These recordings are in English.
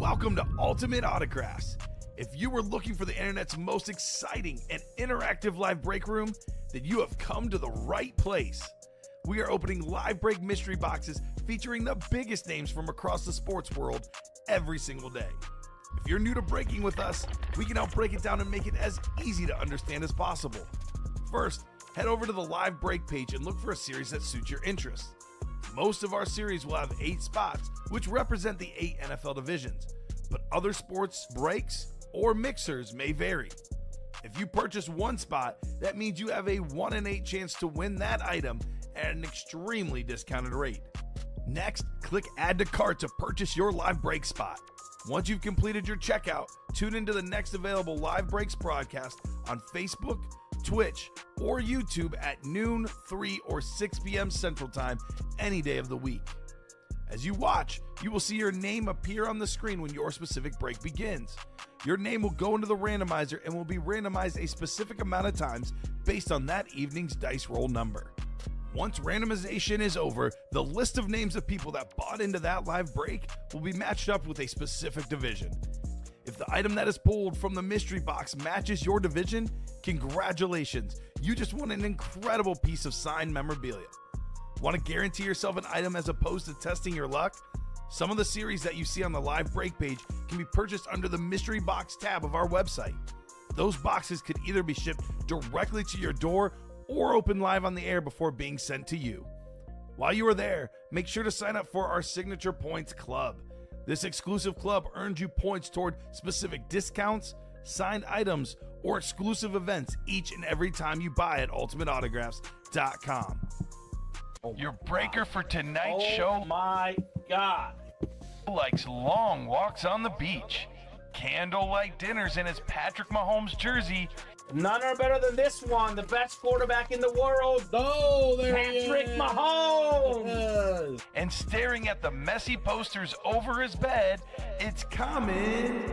Welcome to Ultimate Autographs. If you were looking for the internet's most exciting and interactive live break room, then you have come to the right place. We are opening live break mystery boxes featuring the biggest names from across the sports world every single day. If you're new to breaking with us, we can help break it down and make it as easy to understand as possible. First, head over to the live break page and look for a series that suits your interests. Most of our series will have 8 spots, which represent the 8 NFL divisions, but other sports breaks or mixers may vary. If you purchase one spot, that means you have a 1 in 8 chance to win that item at an extremely discounted rate. Next, click Add to Cart to purchase your live break spot. Once you've completed your checkout, tune into the next available live breaks broadcast on Facebook, Twitch, or YouTube at noon, 3, or 6 p.m. Central Time any day of the week. As you watch, you will see your name appear on the screen when your specific break begins. Your name will go into the randomizer and will be randomized a specific amount of times based on that evening's dice roll number. Once randomization is over, the list of names of people that bought into that live break will be matched up with a specific division. If the item that is pulled from the mystery box matches your division, congratulations, you just won an incredible piece of signed memorabilia. Want to guarantee yourself an item as opposed to testing your luck? Some of the series that you see on the live break page can be purchased under the mystery box tab of our website. Those boxes could either be shipped directly to your door or open live on the air before being sent to you. While you are there, make sure to sign up for our Signature Points Club. This exclusive club earns you points toward specific discounts, signed items, or exclusive events each and every time you buy at ultimateautographs.com. Your breaker for tonight's show, my God, likes long walks on the beach, candlelight dinners in his Patrick Mahomes jersey, none are better than this one, the best quarterback in the world. Oh, there Patrick Mahomes. and staring at the messy posters over his bed, it's Common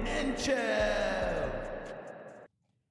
and Chev.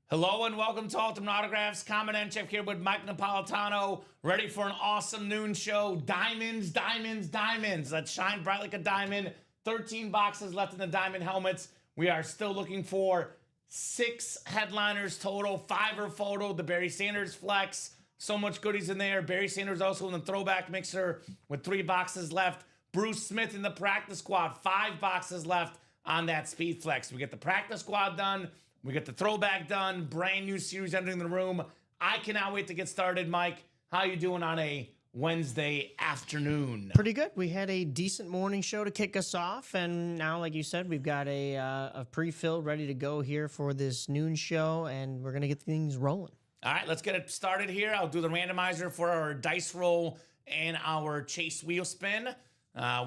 Hello and welcome to Ultimate Autographs. Common and Chef here with Mike Napolitano, ready for an awesome noon show. Diamonds, diamonds, diamonds. Let's shine bright like a diamond. 13 boxes left in the diamond helmets. We are still looking for 6 headliners total, 5 are photo, the Barry Sanders flex. So much goodies in there. Barry Sanders also in the throwback mixer with 3 boxes left. Bruce Smith in the practice squad, 5 boxes left on that speed flex. We get the practice squad done. We get the throwback done. Brand new series entering the room. I cannot wait to get started. Mike, how you doing on a Wednesday afternoon? Pretty good. We had a decent morning show to kick us off, and now, like you said, we've got a pre-filled, ready to go here for this noon show, and we're gonna get things rolling. All right, let's get it started here. I'll do the randomizer for our dice roll and our chase wheel spin.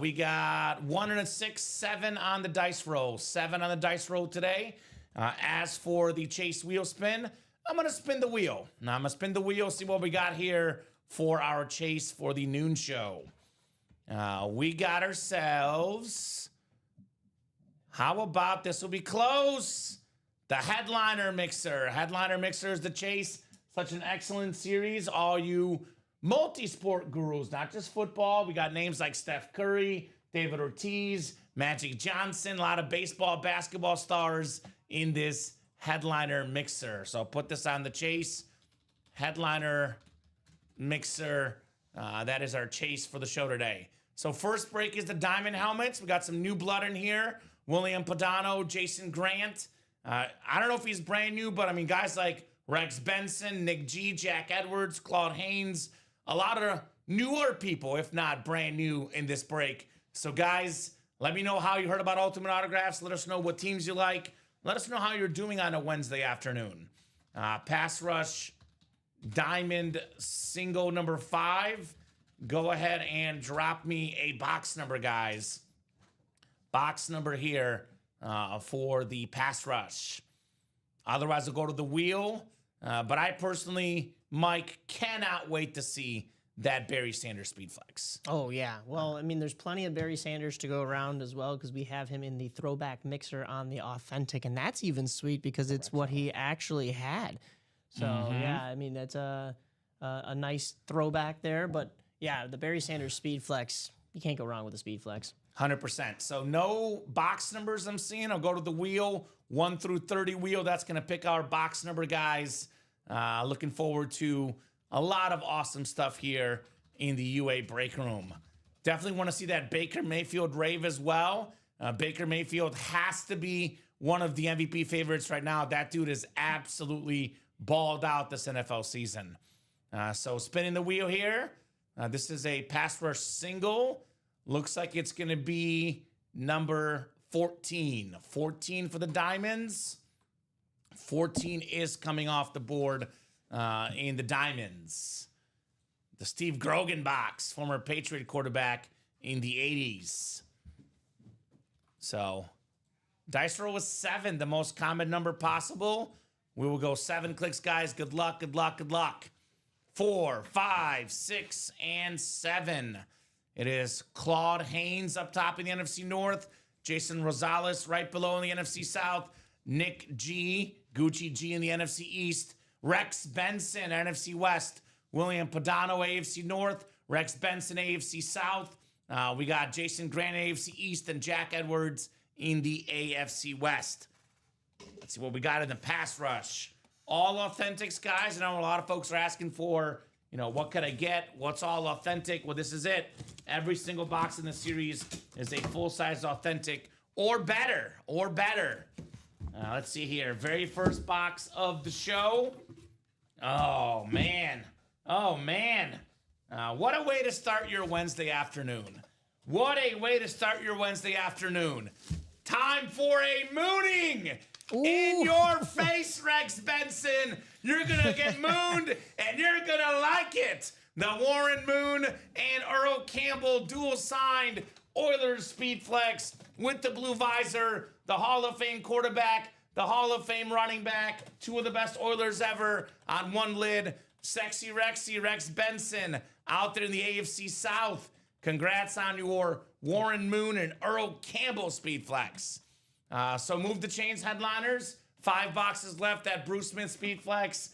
We got 1 and a 6, 7 on the dice roll. 7 on the dice roll today. As for the chase wheel spin, I'm going to spin the wheel. Now I'm going to spin the wheel, see what we got here for our chase for the noon show. We got ourselves, how about this will be close? The Headliner Mixer. Headliner Mixer is the chase. Such an excellent series. All you multi-sport gurus, not just football. We got names like Steph Curry, David Ortiz, Magic Johnson, a lot of baseball, basketball stars in this Headliner Mixer. So I'll put this on the chase. Headliner Mixer. That is our chase for the show today. So first break is the diamond helmets. We got some new blood in here. William Padano, Jason Grant. I don't know if he's brand new, but I mean, guys like Rex Benson, Nick G, Jack Edwards, Claude Haynes, a lot of newer people, if not brand new in this break. So guys, let me know how you heard about Ultimate Autographs. Let us know what teams you like. Let us know how you're doing on a Wednesday afternoon. Pass rush, diamond single number 5. Go ahead and drop me a box number, guys. Box number here for the pass rush. Otherwise, I'll go to the wheel. But I personally, Mike, cannot wait to see that Barry Sanders speed flex. Oh, yeah. Well, I mean, there's plenty of Barry Sanders to go around as well because we have him in the throwback mixer on the authentic, and that's even sweet because it's what he actually had. So, yeah, I mean, that's a nice throwback there. But, yeah, the Barry Sanders speed flex, You can't go wrong with the Speed Flex. 100%. So no box numbers I'm seeing. I'll go to the wheel, 1 through 30 wheel. That's going to pick our box number, guys. Looking forward to a lot of awesome stuff here in the UA break room. Definitely want to see that Baker Mayfield rave as well. Baker Mayfield has to be one of the MVP favorites right now. That dude is absolutely balled out this NFL season. So spinning the wheel here. This is a pass rush single. Looks like it's going to be number 14. 14 for the Diamonds. 14 is coming off the board in the Diamonds. The Steve Grogan box, former Patriot quarterback in the 80s. So, dice roll was 7, the most common number possible. We will go 7 clicks, guys. Good luck, good luck, good luck. 4, 5, 6, and 7. It is Claude Haynes up top in the NFC North. Jason Rosales right below in the NFC South. Nick G, Gucci G in the NFC East. Rex Benson, NFC West. William Padano, AFC North. Rex Benson, AFC South. We got Jason Grant, AFC East, and Jack Edwards in the AFC West. Let's see what we got in the pass rush. All authentics, guys. I know a lot of folks are asking for, what could I get? What's all authentic? Well, this is it. Every single box in the series is a full-size authentic or better, let's see here. Very first box of the show. Oh, man. What a way to start your Wednesday afternoon. What a way to start your Wednesday afternoon. Time for a mooning. Ooh. In your face, Rex Benson. You're going to get mooned, and you're going to like it. The Warren Moon and Earl Campbell dual-signed Oilers Speed Flex with the blue visor, the Hall of Fame quarterback, the Hall of Fame running back, 2 of the best Oilers ever on one lid. Sexy Rexy, Rex Benson, out there in the AFC South. Congrats on your Warren Moon and Earl Campbell Speed Flex. So move the chains, headliners. 5 boxes left at Bruce Smith Speed Flex.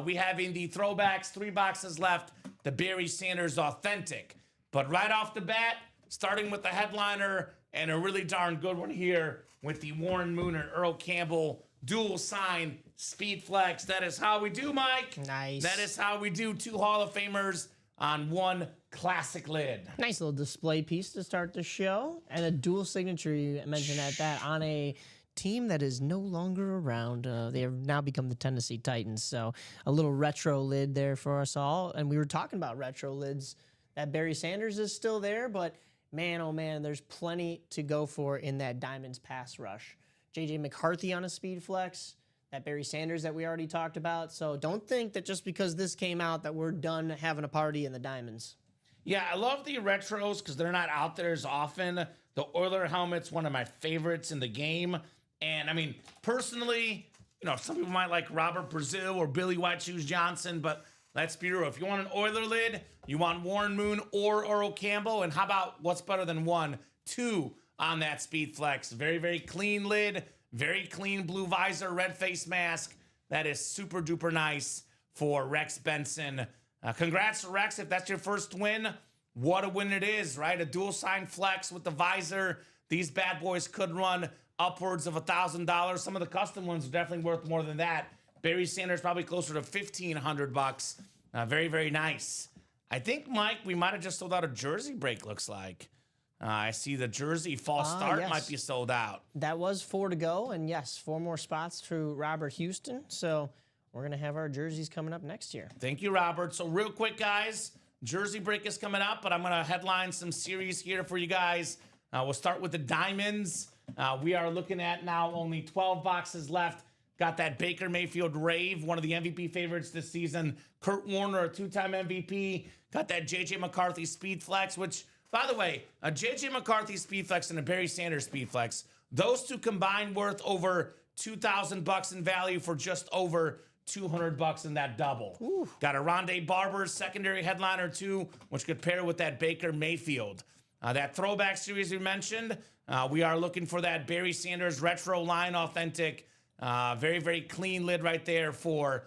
We have in the throwbacks 3 boxes left, the Barry Sanders Authentic. But right off the bat, starting with the headliner and a really darn good one here with the Warren Moon and Earl Campbell dual sign Speed Flex. That is how we do, Mike. Nice. That is how we do 2 Hall of Famers on 1 classic lid. Nice little display piece to start the show. And a dual signature, you mentioned that on a team that is no longer around. They have now become the Tennessee Titans. So a little retro lid there for us all. And we were talking about retro lids. That Barry Sanders is still there, but man, oh man, there's plenty to go for in that Diamonds pass rush. J.J. McCarthy on a Speed Flex. That Barry Sanders that we already talked about. So don't think that just because this came out that we're done having a party in the Diamonds. Yeah, I love the retros because they're not out there as often. The Oiler helmet's one of my favorites in the game. And I mean, personally, some people might like Robert Brazil or Billy White Shoes Johnson, but let's be real. If you want an Oiler lid, you want Warren Moon or Earl Campbell. And how about what's better than 1, 2 on that Speed Flex? Very, very clean lid. Very clean blue visor, red face mask. That is super duper nice for Rex Benson. Congrats to Rex if that's your first win. What a win it is, right? A dual sign flex with the visor. These bad boys could run upwards of $1,000. Some of the custom ones are definitely worth more than that. Barry Sanders probably closer to $1,500. Very, very nice. I think, Mike, we might have just sold out a jersey break, looks like. I see the jersey false start yes. might be sold out. That was 4 to go, and yes, 4 more spots through Robert Houston. So we're going to have our jerseys coming up next year. Thank you, Robert. So real quick, guys, jersey break is coming up, but I'm going to headline some series here for you guys. We'll start with the Diamonds. We are looking at now only 12 boxes left. Got that Baker Mayfield rave, one of the MVP favorites this season. Kurt Warner, a 2-time MVP. Got that J.J. McCarthy Speed Flex, which... By the way, a J.J. McCarthy Speed Flex and a Barry Sanders Speed Flex, those 2 combined worth over $2,000 in value for just over $200 in that double. Ooh. Got a Rondé Barber secondary headliner too, which could pair with that Baker Mayfield. That throwback series we mentioned, we are looking for that Barry Sanders retro line authentic. Very, very clean lid right there for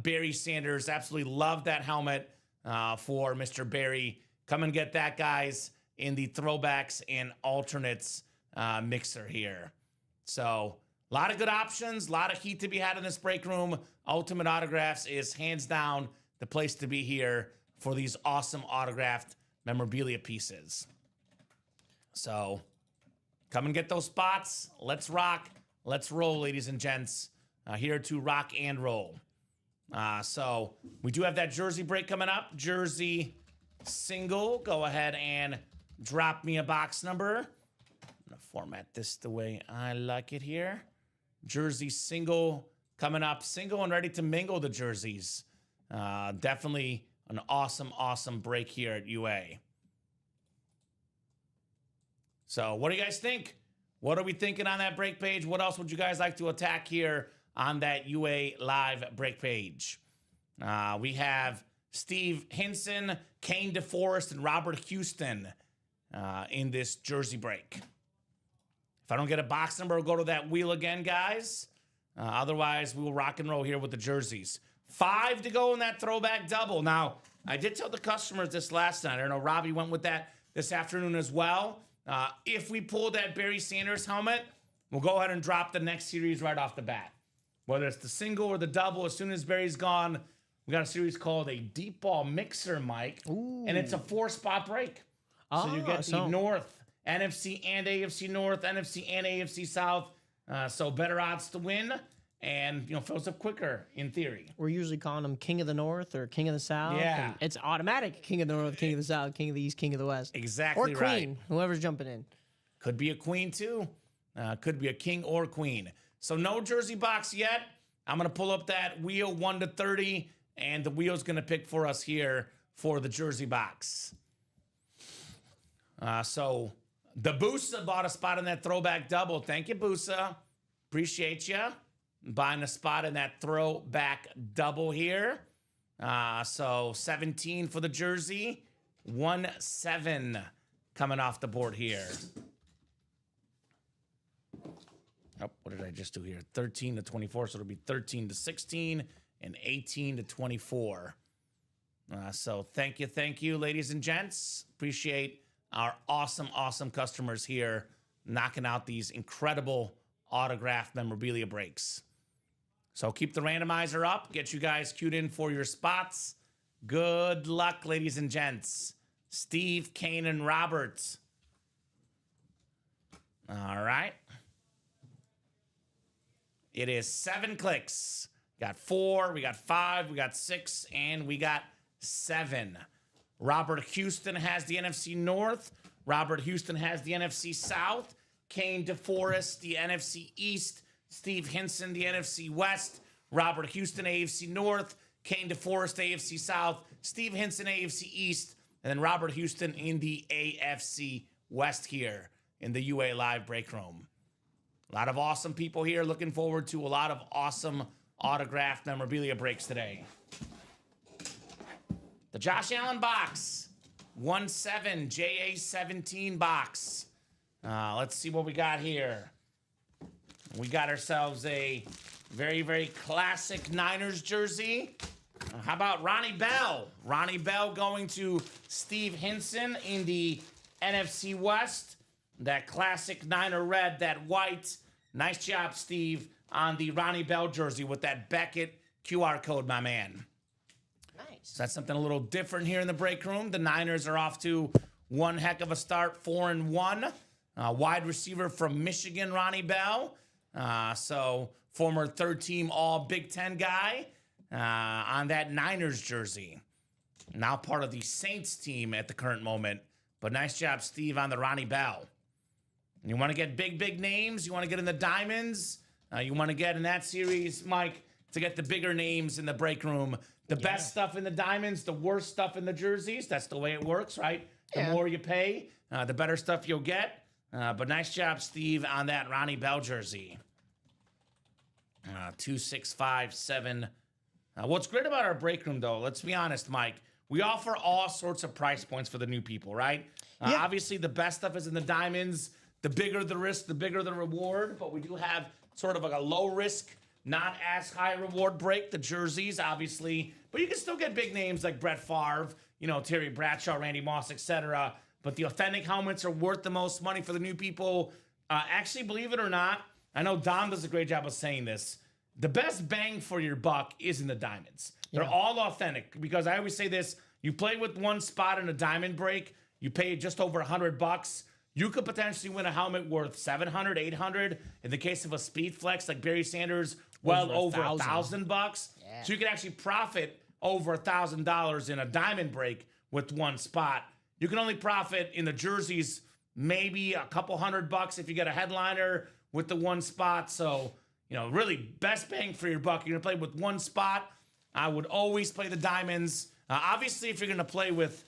Barry Sanders. Absolutely love that helmet for Mr. Barry. Come and get that, guys, in the throwbacks and alternates mixer here. So a lot of good options, a lot of heat to be had in this break room. Ultimate Autographs is hands down the place to be here for these awesome autographed memorabilia pieces. So come and get those spots. Let's rock. Let's roll, ladies and gents. Here to rock and roll. So we do have that jersey break coming up. Jersey single. Go ahead and drop me a box number. I'm going to format this the way I like it here. Jersey single coming up. Single and ready to mingle the jerseys. Definitely an awesome, awesome break here at UA. So what do you guys think? What are we thinking on that break page? What else would you guys like to attack here on that UA live break page? We have Steve Hinson, Kane DeForest, and Robert Houston in this jersey break. If I don't get a box number, I'll go to that wheel again, guys. Otherwise, we will rock and roll here with the jerseys. 5 to go in that throwback double. Now, I did tell the customers this last night. I know Robbie went with that this afternoon as well. If we pull that Barry Sanders helmet, we'll go ahead and drop the next series right off the bat. Whether it's the single or the double, as soon as Barry's gone, we got a series called a Deep Ball Mixer, Mike. Ooh. And it's a 4-spot break. So you get the North, NFC and AFC North, NFC and AFC South. So better odds to win and, fills up quicker in theory. We're usually calling them King of the North or King of the South. Yeah. And it's automatic King of the North, King of the South, King of the East, King of the West. Exactly or right. Queen, whoever's jumping in. Could be a queen too. Could be a king or queen. So no jersey box yet. I'm going to pull up that wheel 1 to 30, and the wheel's going to pick for us here for the jersey box. So the Busa bought a spot in that throwback double. Thank you, Busa. Appreciate you buying a spot in that throwback double here. So 17 for the jersey, 1-7 coming off the board here. Oh, what did I just do here? 13 to 24, so it'll be 13 to 16 and 18 to 24. So thank you, ladies and gents. Appreciate our awesome, awesome customers here knocking out these incredible autographed memorabilia breaks. So keep the randomizer up. Get you guys queued in for your spots. Good luck, ladies and gents. Steve, Kane, and Robert. All right. It is 7 clicks. Got 4, we got 5, we got 6, and we got 7. Robert Houston has the NFC North. Robert Houston has the NFC South. Kane DeForest, the NFC East. Steve Hinson, the NFC West. Robert Houston, AFC North. Kane DeForest, AFC South. Steve Hinson, AFC East. And then Robert Houston in the AFC West here in the UA Live Break Room. A lot of awesome people here. Looking forward to a lot of awesome autographed memorabilia breaks today. The Josh Allen box. 1-7 JA17 box. Let's see what we got here. We got ourselves a very, very classic Niners jersey. How about Ronnie Bell? Ronnie Bell going to Steve Hinson in the NFC West. That classic Niner red, that white. Nice job, Steve, on the Ronnie Bell jersey with that Beckett QR code, my man. Nice. So that's something a little different here in the break room. The Niners are off to one heck of a start, 4-1. Wide receiver from Michigan, Ronnie Bell. So former third-team All-Big Ten guy on that Niners jersey. Now part of the Saints team at the current moment. But nice job, Steve, on the Ronnie Bell. You want to get big names? You want to get in the diamonds? You want to get in that series, Mike, to get the bigger names in the break room. The best stuff in the diamonds, the worst stuff in the jerseys. That's the way it works, right? The more you pay, the better stuff you'll get. But nice job, Steve, on that Ronnie Bell jersey. 2657. What's great about our break room, though, let's be honest, Mike, we offer all sorts of price points for the new people, right? Obviously, the best stuff is in the diamonds. The bigger the risk, the bigger the reward. But we do have sort of like a low risk, not as high reward break. The jerseys, obviously. But you can still get big names like Brett Favre, Terry Bradshaw, Randy Moss, etc. but the authentic helmets are worth the most money for the new people. Actually, believe it or not, I know Dom does a great job of saying this. The best bang for your buck is in the diamonds. They're all authentic because I always say this: you play with one spot in a diamond break, you pay just over $100. You could potentially win a helmet worth 700, 800. In the case of a speed flex like Barry Sanders, well over $1,000. Yeah. So you can actually profit over $1,000 in a diamond break with one spot. You can only profit in the jerseys maybe a couple $100 if you get a headliner with the one spot. So, really best bang for your buck. You're gonna play with one spot. I would always play the diamonds. Obviously, if you're gonna play with,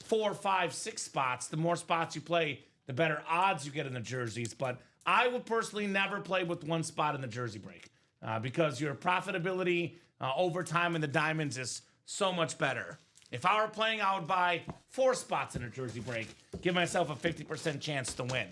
4, 5, 6 spots, the more spots you play, the better odds you get in the jerseys. But I would personally never play with one spot in the jersey break because your profitability over time in the diamonds is so much better. If I were playing, I would buy 4 spots in a jersey break, give myself a 50% chance to win.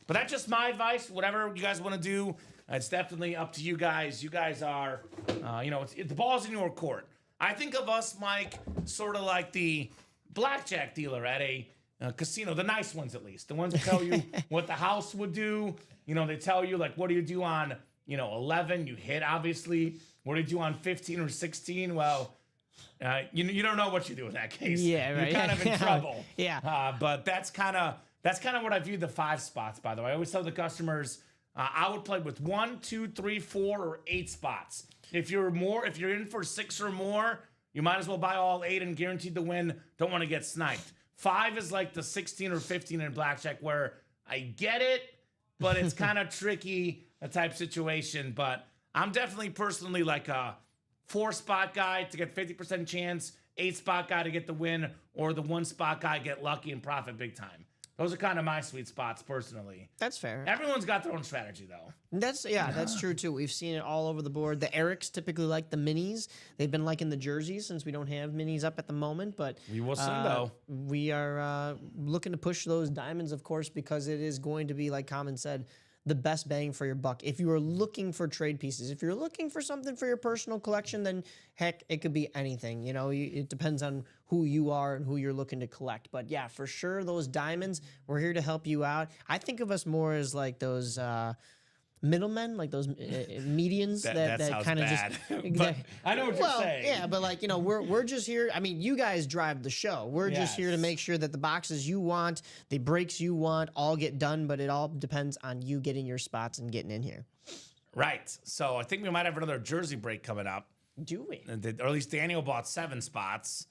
But that's just my advice. Whatever you guys want to do, it's definitely up to you guys. You guys are, the ball's in your court. I think of us, Mike, sort of like the blackjack dealer at a casino, the nice ones at least, the ones that tell you what the house would do. They tell you like, what do you do on 11? You hit, obviously. What do you do on 15 or 16? Well, you don't know what you do in that case. Yeah, right. You're kind of in trouble. Yeah. But that's kind of what I view the 5 spots. By the way, I always tell the customers I would play with 1, 2, 3, 4, or 8 spots. If you're in for 6 or more, you might as well buy all 8 and guaranteed to win. Don't want to get sniped. 5 is like the 16 or 15 in blackjack where I get it, but it's kind of tricky, a type situation. But I'm definitely personally like a 4-spot guy to get 50% chance, 8-spot guy to get the win, or the 1-spot guy get lucky and profit big time. Those are kind of my sweet spots personally. That's fair. Everyone's got their own strategy though. That's true too. We've seen it all over the board. The Erics typically like the minis. They've been liking the jerseys since we don't have minis up at the moment, but we will soon though. We are looking to push those diamonds, of course, because it is going to be, like Common said, the best bang for your buck. If you are looking for trade pieces, if you're looking for something for your personal collection, then heck, it could be anything. It depends on who you are and who you're looking to collect. But yeah, for sure, those diamonds, we're here to help you out. I think of us more as like those middlemen, like those medians that kind of just. But I know what you're saying. Yeah, but we're just here. I mean, you guys drive the show. We're just here to make sure that the boxes you want, the breaks you want, all get done. But it all depends on you getting your spots and getting in here. Right. So I think we might have another jersey break coming up. Do we? Or at least Daniel bought 7 spots.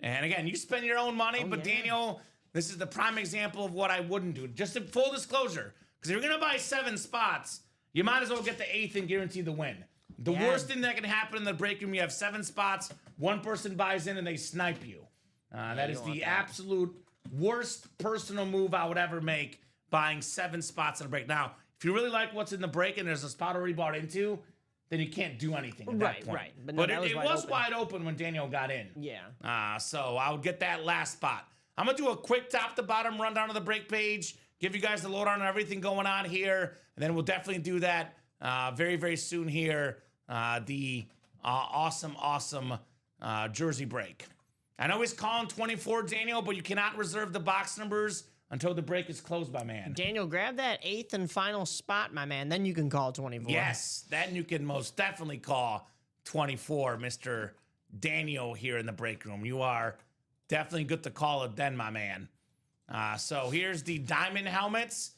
And again, you spend your own money, but yeah. Daniel, this is the prime example of what I wouldn't do. Just a full disclosure, because if you're going to buy 7 spots, you might as well get the 8th and guarantee the win. The worst thing that can happen in the break room, you have 7 spots, one person buys in and they snipe you. That is the absolute worst personal move I would ever make, buying 7 spots in a break. Now, if you really like what's in the break and there's a spot already bought into, then you can't do anything at that point. Right. But it was wide open when Daniel got in. Yeah. So I would get that last spot. I'm going to do a quick top-to-bottom rundown of the break page, give you guys the lowdown on everything going on here, and then we'll definitely do that very, very soon here, the awesome jersey break. I know he's calling 24, Daniel, but you cannot reserve the box numbers until the break is closed, my man. Daniel, grab that 8th and final spot, my man. Then you can call 24. Yes, then you can most definitely call 24, Mr. Daniel here in the break room. You are definitely good to call it then, my man. So here's the diamond helmets.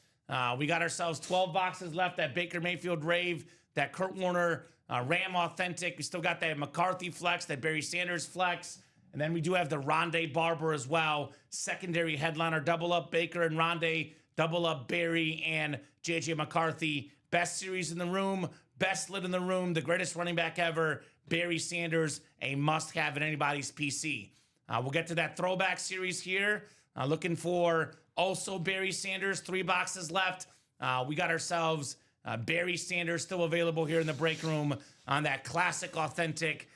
We got ourselves 12 boxes left. That Baker Mayfield Rave, that Kurt Warner Ram Authentic. We still got that McCarthy Flex, that Barry Sanders Flex. And then we do have the Rondé Barber as well. Secondary headliner, double up Baker and Rondé, double up Barry and J.J. McCarthy. Best series in the room, best lit in the room, the greatest running back ever, Barry Sanders, a must-have in anybody's PC. We'll get to that throwback series here. Looking for also Barry Sanders, 3 boxes left. We got ourselves Barry Sanders still available here in the break room on that classic authentic.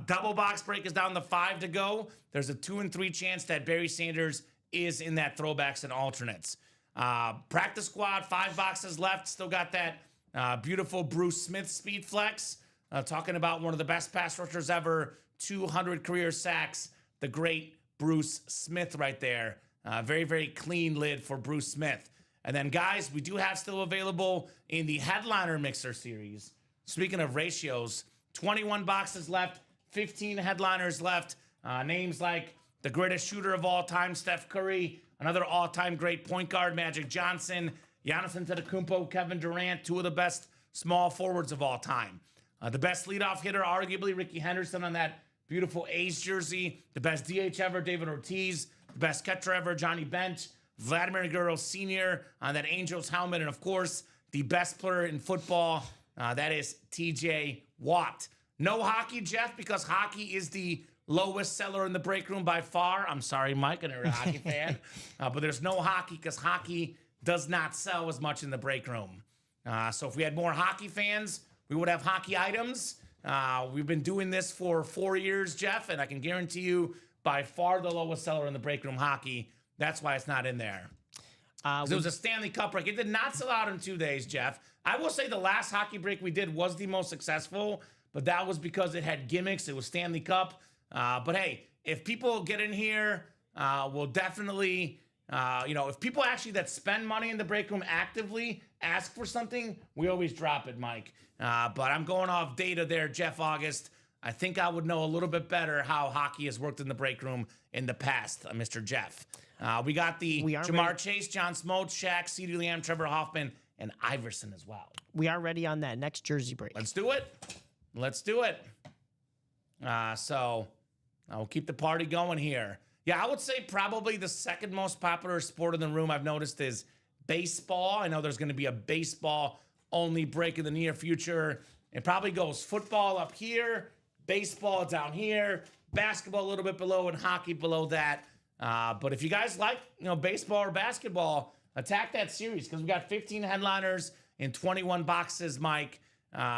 Double box break is down to 5 to go. There's a 2 and 3 chance that Barry Sanders is in that throwbacks and alternates. Practice squad, 5 boxes left. Still got that beautiful Bruce Smith speed flex. Talking about one of the best pass rushers ever, 200 career sacks. The great Bruce Smith right there. Very, very clean lid for Bruce Smith. And then, guys, we do have still available in the Headliner Mixer series. Speaking of ratios, 21 boxes left, 15 headliners left. Names like the greatest shooter of all time, Steph Curry, another all-time great point guard, Magic Johnson, Giannis Antetokounmpo, Kevin Durant, two of the best small forwards of all time. The best leadoff hitter, arguably, Ricky Henderson on that beautiful A's jersey. The best DH ever, David Ortiz. The best catcher ever, Johnny Bench. Vladimir Guerrero Sr. on that Angels helmet. And, of course, the best player in football, that is TJ Watt. No hockey, Jeff, because hockey is the lowest seller in the break room by far. I'm sorry, Mike, and you're a hockey fan. But there's no hockey because hockey does not sell as much in the break room. So if we had more hockey fans, we would have hockey items. We've been doing this for 4 years, Jeff, and I can guarantee you by far the lowest seller in the break room hockey. That's why it's not in there. It was a Stanley Cup break. It did not sell out in 2 days, Jeff. I will say the last hockey break we did was the most successful, but that was because it had gimmicks. It was Stanley Cup. But hey, if people get in here, we'll definitely, if people actually that spend money in the break room actively ask for something, we always drop it, Mike. But I'm going off data there, Jeff August. I think I would know a little bit better how hockey has worked in the break room in the past, Mr. Jeff. We got the Jamar Chase, John Smoltz, Shaq, CeeDee Lamb, Trevor Hoffman, and Iverson as well. We are ready on that next jersey break. Let's do it. Let's do it. So I'll keep the party going here. Yeah, I would say probably the second most popular sport in the room I've noticed is baseball. I know there's going to be a baseball-only break in the near future. It probably goes football up here, baseball down here, basketball a little bit below, and hockey below that. But if you guys like, baseball or basketball, attack that series because we got 15 headliners in 21 boxes, Mike.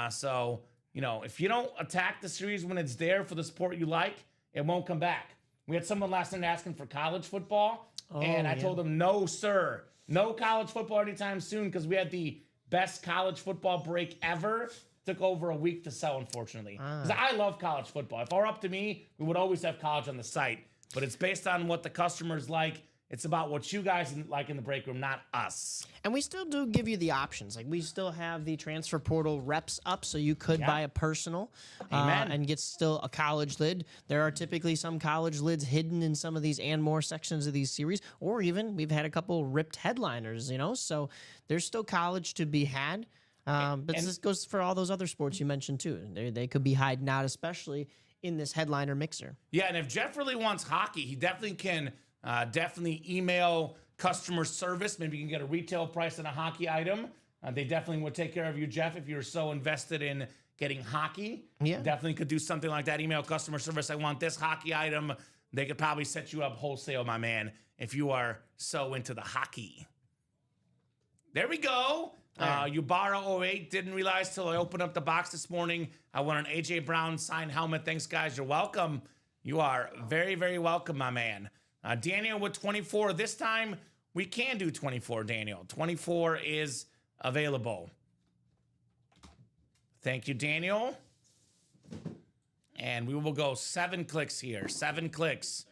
So, if you don't attack the series when it's there for the sport you like, it won't come back. We had someone last night asking for college football, and I told them, no, sir. No college football anytime soon because we had the best college football break ever. Took over a week to sell, unfortunately. Because I love college football. If it were up to me, we would always have college on the site. But it's based on what the customers like. It's about what you guys like in the break room, not us. And we still do give you the options. Like we still have the transfer portal reps up, so you could buy a personal and get still a college lid. There are typically some college lids hidden in some of these and more sections of these series, or even we've had a couple ripped headliners, so there's still college to be had. But this goes for all those other sports you mentioned too. They could be hiding out, especially in this headliner mixer. Yeah, and if Jeff really wants hockey, he definitely can email customer service. Maybe you can get a retail price on a hockey item. They definitely would take care of you, Jeff, if you're so invested in getting hockey. Yeah. Definitely could do something like that. Email customer service, I want this hockey item. They could probably set you up wholesale, my man, if you are so into the hockey. There we go. Yubara08, didn't realize till I opened up the box this morning. I won an A.J. Brown signed helmet. Thanks, guys. You're welcome. You are very, very welcome, my man. Daniel with 24. This time, we can do 24, Daniel. 24 is available. Thank you, Daniel. And we will go 7 clicks here. 7 clicks.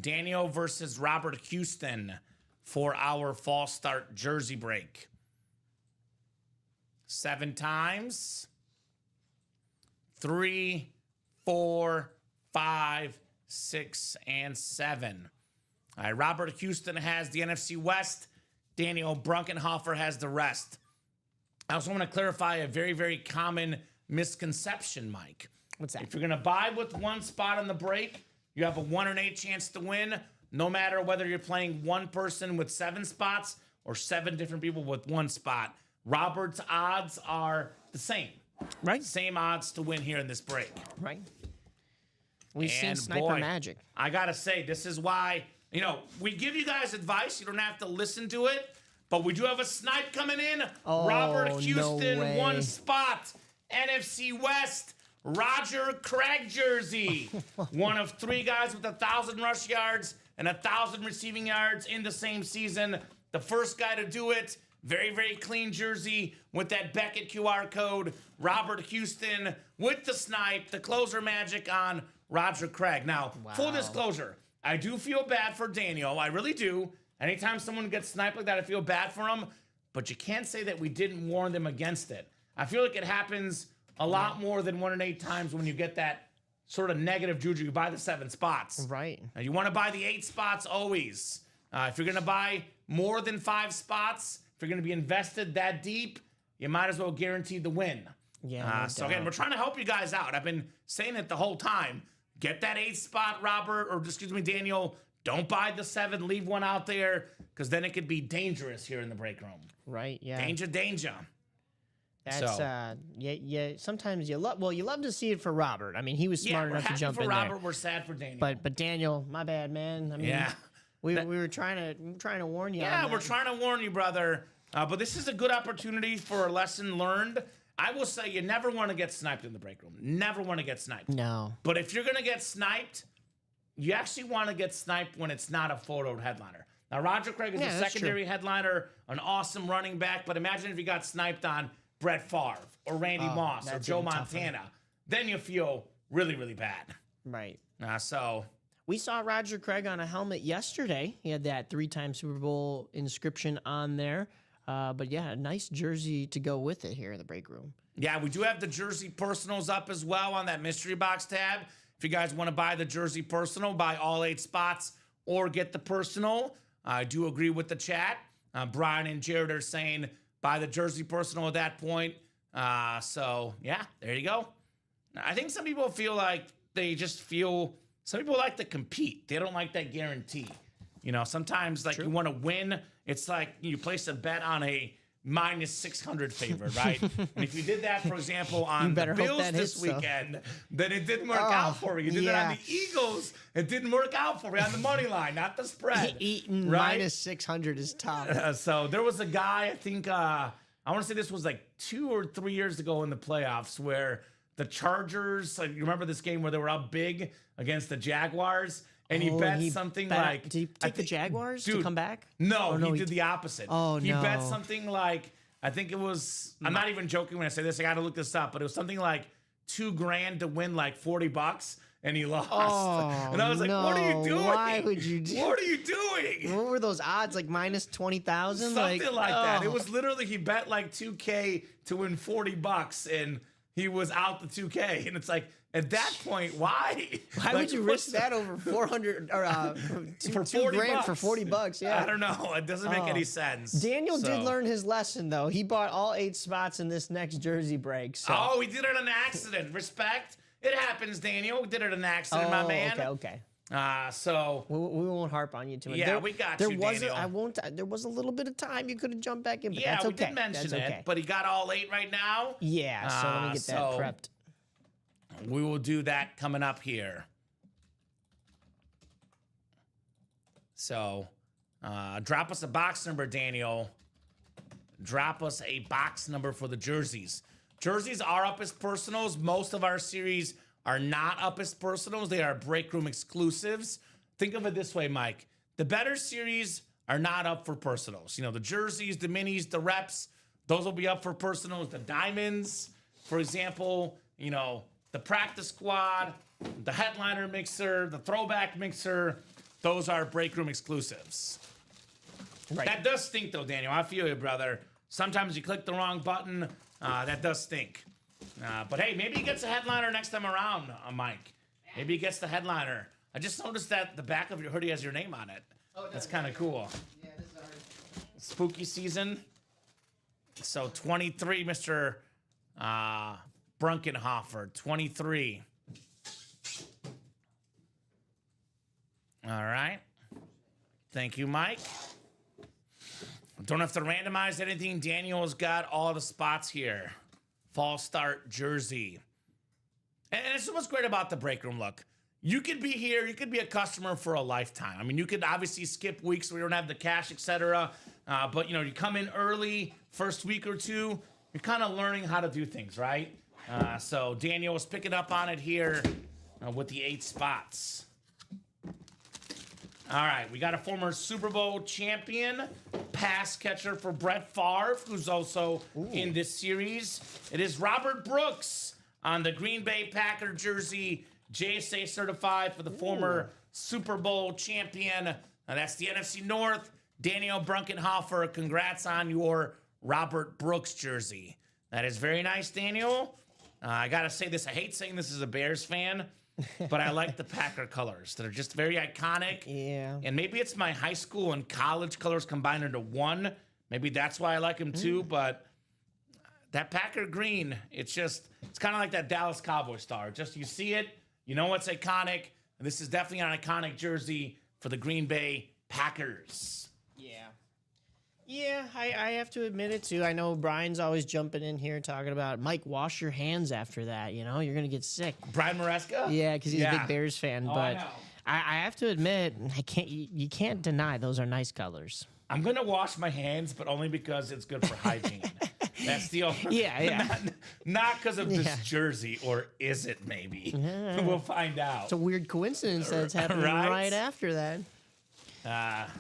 Daniel versus Robert Houston for our false start jersey break. 7 times. 3, 4, 5, 6, and 7. All right, Robert Houston has the NFC West. Daniel Brunkenhofer has the rest. I also want to clarify a very, very common misconception, Mike. What's that? If you're going to buy with one spot on the break, you have a 1 in 8 chance to win, no matter whether you're playing one person with 7 spots or 7 different people with 1 spot. Robert's odds are the same. Right. Same odds to win here in this break. Right. We've seen sniper magic. I got to say, this is why, we give you guys advice. You don't have to listen to it. But we do have a snipe coming in. Oh, Robert Houston, no way. 1 spot. NFC West, Roger Craig jersey. One of 3 guys with 1,000 rush yards and 1,000 receiving yards in the same season. The first guy to do it. Very, very clean jersey with that Beckett QR code. Robert Houston with the snipe, the closer magic on Roger Craig. Now, full disclosure, I do feel bad for Daniel. I really do. Anytime someone gets sniped like that, I feel bad for him. But you can't say that we didn't warn them against it. I feel like it happens a lot more than 1 in 8 times when you get that sort of negative juju. You buy the 7 spots. Right. Now, you want to buy the 8 spots always. If you're going to buy more than 5 spots, if you're going to be invested that deep, you might as well guarantee the win. Yeah. So again, we're trying to help you guys out. I've been saying it the whole time. Get that 8 spot, Robert, or excuse me, Daniel. Don't buy the 7. Leave one out there, because then it could be dangerous here in the break room. Right. Yeah. Danger. That's So- yeah. Sometimes you love to see it for Robert. I mean, he was smart we're enough to happy jump for in Robert. there. We're sad for Daniel. But Daniel, my bad, man. I mean, yeah. we were trying to warn you. Yeah, on we're that. trying to warn you, brother. But this is a good opportunity for a lesson learned. I will say you never want to get sniped in the break room. Never want to get sniped. No. But if you're going to get sniped, you actually want to get sniped when it's not a photoed headliner. Now, Roger Craig is a that's secondary headliner, an awesome running back, but imagine if you got sniped on Brett Favre or Randy Moss or that's Joe even tougher. Montana. Then you feel really, really bad. Right. So, We saw Roger Craig on a helmet yesterday. He had that 3-time Super Bowl inscription on there. But yeah, a nice jersey to go with it here in the break room. yeah, we do have the jersey personals up as well on that mystery box tab. If you guys want to buy the jersey personal, buy all 8 spots or get the personal. I do agree with the chat. Brian and Jared are saying buy the jersey personal at that point. So, yeah, there you go. I think some people feel like some people like to compete. They don't like that guarantee. You know, sometimes like you want to win. It's like you place a bet on a -600 favorite, right? And if you did that, for example, on the better hope Bills that this hits, though. weekend, then it didn't work out for you. You did it on yeah. the Eagles. It didn't work out for you on the money line, not the spread. Eating right? -600 is tough. So there was a guy, I think, I want to say this was like 2 or 3 years ago in the playoffs where the Chargers, like, you remember this game where they were up big against the Jaguars? And he bet something like... Did he take the Jaguars to come back? No, Or no, he did the opposite. Oh, he no. bet something like, I think it was, I'm not even joking when I say this, I got to look this up, but it was something like $2,000 to win like $40, and he lost. Oh, and I was like, what are you no. doing? Why would you do- What are you doing? What were those odds? Like -20,000? Something like that. It oh. was literally, he bet like $2K to win $40, and he was out the $2K. And it's like, at that point, why? Why would you risk that over 400 or for $2 grand for $40? $40? Yeah. I don't know. It doesn't make any sense. Daniel did So- learn his lesson though. He bought all 8 spots in this next jersey break. So. Oh, he did it on accident. Respect. It happens, Daniel. We did it on accident, my man. Okay. So We won't harp on you too much. Yeah, we got there you, was Daniel. I won't. There was a little bit of time you could have jumped back in, but yeah, that's we okay. did mention That's it, okay. but he got all 8 right now. Yeah, so let me get that so- prepped. We will do that coming up here. So, drop us a box number, Daniel. Drop us a box number for the jerseys. Jerseys are up as personals. Most of our series are not up as personals. They are break room exclusives. Think of it this way, Mike. The better series are not up for personals. You know, the jerseys, the minis, the reps, those will be up for personals. The diamonds, for example, you know, the practice squad, the headliner mixer, the throwback mixer, those are break room exclusives. Right. That does stink, though, Daniel. I feel you, brother. Sometimes you click the wrong button. That does stink. But hey, maybe he gets a headliner next time around, Mike. Maybe he gets the headliner. I just noticed that the back of your hoodie has your name on it. That's kind of cool. Yeah, this is ours. Spooky season. So 23, Mr. Brunkenhofer, 23. All right. Thank you, Mike. Don't have to randomize anything. Daniel's got all the spots here. Fall start jersey. And it's what's great about the break room look. You could be here, you could be a customer for a lifetime. I mean, you could obviously skip weeks where you don't have the cash, etc. But you know, you come in early, first week or two, you're kind of learning how to do things, right? So Daniel was picking up on it here with the 8 spots. All right, we got a former Super Bowl champion, pass catcher for Brett Favre, who's also in this series. It is Robert Brooks on the Green Bay Packer jersey, JSA certified for the former Super Bowl champion. That's the NFC North. Daniel Brunkenhofer, congrats on your Robert Brooks jersey. That is very nice, Daniel. I got to say this. I hate saying this as a Bears fan, but I like the Packer colors. They're just very iconic. Yeah. And maybe it's my high school and college colors combined into one. Maybe that's why I like them too. But that Packer green, it's kind of like that Dallas Cowboy star. Just you see it, you know it's iconic. And this is definitely an iconic jersey for the Green Bay Packers. Yeah, I have to admit it too. I know Brian's always jumping in here talking about, Mike, wash your hands after that. You know, you're going to get sick. Brian Maresca? Yeah, because he's a big Bears fan. Oh, but I know. I have to admit, you can't deny those are nice colors. I'm going to wash my hands, but only because it's good for hygiene. That's the only. Yeah. Not because of this Yeah. jersey, or is it maybe? We'll find out. It's a weird coincidence that it's happening right after that.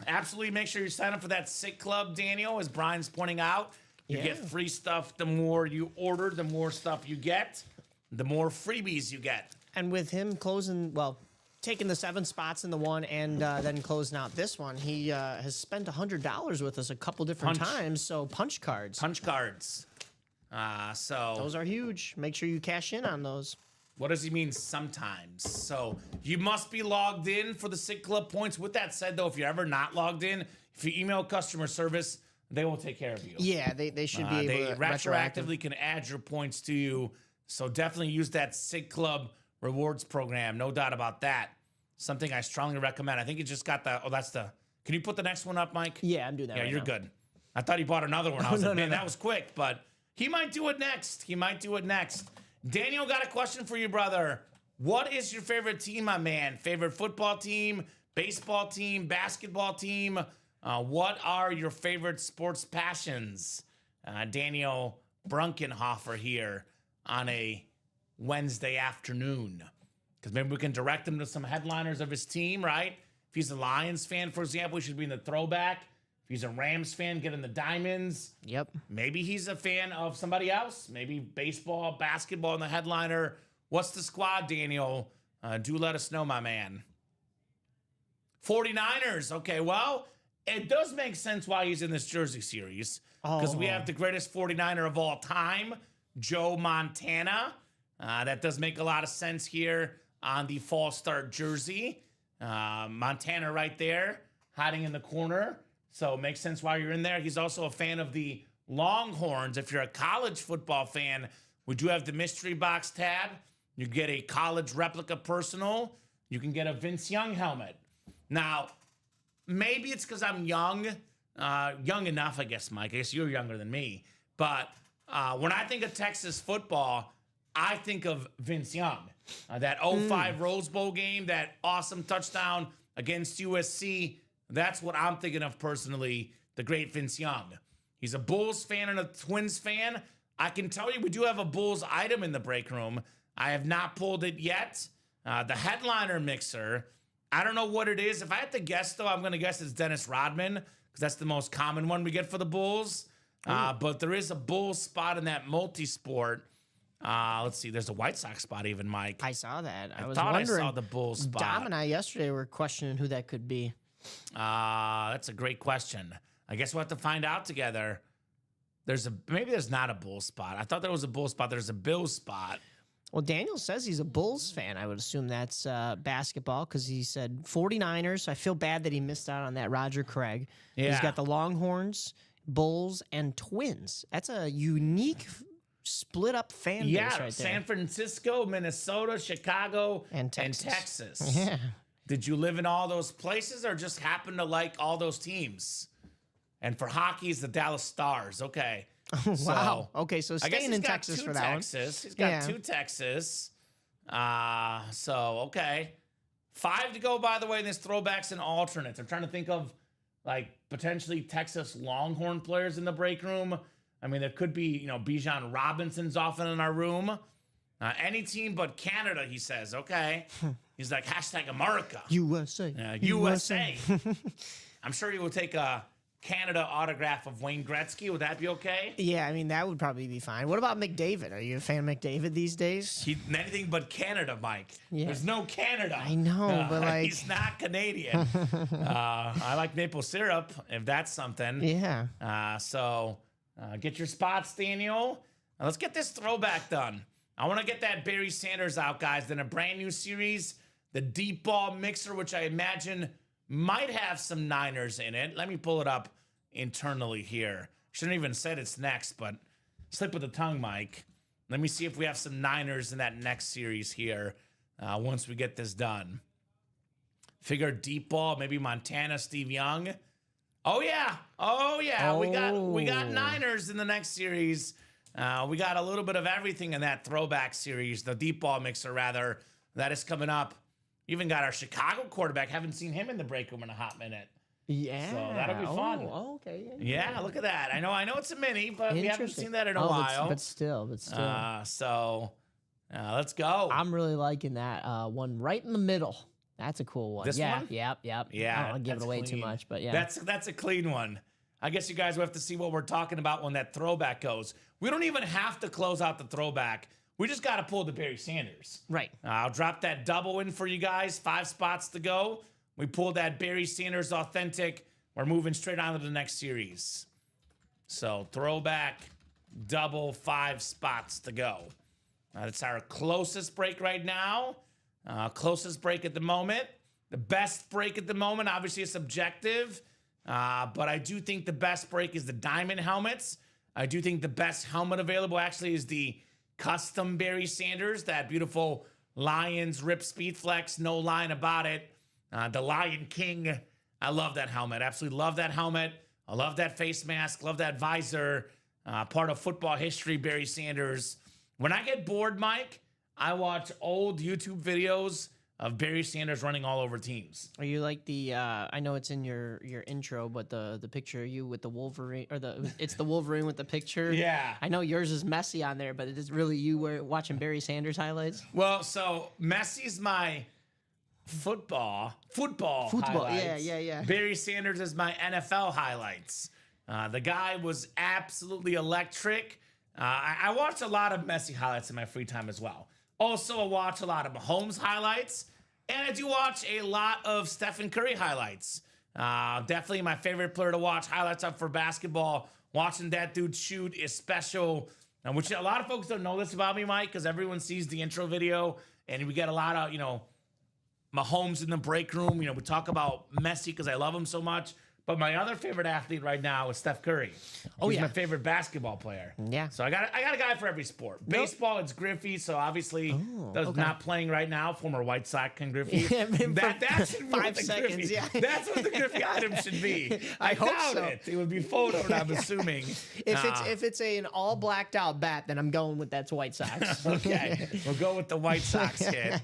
Absolutely make sure you sign up for that Sick Club, Daniel. As Brian's pointing out, you Yeah. get free stuff. The more you order, the more stuff you get, the more freebies you get. And with him taking the 7 spots in the one and then closing out this one, he has spent $100 with us a couple different times. So punch cards. Punch cards. So Those are huge. Make sure you cash in on those. what does he mean sometimes? So you must be logged in for the Sick Club points. With that said, though, if you're ever not logged in, if you email customer service, they will take care of you. Yeah, they should be They able to retroactively can add your points to you. So definitely use that Sick Club rewards program. No doubt about that. Something I strongly recommend. I think you just got can you put the next one up, Mike? Yeah, I'm doing that. Yeah, right you're now. good. I thought he bought another one. I was like, man, no. that was quick, but he might do it next. Daniel got a question for you, brother. What is your favorite team, my man? Favorite football team, baseball team, basketball team? What are your favorite sports passions? Daniel Brunkenhofer here on a Wednesday afternoon. Because maybe we can direct him to some headliners of his team, right? If he's a Lions fan, for example, he should be in the throwback. If he's a Rams fan, get in the diamonds. Yep. Maybe he's a fan of somebody else. Maybe baseball, basketball in the headliner. What's the squad, Daniel? Do let us know, my man. 49ers. Okay, well, it does make sense why he's in this jersey series. Because we have the greatest 49er of all time, Joe Montana. That does make a lot of sense here on the fall start jersey. Montana right there, hiding in the corner. So it makes sense why you're in there. He's also a fan of the Longhorns. If you're a college football fan, we do have the mystery box tab. You get a college replica personal. You can get a Vince Young helmet. Now, maybe it's because I'm young enough, I guess, Mike. I guess you're younger than me. But when I think of Texas football, I think of Vince Young. That 05 Rose Bowl game, that awesome touchdown against USC. That's what I'm thinking of personally, the great Vince Young. He's a Bulls fan and a Twins fan. I can tell you we do have a Bulls item in the break room. I have not pulled it yet. The headliner mixer, I don't know what it is. If I had to guess, though, I'm going to guess it's Dennis Rodman because that's the most common one we get for the Bulls. But there is a Bulls spot in that multi-sport. Let's see. There's a White Sox spot even, Mike. I saw that. I was thought wondering. I saw the Bulls spot. Dom and I yesterday were questioning who that could be. That's a great question. I guess we'll have to find out together. Maybe there's not a Bulls spot. I thought there was a Bulls spot. There's a Bills spot. Well, Daniel says he's a Bulls fan. I would assume that's basketball because he said 49ers. I feel bad that he missed out on that Roger Craig. Yeah. He's got the Longhorns, Bulls, and Twins. That's a unique split up fan base right there. San Francisco, Minnesota, Chicago, And Texas. Texas. Yeah. Did you live in all those places or just happen to like all those teams? And for hockey, it's the Dallas Stars. Okay. Wow. Okay, so I guess staying he's in got Texas two for that Texas. He's got Yeah. two Texas. Okay. 5 to go, by the way, in this throwbacks and alternates. I'm trying to think of like potentially Texas Longhorn players in the break room. I mean, there could be, Bijan Robinson's often in our room. Any team but Canada, he says. Okay. He's like, #America. USA. USA. I'm sure he will take a Canada autograph of Wayne Gretzky. Would that be okay? Yeah, I mean, that would probably be fine. What about McDavid? Are you a fan of McDavid these days? Anything but Canada, Mike. Yeah. There's no Canada. I know, but like he's not Canadian. I like maple syrup, if that's something. yeah. So get your spots, Daniel. Now let's get this throwback done. I want to get that Barry Sanders out, guys. Then a brand new series, the Deep Ball Mixer, which I imagine might have some Niners in it. Let me pull it up internally here. Shouldn't even said it's next, but slip of the tongue, Mike. Let me see if we have some Niners in that next series here once we get this done. Figure Deep Ball, maybe Montana, Steve Young. Oh yeah. We got Niners in the next series. We got a little bit of everything in that throwback series, the Deep Ball Mixer rather, that is coming up. Even got our Chicago quarterback. Haven't seen him in the break room in a hot minute. Yeah. So that'll be fun. Oh, okay. Yeah, look at that. I know it's a mini, but we haven't Interesting. seen that in a while. But still. So let's go. I'm really liking that one right in the middle. That's a cool one. This yeah, one? Yep. Yeah, I don't want to give it that's away too clean. much, but yeah. That's a clean one. I guess you guys will have to see what we're talking about when that throwback goes. We don't even have to close out the throwback. We just got to pull the Barry Sanders. right. I'll drop that double in for you guys. 5 spots to go. We pulled that Barry Sanders authentic. We're moving straight on to the next series. So throwback, double, 5 spots to go. That's our closest break right now. Closest break at the moment. The best break at the moment, obviously, is subjective. But I do think the best break is the diamond helmets. I do think the best helmet available actually is the custom Barry Sanders, that beautiful Lions Rip Speed Flex, no line about it. The Lion King, I love that helmet. Absolutely love that helmet. I love that face mask, love that visor. Part of football history, Barry Sanders. When I get bored, Mike, I watch old YouTube videos of Barry Sanders running all over teams. Are you like the? I know it's in your intro, but the picture of you with the Wolverine, or it's the Wolverine with the picture. Yeah. I know yours is Messi on there, but it is really you were watching Barry Sanders highlights. Well, so Messi's my football highlights. Yeah. Barry Sanders is my NFL highlights. The guy was absolutely electric. I watch a lot of Messi highlights in my free time as well. Also, I watch a lot of Mahomes highlights, and I do watch a lot of Stephen Curry highlights. Definitely my favorite player to watch highlights of for basketball. Watching that dude shoot is special, which a lot of folks don't know this about me, Mike, because everyone sees the intro video, and we get a lot of, Mahomes in the break room. We talk about Messi because I love him so much. But my other favorite athlete right now is Steph Curry. He's my favorite basketball player. Yeah. So I got a guy for every sport. Baseball, it's Griffey. So obviously, not playing right now. Former White Sox Ken Griffey. That's 5 seconds. Yeah. That's what the Griffey item should be. I hope doubt so. it. It would be photoed. I'm assuming. If it's an all blacked out bat, then I'm going with that's White Sox. Okay, we'll go with the White Sox hit.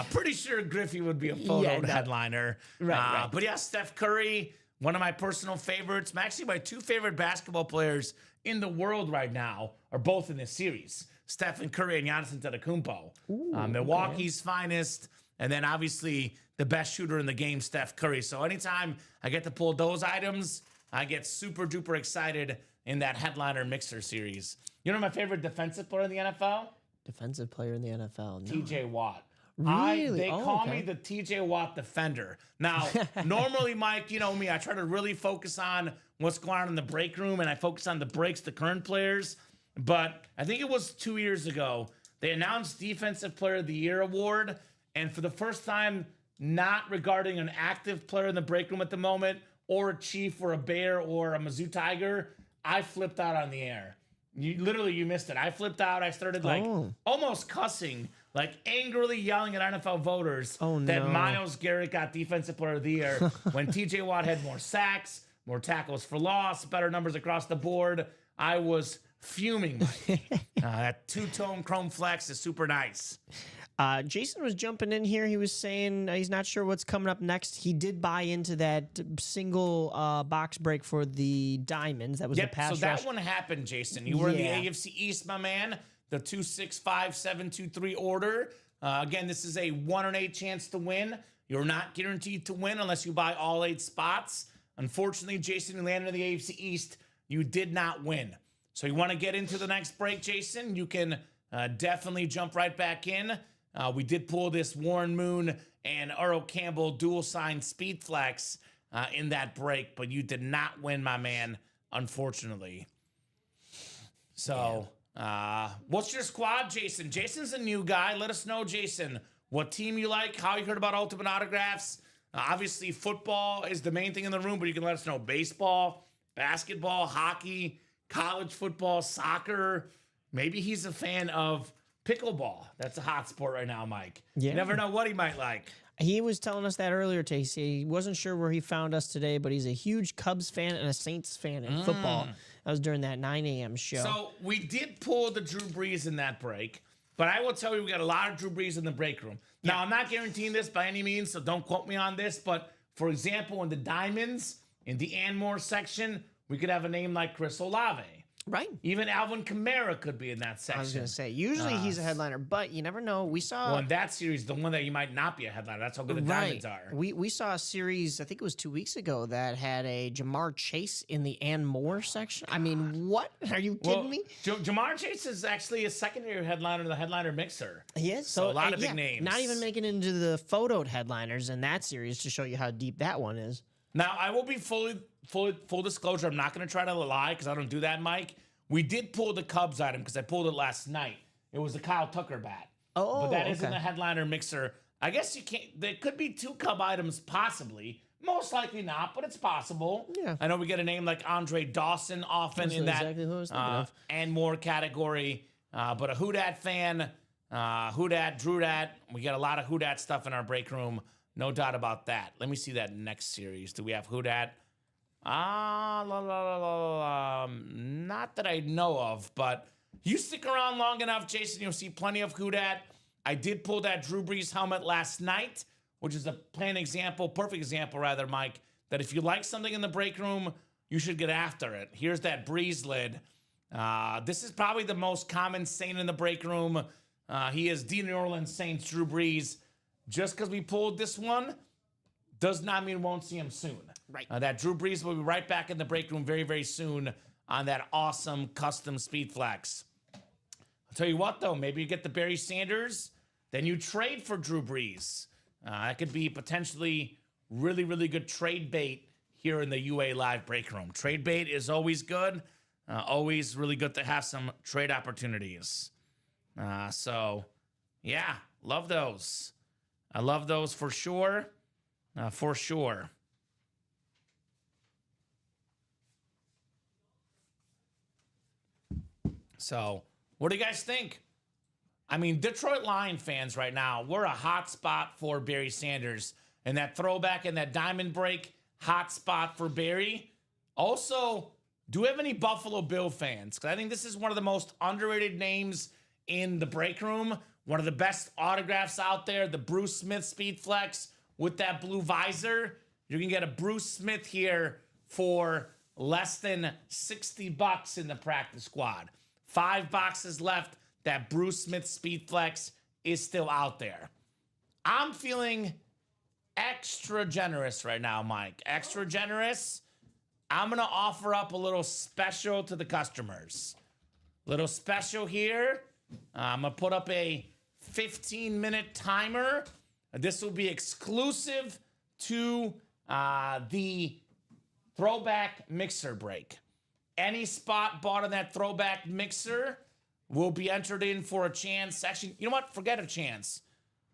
Pretty sure Griffey would be a photoed headliner. Right. But yeah, Steph Curry. One of my personal favorites. Actually, my 2 favorite basketball players in the world right now are both in this series. Stephen Curry and Giannis Antetokounmpo. Milwaukee's finest. And then obviously the best shooter in the game, Steph Curry. So anytime I get to pull those items, I get super duper excited in that headliner mixer series. You know my favorite defensive player in the NFL? Defensive player in the NFL. No. TJ Watt. Really? They call me the TJ Watt defender. Now, normally, Mike, you know me, I try to really focus on what's going on in the break room, and I focus on the breaks, the current players. But I think it was 2 years ago, they announced Defensive Player of the Year award, and for the first time, not regarding an active player in the break room at the moment, or a Chief, or a Bear, or a Mizzou Tiger, I flipped out on the air. You missed it. I flipped out. I started almost cussing, like angrily yelling at NFL voters that Myles Garrett got Defensive Player of the Year when TJ Watt had more sacks, more tackles for loss, better numbers across the board. I was fuming. That two-tone chrome flex is super nice. Jason was jumping in here. He was saying he's not sure what's coming up next. He did buy into that single box break for the Diamonds. That was the pass so rush. that one happened, Jason. You were in the AFC East, my man. The 2-6-5-7-2-3 order. Again, this is a 1 in 8 chance to win. You're not guaranteed to win unless you buy all 8 spots. Unfortunately, Jason, you landed in the AFC East. You did not win. So you want to get into the next break, Jason? You can definitely jump right back in. We did pull this Warren Moon and Earl Campbell dual sign speed flex in that break, but you did not win, my man, unfortunately. So, what's your squad, Jason? Jason's a new guy. Let us know, Jason, what team you like, how you heard about Ultimate Autographs. Obviously, football is the main thing in the room, but you can let us know baseball, basketball, hockey, college football, soccer. Maybe he's a fan of pickleball. That's a hot sport right now, Mike. Yeah. You never know what he might like. He was telling us that earlier, Tasty. He wasn't sure where he found us today, but he's a huge Cubs fan and a Saints fan in football. That was during that 9 a.m. show. So we did pull the Drew Brees in that break, but I will tell you we got a lot of Drew Brees in the break room. Now, I'm not guaranteeing this by any means, so don't quote me on this, but for example, in the diamonds, in the Anmore section, we could have a name like Chris Olave. Right. Even Alvin Kamara could be in that section. I was going to say, usually he's a headliner, but you never know. We saw... Well, in that series, the one that you might not be a headliner. That's how good the diamonds are. We saw a series, I think it was 2 weeks ago, that had a Jamar Chase in the Ann Moore section. I mean, what? Are you kidding me? Jamar Chase is actually a secondary headliner in the headliner mixer. He is. So a lot of big names. Not even making it into the photoed headliners in that series to show you how deep that one is. Now, I will be full disclosure. I'm not going to try to lie because I don't do that, Mike. We did pull the Cubs item because I pulled it last night. It was the Kyle Tucker bat. Oh, but that is in okay. the headliner mixer. I guess you can't. There could be 2 Cub items possibly. Most likely not, but it's possible. Yeah. I know we get a name like Andre Dawson often in that exactly who I was thinking of. and more category. But a Houdat fan, Houdat, Drewdat. We got a lot of Houdat stuff in our break room. No doubt about that. Let me see that next series. Do we have Houdat? Not that I know of, but you stick around long enough, Jason, you'll see plenty of Houdat. I did pull that Drew Brees helmet last night, which is a perfect example, Mike, that if you like something in the break room, you should get after it. Here's that Brees lid. This is probably the most common Saint in the break room. He is the New Orleans Saints Drew Brees. Just because we pulled this one does not mean we won't see him soon. Right. That Drew Brees will be right back in the break room very, very soon on that awesome custom speed flex. I'll tell you what, though, maybe you get the Barry Sanders, then you trade for Drew Brees. That could be potentially really, really good trade bait here in the UA Live break room. Trade bait is always good. Always really good to have some trade opportunities. So, yeah, love those. I love those for sure. For sure. So, what do you guys think? I mean, Detroit Lion fans right now, we're a hot spot for Barry Sanders. And that throwback and that diamond break, hot spot for Barry. Also, do we have any Buffalo Bill fans? Because I think this is one of the most underrated names in the break room. One of the best autographs out there, the Bruce Smith Speed Flex with that blue visor. You can get a Bruce Smith here for less than $60 in the practice squad. 5 boxes left. That Bruce Smith Speed Flex is still out there. I'm feeling extra generous right now, Mike. Extra generous. I'm going to offer up a little special to the customers. Little special here. I'm going to put up a 15-minute timer. This will be exclusive to the throwback mixer break. Any spot bought on that throwback mixer will be entered in for a chance. Actually, you know what? Forget a chance.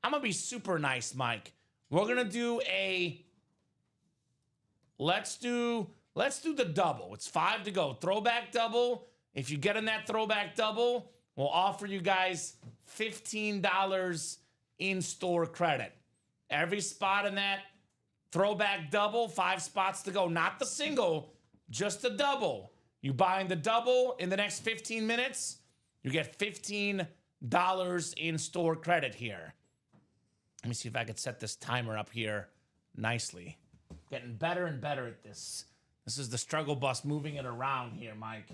I'm going to be super nice, Mike. We're going to do a... Let's do the double. It's 5 to go. Throwback double. If you get in that throwback double, we'll offer you guys $15 in-store credit. Every spot in that throwback double, 5 spots to go. Not the single, just the double. You buy in the double in the next 15 minutes, you get $15 in-store credit here. Let me see if I could set this timer up here nicely. Getting better and better at this. This is the struggle bus moving it around here, Mike.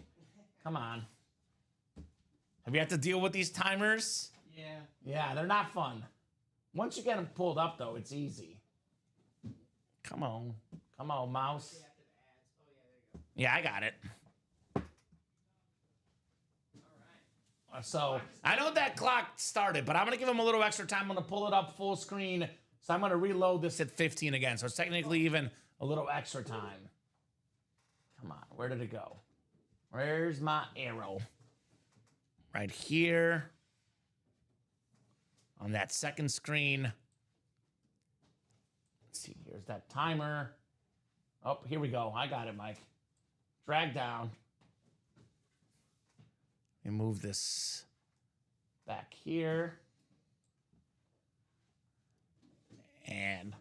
Come on. Have you had to deal with these timers? Yeah. Yeah, they're not fun. Once you get them pulled up, though, it's easy. Come on. Come on, mouse. Yeah, I got it. So I know that clock started, but I'm gonna give him a little extra time. I'm gonna pull it up full screen. So I'm gonna reload this at 15 again. So it's technically even a little extra time. Come on, where did it go? Where's my arrow? Right here. On that second screen. Let's see, here's that timer. Oh, here we go. I got it, Mike. Drag down. Let me move this back here. And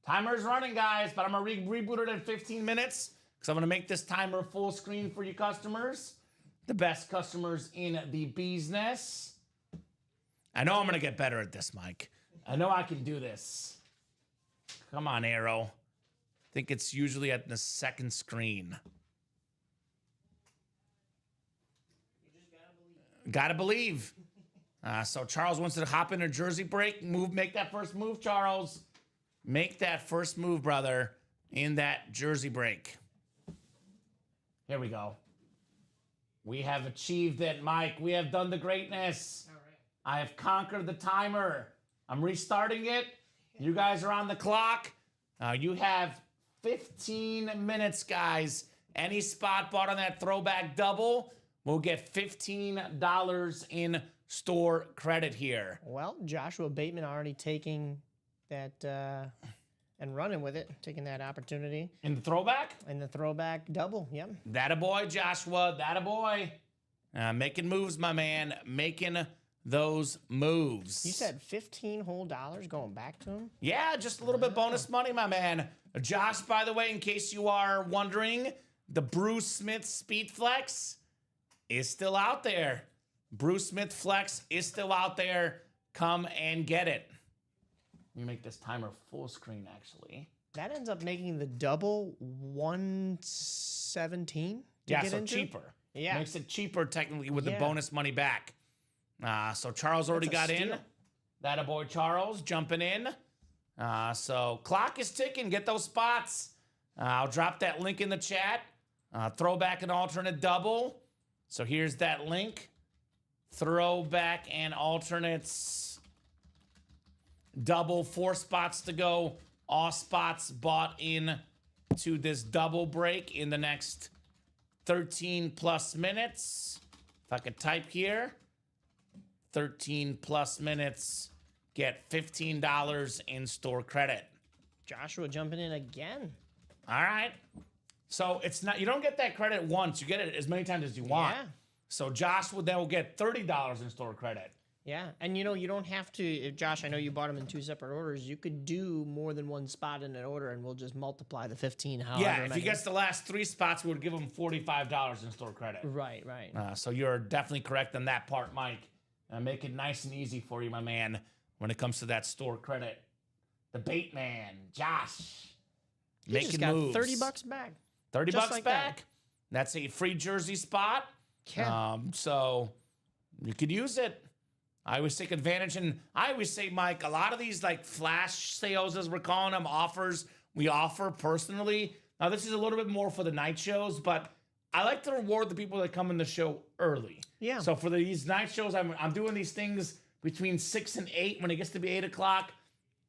timer's running, guys, but I'm gonna reboot it in 15 minutes because I'm gonna make this timer full screen for you customers. The best customers in the business. I know I'm gonna get better at this, Mike. I know I can do this. Come on, Arrow. I think it's usually at the second screen. Gotta believe. So Charles wants to hop in a jersey break. Make that first move, Charles. Make that first move, brother, in that jersey break. Here we go. We have achieved it, Mike. We have done the greatness. All right. I have conquered the timer. I'm restarting it. You guys are on the clock. You have 15 minutes, guys. Any spot bought on that throwback double will get $15 in store credit here. Well, Joshua Bateman already taking that and running with it, taking that opportunity. In the throwback? In the throwback double, yep. That a boy, Joshua. That a boy. Making moves, my man. Making those moves. You said 15 whole dollars going back to him? Yeah, just a little bit bonus money, my man. Josh, by the way, in case you are wondering, the Bruce Smith Speed Flex is still out there. Bruce Smith Flex is still out there. Come and get it. Let me make this timer full screen, actually. That ends up making the double 117 to Yeah, get so into? cheaper. Yeah. Makes it cheaper, technically, with the Yeah. bonus money back. So Charles already That's a got in. steal. That a boy Charles jumping in. So clock is ticking. Get those spots. I'll drop that link in the chat. Throwback and alternate double. So here's that link. Throwback and alternates double. 4 spots to go. All spots bought in to this double break in the next 13 plus minutes. If I could type here. 13 plus minutes. Get $15 in store credit. Joshua jumping in again. All right. So it's not, you don't get that credit once. You get it as many times as you want. Yeah. So Josh would then will get $30 in store credit. Yeah, and you don't have to, Josh, I know you bought them in 2 separate orders. You could do more than one spot in an order, and we'll just multiply the 15. Yeah, if he gets the last 3 spots, we would give him $45 in store credit. Right, right. So you're definitely correct on that part, Mike. Make it nice and easy for you, my man, when it comes to that store credit. The bait man, Josh. He just got moves. $30 back. $30 Just like back. that. That's a free jersey spot. Yeah. So you could use it. I always take advantage, and I always say, Mike, a lot of these like flash sales, as we're calling them, offers we offer personally. Now this is a little bit more for the night shows, but I like to reward the people that come in the show early. Yeah. So for these night shows, I'm doing these things between 6 and 8. When it gets to be 8 o'clock,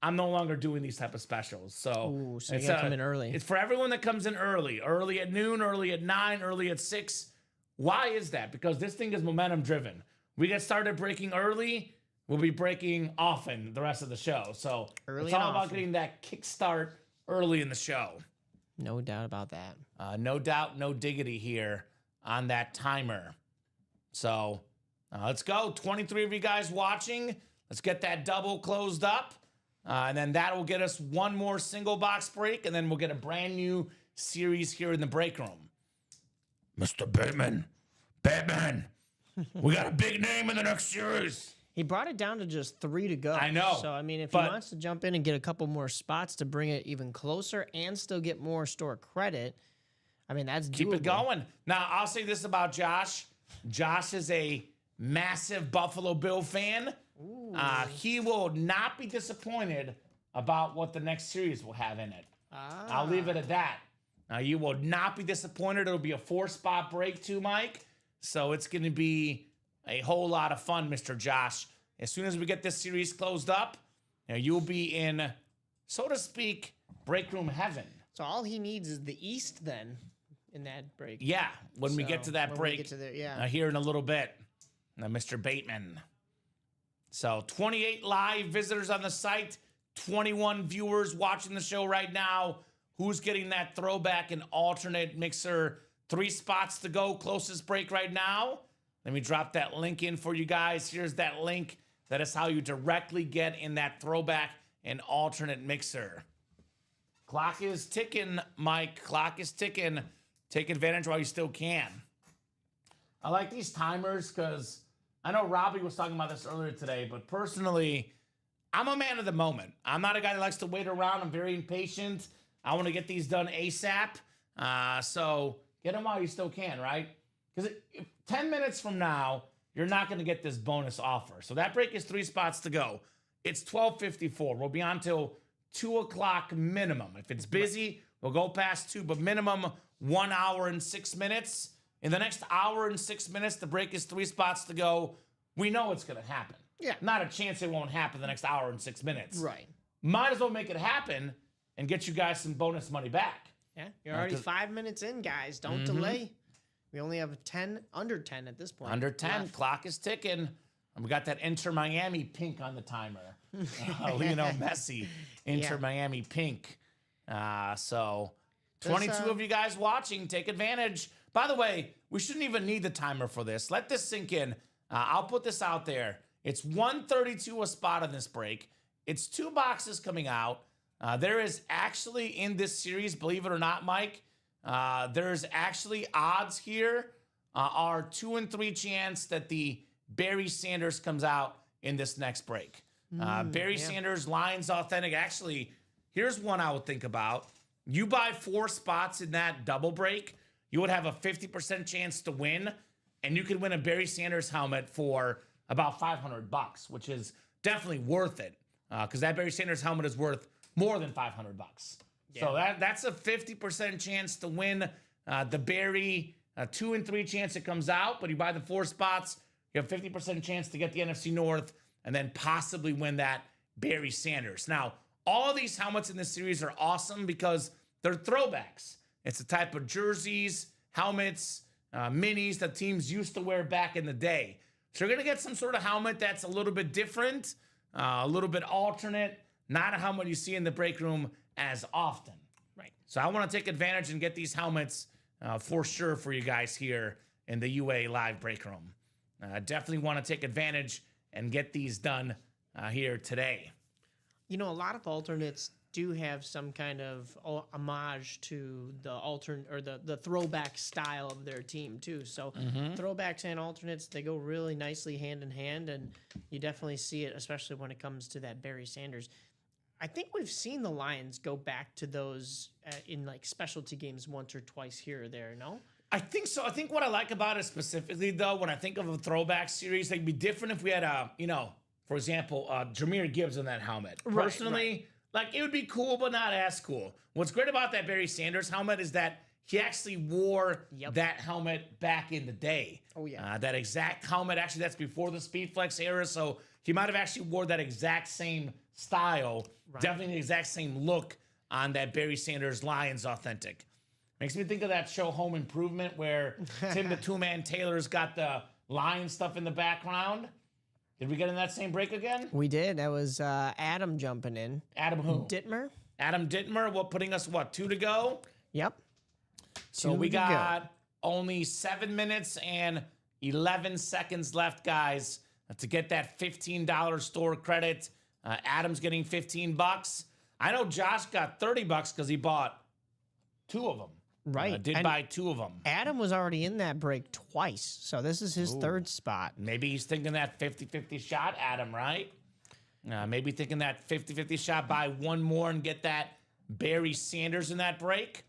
I'm no longer doing these type of specials. So, Ooh, so you gotta come in early. It's for everyone that comes in early. Early at noon, early at 9, early at 6. Why is that? Because this thing is momentum driven. We get started breaking early, we'll be breaking often the rest of the show. So Early it's and all about often. getting that kickstart early in the show. No doubt about that. No doubt, no diggity here on that timer. So let's go. 23 of you guys watching. Let's get that double closed up. And then that will get us one more single box break. And then we'll get a brand new series here in the break room. Mr. Bateman. We got a big name in the next series. He brought it down to just 3 to go. I know, So, I mean, if he but- wants to jump in and get a couple more spots to bring it even closer and still get more store credit, I mean, that's Keep it doable. going. Now, I'll say this about Josh. Josh is a massive Buffalo Bill fan. He will not be disappointed about what the next series will have in it. I'll leave it at that. You will not be disappointed. It'll be a 4-spot break too, Mike. So it's going to be a whole lot of fun, Mr. Josh. As soon as we get this series closed up, you'll be in, so to speak, break room heaven. So all he needs is the East then in that break. Yeah, when we get to that when we break get to the- here in a little bit, Mr. Bateman. So 28 live visitors on the site, 21 viewers watching the show right now. Who's getting that throwback and alternate mixer? 3 spots to go, closest break right now. Let me drop that link in for you guys. Here's that link. That is how you directly get in that throwback and alternate mixer. Clock is ticking, Mike. Clock is ticking. Take advantage while you still can. I like these timers because I know Robbie was talking about this earlier today, but personally, I'm a man of the moment. I'm not a guy that likes to wait around. I'm very impatient. I want to get these done ASAP. So get them while you still can, right? Because 10 minutes from now, you're not going to get this bonus offer. So that break is 3 spots to go. It's 12:54. We'll be on till 2 o'clock minimum. If it's busy, we'll go past 2, but minimum 1 hour and 6 minutes. In the next hour and 6 minutes, the break is 3 spots to go. We know it's going to happen. Yeah. Not a chance it won't happen the next hour and 6 minutes. Right. Might as well make it happen and get you guys some bonus money back. Yeah. You're already 5 minutes in, guys. Don't delay. We only have under 10 at this point. Under 10, left. clock is ticking. And we got that Inter Miami pink on the timer. Lionel Messi, Inter Yeah. Miami pink. So 22 of you guys watching, take advantage. By the way, we shouldn't even need the timer for this. Let this sink in. I'll put this out there. It's 132 a spot on this break. It's 2 boxes coming out. There is actually in this series, believe it or not, Mike, there's actually odds here are 2 and 3 chance that the Barry Sanders comes out in this next break. Barry Sanders, Lions Authentic. Actually, here's one I would think about. You buy 4 spots in that double break, you would have a 50% chance to win, and you could win a Barry Sanders helmet for about $500, which is definitely worth it because that Barry Sanders helmet is worth more than $500. So that's a 50% chance to win the Barry, 2 and 3 chance it comes out, but you buy the 4 spots, you have 50% chance to get the NFC North and then possibly win that Barry Sanders. Now, all of these helmets in this series are awesome because they're throwbacks. It's the type of jerseys, helmets, minis that teams used to wear back in the day. So you're going to get some sort of helmet that's a little bit different, a little bit alternate, not a helmet you see in the break room as often. Right. So I want to take advantage and get these helmets for sure for you guys here in the UA Live break room. Definitely want to take advantage and get these done here today. You know, a lot of alternates do have some kind of homage to the alternate or the throwback style of their team too. So throwbacks and alternates, they go really nicely hand in hand, and you definitely see it, especially when it comes to that Barry Sanders. I think we've seen the Lions go back to those in like specialty games once or twice here or there, no? I think so. I think what I like about it specifically, though, when I think of a throwback series, it'd be different if we had for example, Jahmyr Gibbs in that helmet. Personally, like it would be cool, but not as cool. What's great about that Barry Sanders helmet is that he actually wore that helmet back in the day. Oh, yeah. That exact helmet, actually, that's before the Speedflex era, so he might have actually wore that exact same style, definitely the exact same look on that Barry Sanders Lions Authentic. Makes me think of that show Home Improvement where Tim the Two-Man Taylor's got the lion stuff in the background. Did we get in that same break again? We did. That was Adam jumping in. Adam who? Dittmer. Adam Dittmer, putting us, 2 to go? Yep. So we got only 7 minutes and 11 seconds left, guys, to get that $15 store credit. Adam's getting $15. I know Josh got $30 because he bought 2 of them. Right. Did buy 2 of them. Adam was already in that break twice, so this is his third spot. Maybe he's thinking that 50-50 shot, Adam, right? Maybe thinking that 50-50 shot, buy 1 more and get that Barry Sanders in that break.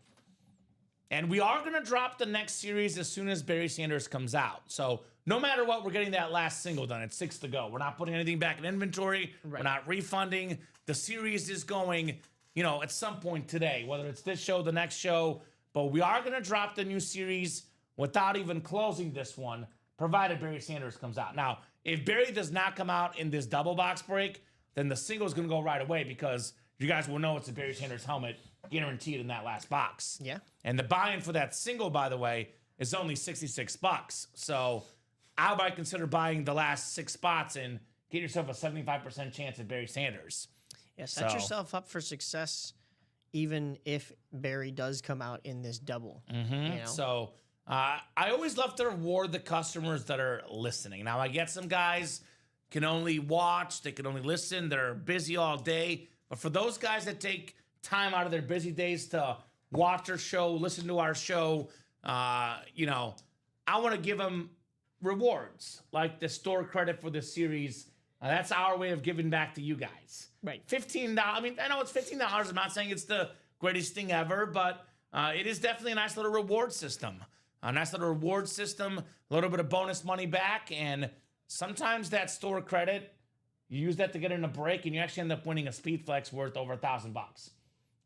And we are going to drop the next series as soon as Barry Sanders comes out. So no matter what, we're getting that last single done. It's 6 to go. We're not putting anything back in inventory. We're not refunding. The series is going, at some point today, whether it's this show, the next show, But we are going to drop the new series without even closing this one, provided Barry Sanders comes out. Now, if Barry does not come out in this double box break, then the single is going to go right away because you guys will know it's a Barry Sanders helmet guaranteed in that last box. Yeah. And the buy-in for that single, by the way, is only $66. So I might consider buying the last 6 spots and get yourself a 75% chance at Barry Sanders. Yeah, set So- yourself up for success, even if Barry does come out in this double. You know? So I always love to reward the customers that are listening. Now, I get some guys can only watch, they can only listen, they're busy all day. But for those guys that take time out of their busy days to watch our show, listen to our show, you know, I want to give them rewards like the store credit for this series. That's our way of giving back to you guys. Right. $15. I mean, I know it's $15. I'm not saying it's the greatest thing ever, but it is definitely a nice little reward system. A nice little reward system, a little bit of bonus money back, and sometimes that store credit, you use that to get in a break, and you actually end up winning a Speed Flex worth over $1,000.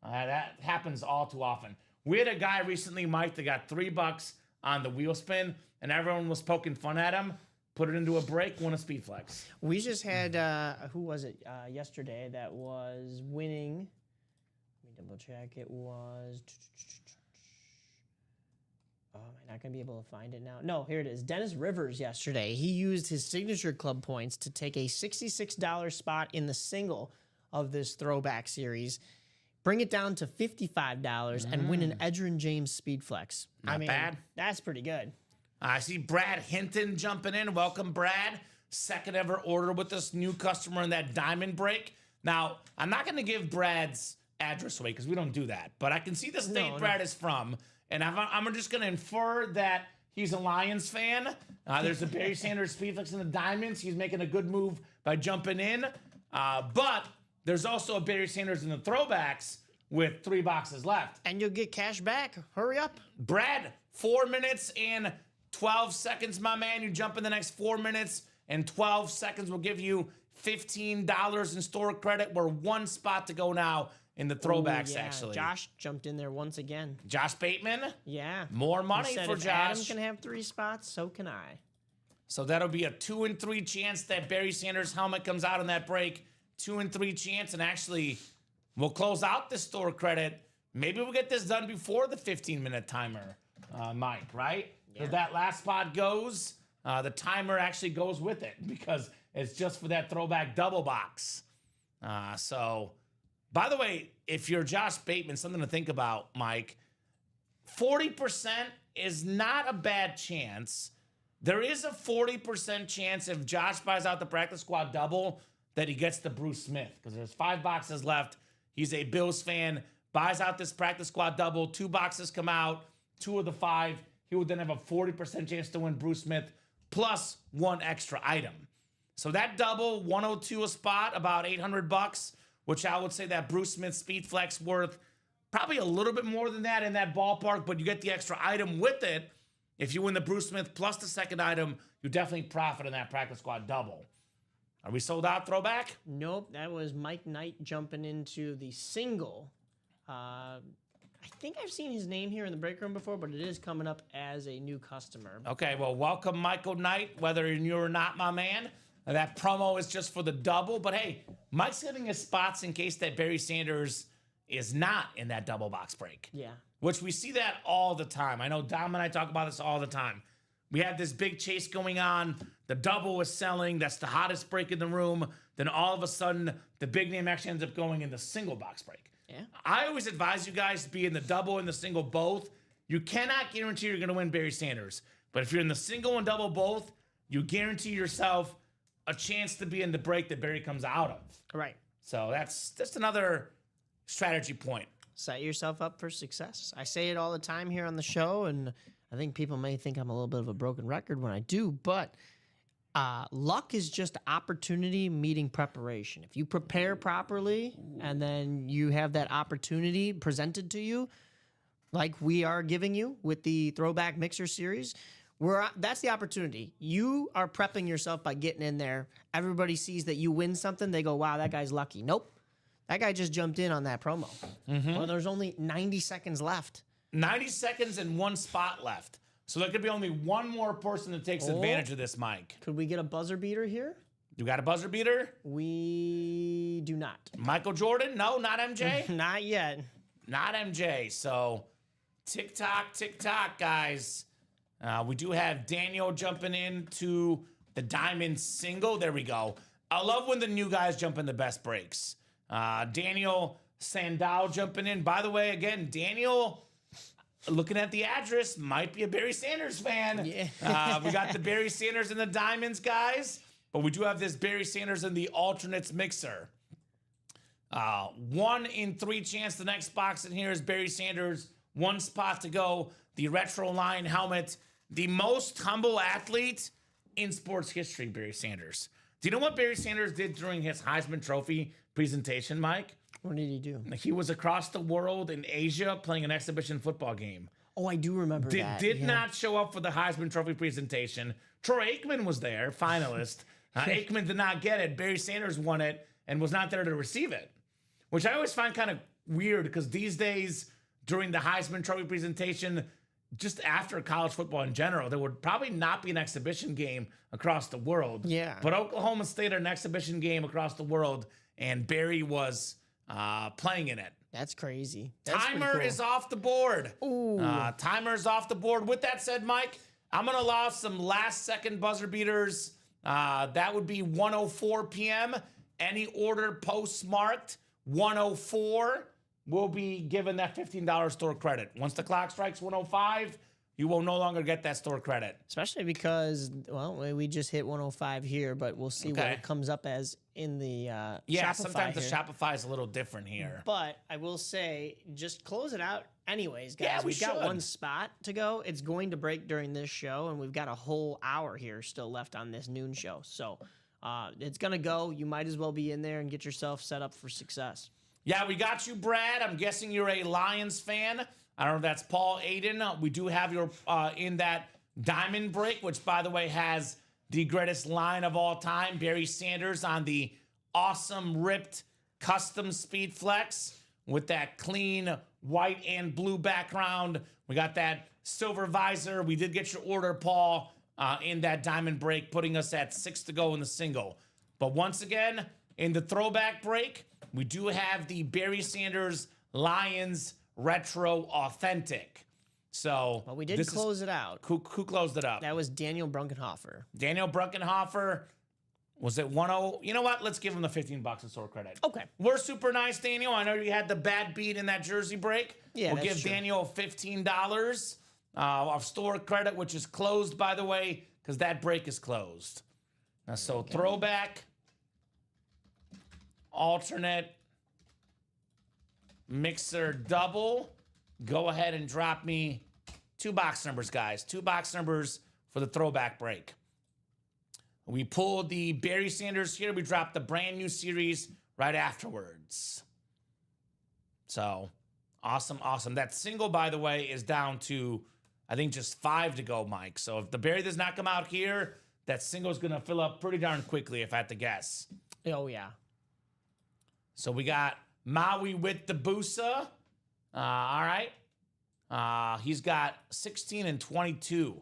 That happens all too often. We had a guy recently, Mike, that got $3 on the wheel spin, and everyone was poking fun at him. Put it into a break, won a Speed Flex. We just had, who was it yesterday that was winning? Let me double check. It was. Oh, am I not going to be able to find it now? No, here it is. Dennis Rivers yesterday. He used his signature club points to take a $66 spot in the single of this throwback series, bring it down to $55, and win an Edgerrin James Speed Flex. Not bad. That's pretty good. I see Brad Hinton jumping in. Welcome, Brad. Second ever order with this new customer in that diamond break. Now, I'm not going to give Brad's address away because we don't do that, but I can see the state Brad is from, and I'm just going to infer that he's a Lions fan. There's a Barry Sanders Speed Flex in the diamonds. He's making a good move by jumping in. But there's also a Barry Sanders in the throwbacks with 3 boxes left. And you'll get cash back. Hurry up. Brad, 4 minutes and 12 seconds, my man. You jump in the next 4 minutes and 12 seconds will give you $15 in store credit. We're 1 spot to go now in the throwbacks, Ooh, yeah. actually. Josh jumped in there once again. Josh Bateman, Yeah. more He money said for if Adam Josh. can have 3 spots, so can I. So that'll be a 2 and 3 chance that Barry Sanders helmet comes out on that break. 2 and 3 chance, and actually we'll close out this store credit. Maybe we'll get this done before the 15-minute timer, Mike, right? Because that last spot goes, the timer actually goes with it because it's just for that throwback double box. So, by the way, if you're Josh Bateman, something to think about, Mike, 40% is not a bad chance. There is a 40% chance if Josh buys out the practice squad double that he gets the Bruce Smith because there's 5 boxes left. He's a Bills fan, buys out this practice squad double, 2 boxes come out, 2 of the 5. He would then have a 40% chance to win Bruce Smith plus 1 extra item. So that double, 102 a spot, about $800, which I would say that Bruce Smith Speed Flex worth probably a little bit more than that in that ballpark, but you get the extra item with it. If you win the Bruce Smith plus the second item, you definitely profit in that practice squad double. Are we sold out throwback? Nope, that was Mike Knight jumping into the single. I think I've seen his name here in the break room before, but it is coming up as a new customer. Okay, well, welcome, Michael Knight, whether you're or not, my man. That promo is just for the double, but hey, Mike's getting his spots in case that Barry Sanders is not in that double box break. Yeah. Which we see that all the time. I know Dom and I talk about this all the time. We have this big chase going on. The double is selling. That's the hottest break in the room. Then all of a sudden, the big name actually ends up going in the single box break. Yeah. I always advise you guys to be in the double and the single both. You cannot guarantee you're going to win Barry Sanders. But if you're in the single and double both, you guarantee yourself a chance to be in the break that Barry comes out of. Right. So that's just another strategy point. Set yourself up for success. I say it all the time here on the show, and I think people may think I'm a little bit of a broken record when I do, but luck is just opportunity meeting preparation. If you prepare properly and then you have that opportunity presented to you, like we are giving you with the Throwback Mixer series, that's the opportunity. You are prepping yourself by getting in there. Everybody sees that you win something. They go, wow, that guy's lucky. Nope. That guy just jumped in on that promo. Well, there's only 90 seconds left. 90 seconds and one spot left. So there could be only one more person that takes advantage of this, Mike. Could we get a buzzer beater here? You got a buzzer beater? We do not. Michael Jordan? No, not MJ? Not yet. Not MJ. So tick tock, guys. We do have Daniel jumping into the diamond single. There we go. I love when the new guys jump in the best breaks. Daniel Sandow jumping in. By the way, again, Daniel, looking at the address, might be a Barry Sanders fan. Yeah. We got the Barry Sanders and the Diamonds, guys. But we do have this Barry Sanders and the alternates mixer. 1 in 3 chance the next box in here is Barry Sanders. 1 spot to go. The retro line helmet. The most humble athlete in sports history, Barry Sanders. Do you know what Barry Sanders did during his Heisman Trophy presentation, Mike? What did he do? He was across the world in Asia playing an exhibition football game. Oh, I do remember that. Did yeah. not show up for the Heisman Trophy presentation. Troy Aikman was there, finalist. Aikman did not get it. Barry Sanders won it and was not there to receive it, which I always find kind of weird because these days during the Heisman Trophy presentation, just after college football in general, there would probably not be an exhibition game across the world. Yeah. But Oklahoma State had an exhibition game across the world, and Barry was playing in it. That's crazy. That's pretty Timer cool. is off the board. Ooh. Timer is off the board. With that said, Mike, I'm going to allow some last-second buzzer beaters. That would be 1:04 p.m. Any order postmarked 1:04 will be given that $15 store credit. Once the clock strikes 1:05, you will no longer get that store credit. Especially because, well, we just hit 105 here, but we'll see what Okay. it comes up as in the Yeah, Shopify sometimes the here. Shopify is a little different here. But I will say, just close it out anyways, guys. Yeah, we We've got should. one spot to go. It's going to break during this show, and we've got a whole hour here still left on this noon show. So it's going to go. You might as well be in there and get yourself set up for success. Yeah, we got you, Brad. I'm guessing you're a Lions fan. I don't know if that's Paul Aiden. We do have your in that diamond break, which, by the way, has the greatest line of all time, Barry Sanders on the awesome ripped custom Speed Flex with that clean white and blue background. We got that silver visor. We did get your order, Paul, in that diamond break, putting us at 6 to go in the single. But once again, in the throwback break, we do have the Barry Sanders Lions Retro Authentic. So, But we did this is- close it out. Who closed it up? That was Daniel Brunkenhofer. Daniel Brunkenhofer. Was it 10? You know what? Let's give him the $15 in store credit. Okay. We're super nice, Daniel. I know you had the bad beat in that jersey break. Yeah, we'll that's give true. Daniel $15 of store credit, which is closed, by the way, because that break is closed. So throwback, alternate, mixer double. Go ahead and drop me 2 box numbers, guys. 2 box numbers for the throwback break. We pulled the Barry Sanders here. We dropped the brand new series right afterwards. So, awesome, awesome. That single, by the way, is down to, I think, just 5 to go, Mike. So if the Barry does not come out here, that single is going to fill up pretty darn quickly, if I had to guess. Oh, yeah. So we got Maui with the Busa. All right. He's got 16 and 22.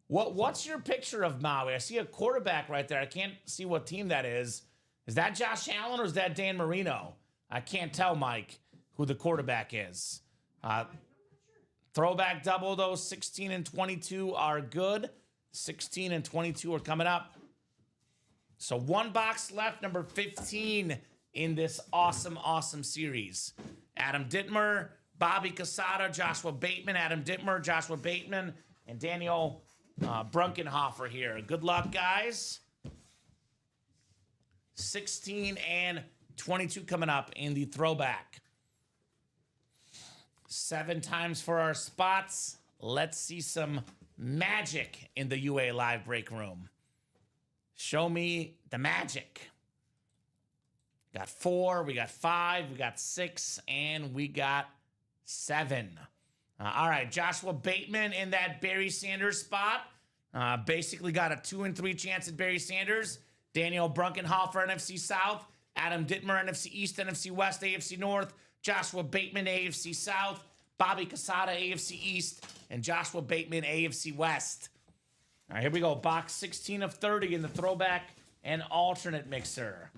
What's your picture of Maui? I see a quarterback right there. I can't see what team that is. Is that Josh Allen or is that Dan Marino? I can't tell, Mike, who the quarterback is. Throwback double, though. 16 and 22 are good. 16 and 22 are coming up. So 1 box left, number 15 in this awesome, awesome series. Adam Dittmer, Bobby Casada, Joshua Bateman, Adam Dittmer, Joshua Bateman, and Daniel Brunkenhofer here. Good luck, guys. 16 and 22 coming up in the throwback. 7 times for our spots. Let's see some magic in the UA Live break room. Show me the magic. Got 4, we got 5, we got 6, and we got 7. All right, Joshua Bateman in that Barry Sanders spot. Basically got a 2 and 3 chance at Barry Sanders. Daniel Brunkenhofer, NFC South. Adam Dittmer, NFC East, NFC West, AFC North. Joshua Bateman, AFC South. Bobby Casada, AFC East, and Joshua Bateman, AFC West. All right, here we go. Box 16 of 30 in the throwback and alternate mixer.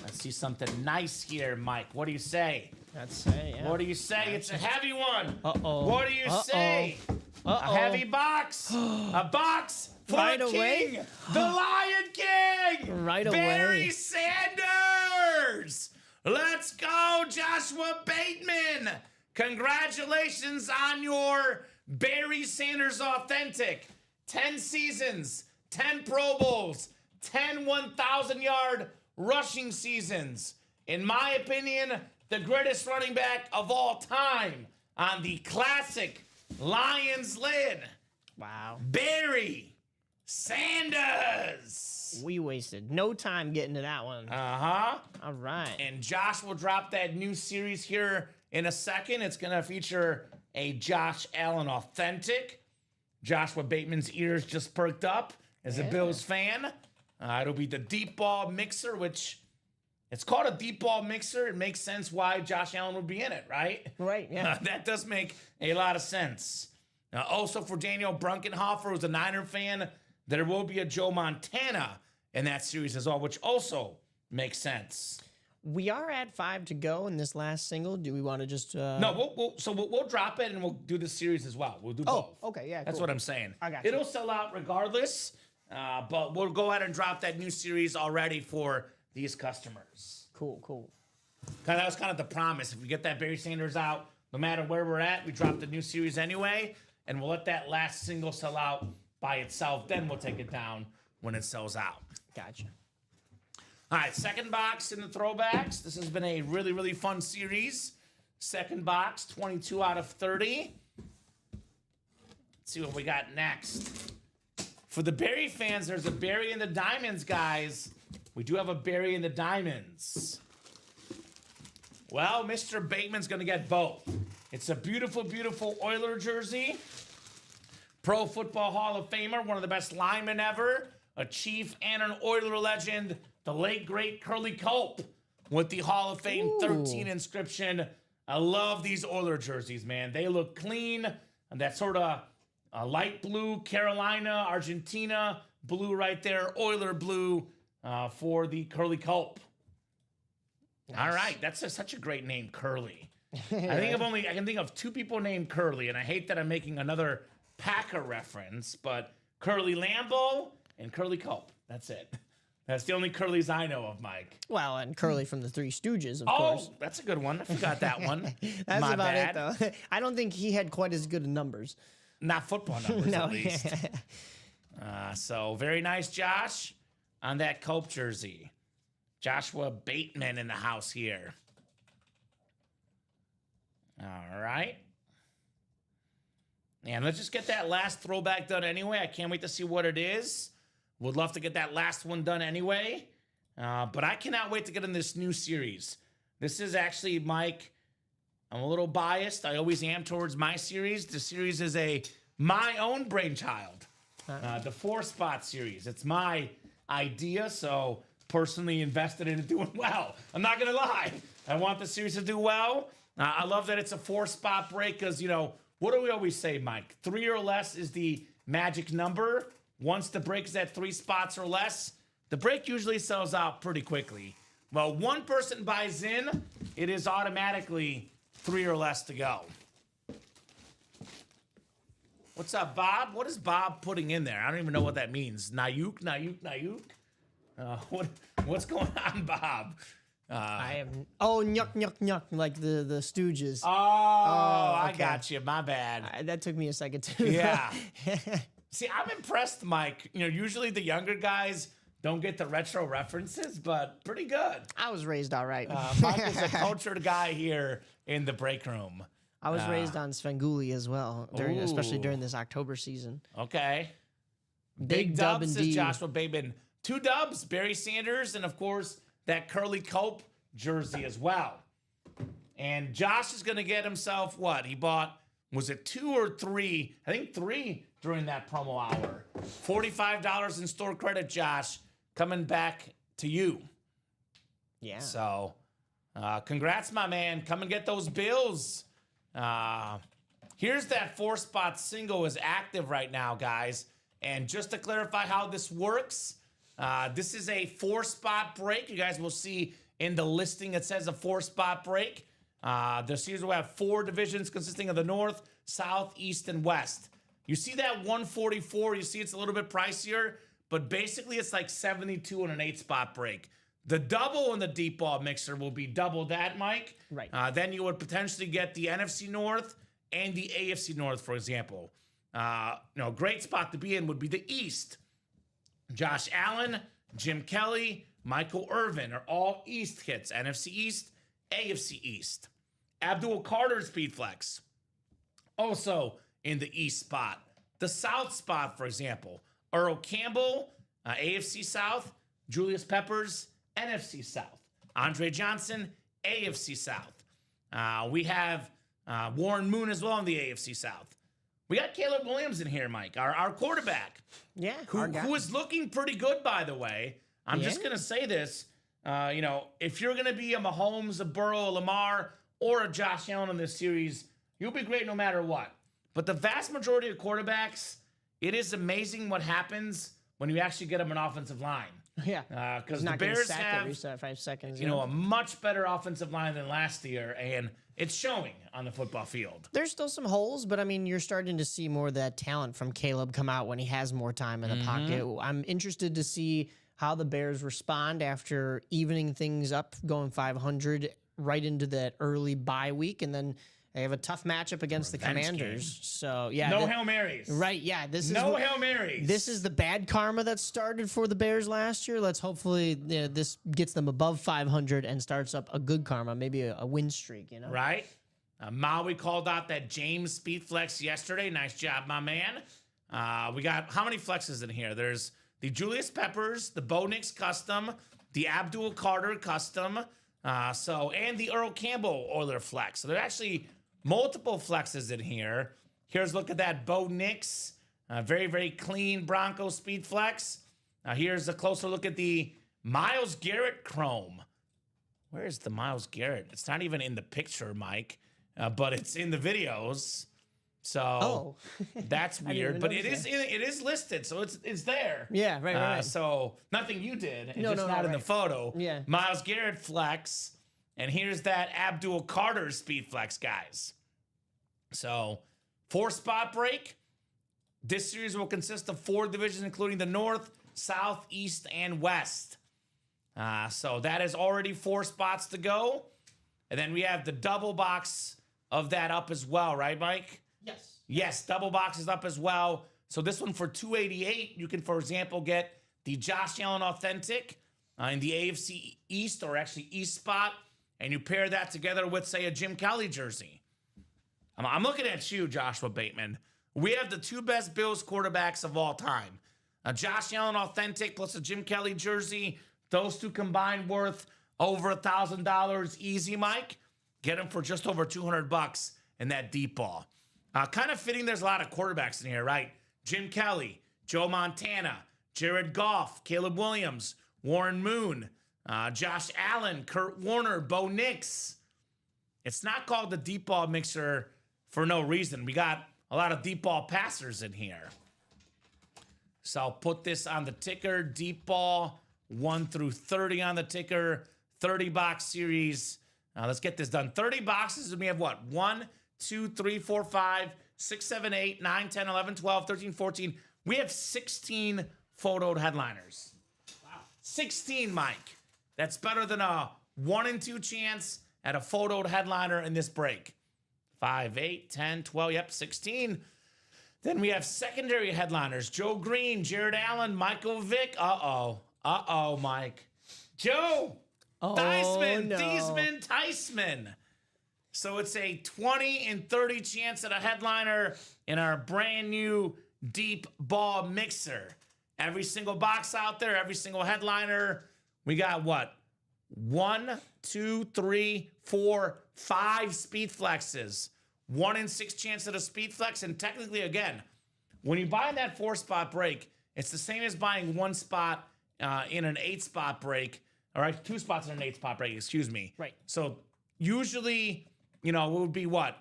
Let's see something nice here, Mike. What do you say? That's it. Yeah. What do you say? It's a heavy one. Uh-oh. What do you say? Uh-oh. A heavy box. A box for Right the away? king. The Lion King. Right Barry away. Sanders. Let's go, Joshua Bateman. Congratulations on your Barry Sanders Authentic. 10 seasons, 10 Pro Bowls, 10 1,000-yard rushing seasons. In my opinion, the greatest running back of all time on the classic Lions lid. Wow. Barry Sanders. We wasted no time getting to that one. Uh-huh. All right. And Josh will drop that new series here in a second. It's going to feature a Josh Allen Authentic. Joshua Bateman's ears just perked up as a Bills fan. It'll be the deep ball mixer, which it's called a deep ball mixer. It makes sense why Josh Allen would be in it, right? Right, yeah. That does make a lot of sense. Also for Daniel Brunkenhofer, who's a Niner fan, there will be a Joe Montana in that series as well, which also makes sense. We are at 5 to go in this last single. Do we want to just... No, we'll drop it and we'll do the series as well. We'll do both. okay, yeah, That's cool. what I'm saying. I got you. It'll sell out regardless, but we'll go ahead and drop that new series already for these customers. Cool. That was kind of the promise. If we get that Barry Sanders out, no matter where we're at, we drop the new series anyway, and we'll let that last single sell out by itself. Then we'll take it down when it sells out. Gotcha. All right, second box in the throwbacks. This has been a really, really fun series. Second box, 22 out of 30. Let's see what we got next. For the Barry fans, there's a Barry in the Diamonds, guys. We do have a Barry in the Diamonds. Well, Mr. Bateman's going to get both. It's a beautiful, beautiful Oiler jersey. Pro Football Hall of Famer, one of the best linemen ever, a Chief and an Oiler legend, the late, great Curly Culp with the Hall of Fame 13 inscription. I love these Oiler jerseys, man. They look clean. And that sort of light blue, Carolina, Argentina blue right there, Oiler blue for the Curly Culp. Nice. All right, that's such a great name, Curly. I can think of 2 people named Curly, and I hate that I'm making another Packer reference, but Curly Lambeau and Curly Culp. That's it. That's the only Curlys I know of, Mike. Well, and Curly from the Three Stooges, of course. Oh, that's a good one. I forgot that one. That's My about bad. it, though. I don't think he had quite as good numbers. Not football numbers, No. at least. So very nice, Josh, on that Culp jersey. Joshua Bateman in the house here. All right. And let's just get that last throwback done anyway. I can't wait to see what it is. Would love to get that last one done anyway. But I cannot wait to get in this new series. This is actually, Mike, I'm a little biased. I always am towards my series. The series is my own brainchild. The 4-spot series. It's my idea, so personally invested in it doing well. I'm not going to lie. I want the series to do well. I love that it's a 4-spot break because, what do we always say, Mike? 3 or less is the magic number. Once the break is at 3 spots or less, the break usually sells out pretty quickly. Well, one person buys in, it is automatically 3 or less to go. What's up, Bob? What is Bob putting in there? I don't even know what that means. Nayuk. What's going on, Bob? I have... Oh, nyuk, like the Stooges. Oh, I okay. got you. My bad. That took me a second, too. Yeah. See, I'm impressed, Mike. Usually the younger guys don't get the retro references, but pretty good. I was raised all right. Mike is a cultured guy here in the break room. I was raised on Svengoolie as well, especially during this October season. Okay. Big dub dubs, says indeed. Joshua Bateman. 2 dubs, Barry Sanders, and of course, that Curly Culp jersey as well. And Josh is going to get himself what? He bought, was it 2 or 3? I think 3 during that promo hour. $45 in store credit, Josh, coming back to you. Yeah. So, Congrats, my man. Come and get those bills. Here's that 4-spot single is active right now, guys. And just to clarify how this works, this is a 4-spot break. You guys will see in the listing it says a 4-spot break. The series will have 4 divisions consisting of the North, South, East, and West. You see that 144, you see it's a little bit pricier, but basically it's like 72 in an 8-spot break. The double in the deep ball mixer will be double that, Mike. Right. Then you would potentially get the NFC North and the AFC North, for example. Great spot to be in would be the East. Josh Allen, Jim Kelly, Michael Irvin are all East hits. NFC East, AFC East. Abdul Carter Speed Flex, also in the East spot. The South spot, for example, Earl Campbell, AFC South, Julius Peppers, NFC South. Andre Johnson, AFC South. We have Warren Moon as well in the AFC South. We got Caleb Williams in here, Mike, our quarterback. Yeah. Who is looking pretty good, by the way. I'm just going to say this. If you're going to be a Mahomes, a Burrow, a Lamar, or a Josh Allen in this series, you'll be great no matter what. But the vast majority of quarterbacks, it is amazing what happens when you actually get them an offensive line. Yeah. Because the Bears have, every 5 seconds. a much better offensive line than last year, and it's showing on the football field. There's still some holes, but I mean, you're starting to see more of that talent from Caleb come out when he has more time in the pocket. I'm interested to see how the Bears respond after evening things up, going 500 right into that early bye week, and then they have a tough matchup against the Commanders. Game. So yeah, No Hail Marys. Right? Yeah, this is Hail Marys. This is the bad karma that started for the Bears last year. Let's hopefully this gets them above 500 and starts up a good karma, maybe a win streak. Right? Maui called out that James Speed Flex yesterday. Nice job, my man. We got how many flexes in here? There's the Julius Peppers, the Bo Nix custom, the Abdul Carter custom, and the Earl Campbell Oiler flex. So there are actually multiple flexes in here. Here's a look at that Bo Nix, very, very clean Bronco Speed Flex. Here's a closer look at the Myles Garrett Chrome. Where's the Myles Garrett? It's not even in the picture, Mike, but it's in the videos. So that's weird, but it is listed, so it's there. Yeah, right. So nothing you did, it's No, just not in the photo. Yeah. Myles Garrett Flex, and here's that Abdul Carter Speed Flex, guys. So 4-spot break. This series will consist of 4 divisions, including the North, South, East, and West. So that is already 4 spots to go. And then we have the double box of that up as well, right, Mike? Yes. Yes, double box is up as well. So this one for $288, you can, for example, get the Josh Allen Authentic in the AFC East, or actually East spot, and you pair that together with, say, a Jim Kelly jersey. I'm looking at you, Joshua Bateman. We have the 2 best Bills quarterbacks of all time. A Josh Allen Authentic plus a Jim Kelly jersey. Those 2 combined worth over $1,000 easy, Mike. Get them for just over $200 in that deep ball. Kind of fitting, there's a lot of quarterbacks in here, right? Jim Kelly, Joe Montana, Jared Goff, Caleb Williams, Warren Moon, Josh Allen, Kurt Warner, Bo Nix. It's not called the deep ball mixer for no reason. We got a lot of deep ball passers in here. So I'll put this on the ticker. Deep ball, 1 through 30 on the ticker. 30-box series. Let's get this done. 30 boxes, and we have what? 1, 2, 3, 4, 5, 6, 7, 8, 9, 10, 11, 12, 13, 14. We have 16 photoed headliners. Wow. 16, Mike. That's better than a 1 in 2 chance at a photoed headliner in this break. 5, 8, 10, 12, 16. Then we have secondary headliners. Joe Green, Jared Allen, Michael Vick. Uh-oh, Mike. Joe Theismann, no. Theismann. So it's a 20 and 30 chance at a headliner in our brand new deep ball mixer. Every single box out there, every single headliner. We got what? 1, 2, 3, 4, 5 speed flexes. 1 in 6 chance at a speed flex. And technically, again, when you buy that 4-spot break, it's the same as buying 1 spot in an 8-spot break. All right, 2 spots in an 8 spot break, excuse me. Right. So usually, it would be what?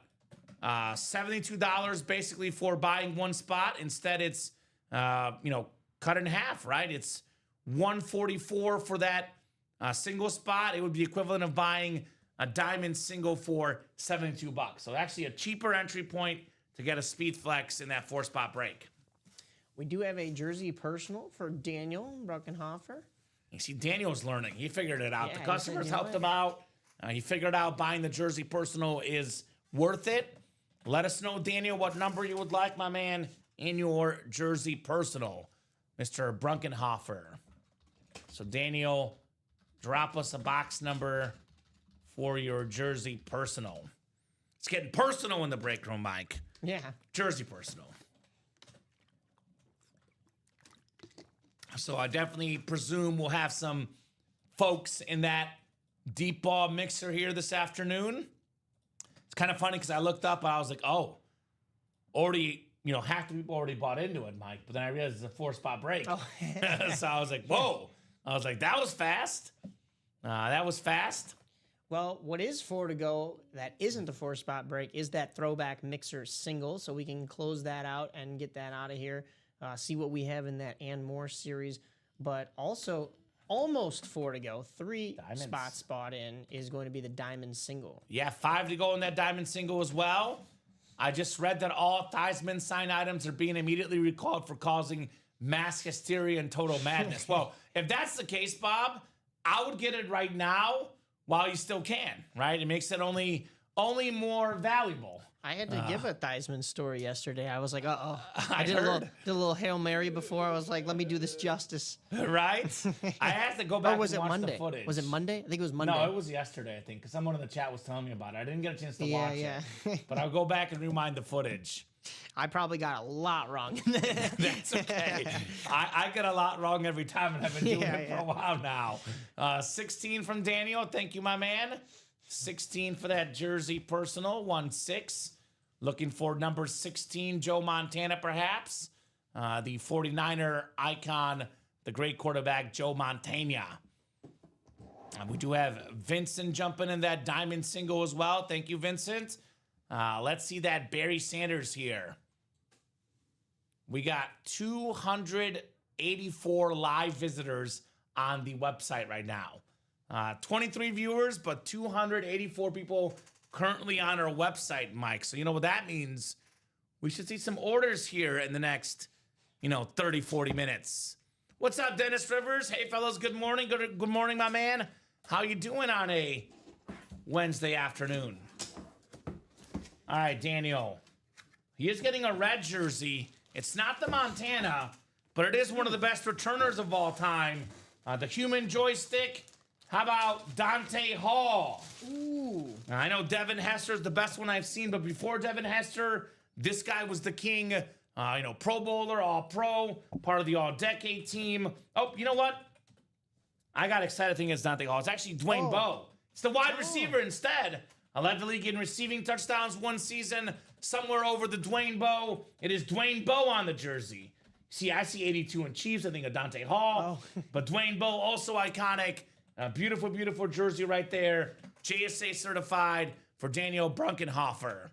$72 basically for buying 1 spot. Instead, it's, cut in half, right? It's $144 for that single spot. It would be equivalent of buying a diamond single for $72. So actually a cheaper entry point to get a speed flex in that 4 spot break. We do have a jersey personal for Daniel Bruckenhofer. You see, Daniel's learning. He figured it out. Yeah, The he customers said, helped him out. He figured out buying the jersey personal is worth it. Let us know, Daniel, what number you would like, my man, in your jersey personal, Mr. Bruckenhofer. So, Daniel, drop us a box number for your jersey personal. It's getting personal in the break room, Mike. Yeah. Jersey personal. So I definitely presume we'll have some folks in that deep ball mixer here this afternoon. It's kind of funny because I looked up and I was like, oh, already, half the people already bought into it, Mike. But then I realized it's a 4 spot break. Oh. So I was like, whoa. I was like, that was fast. That was fast. Well, what is 4 to go that isn't a 4 spot break is that throwback mixer single. So we can close that out and get that out of here. See what we have in that and more series. But also, almost 4 to go. 3 Diamonds. spots bought in is going to be the diamond single. Yeah, 5 to go in that diamond single as well. I just read that all Theismann signed items are being immediately recalled for causing mass hysteria and total madness. Well, if that's the case, Bob, I would get it right now while you still can, right? It makes it only more valuable. I had to give a Theismann story yesterday. I was like, uh-oh. I did heard. a little Hail Mary before. I was like, let me do this justice. Right? I had to go back Or was and it watch Monday? the footage. Was it Monday? I think it was Monday. No, it was yesterday, I think, because someone in the chat was telling me about it. I didn't get a chance to watch yeah. it. But I'll go back and rewind the footage. I probably got a lot wrong. That's okay. I get a lot wrong every time, and I've been doing it for a while now. 16 from Daniel. Thank you, my man. 16 for that jersey personal. 1-6. Looking for number 16, Joe Montana, perhaps. The 49er icon, the great quarterback, Joe Montana. We do have Vincent jumping in that diamond single as well. Thank you, Vincent. Let's see that Barry Sanders here. We got 284 live visitors on the website right now. 23 viewers, but 284 people currently on our website, Mike. So you know what that means? We should see some orders here in the next, 30, 40 minutes. What's up, Dennis Rivers? Hey, fellas, good morning. Good morning, my man. How you doing on a Wednesday afternoon? All right, Daniel. He is getting a red jersey. It's not the Montana, but it is one of the best returners of all time. The human joystick. How about Dante Hall? Ooh. I know Devin Hester is the best one I've seen, but before Devin Hester, this guy was the king. Pro Bowler, All-Pro, part of the All-Decade team. Oh, you know what? I got excited thinking it's Dante Hall. It's actually Dwayne Bowe. It's the wide receiver instead. I led the league in receiving touchdowns one season, somewhere over the Dwayne Bowe. It is Dwayne Bowe on the jersey. See, I see 82 in Chiefs. I think of Dante Hall. But Dwayne Bowe, also iconic. A beautiful, beautiful jersey right there. JSA certified for Daniel Bruckenhofer.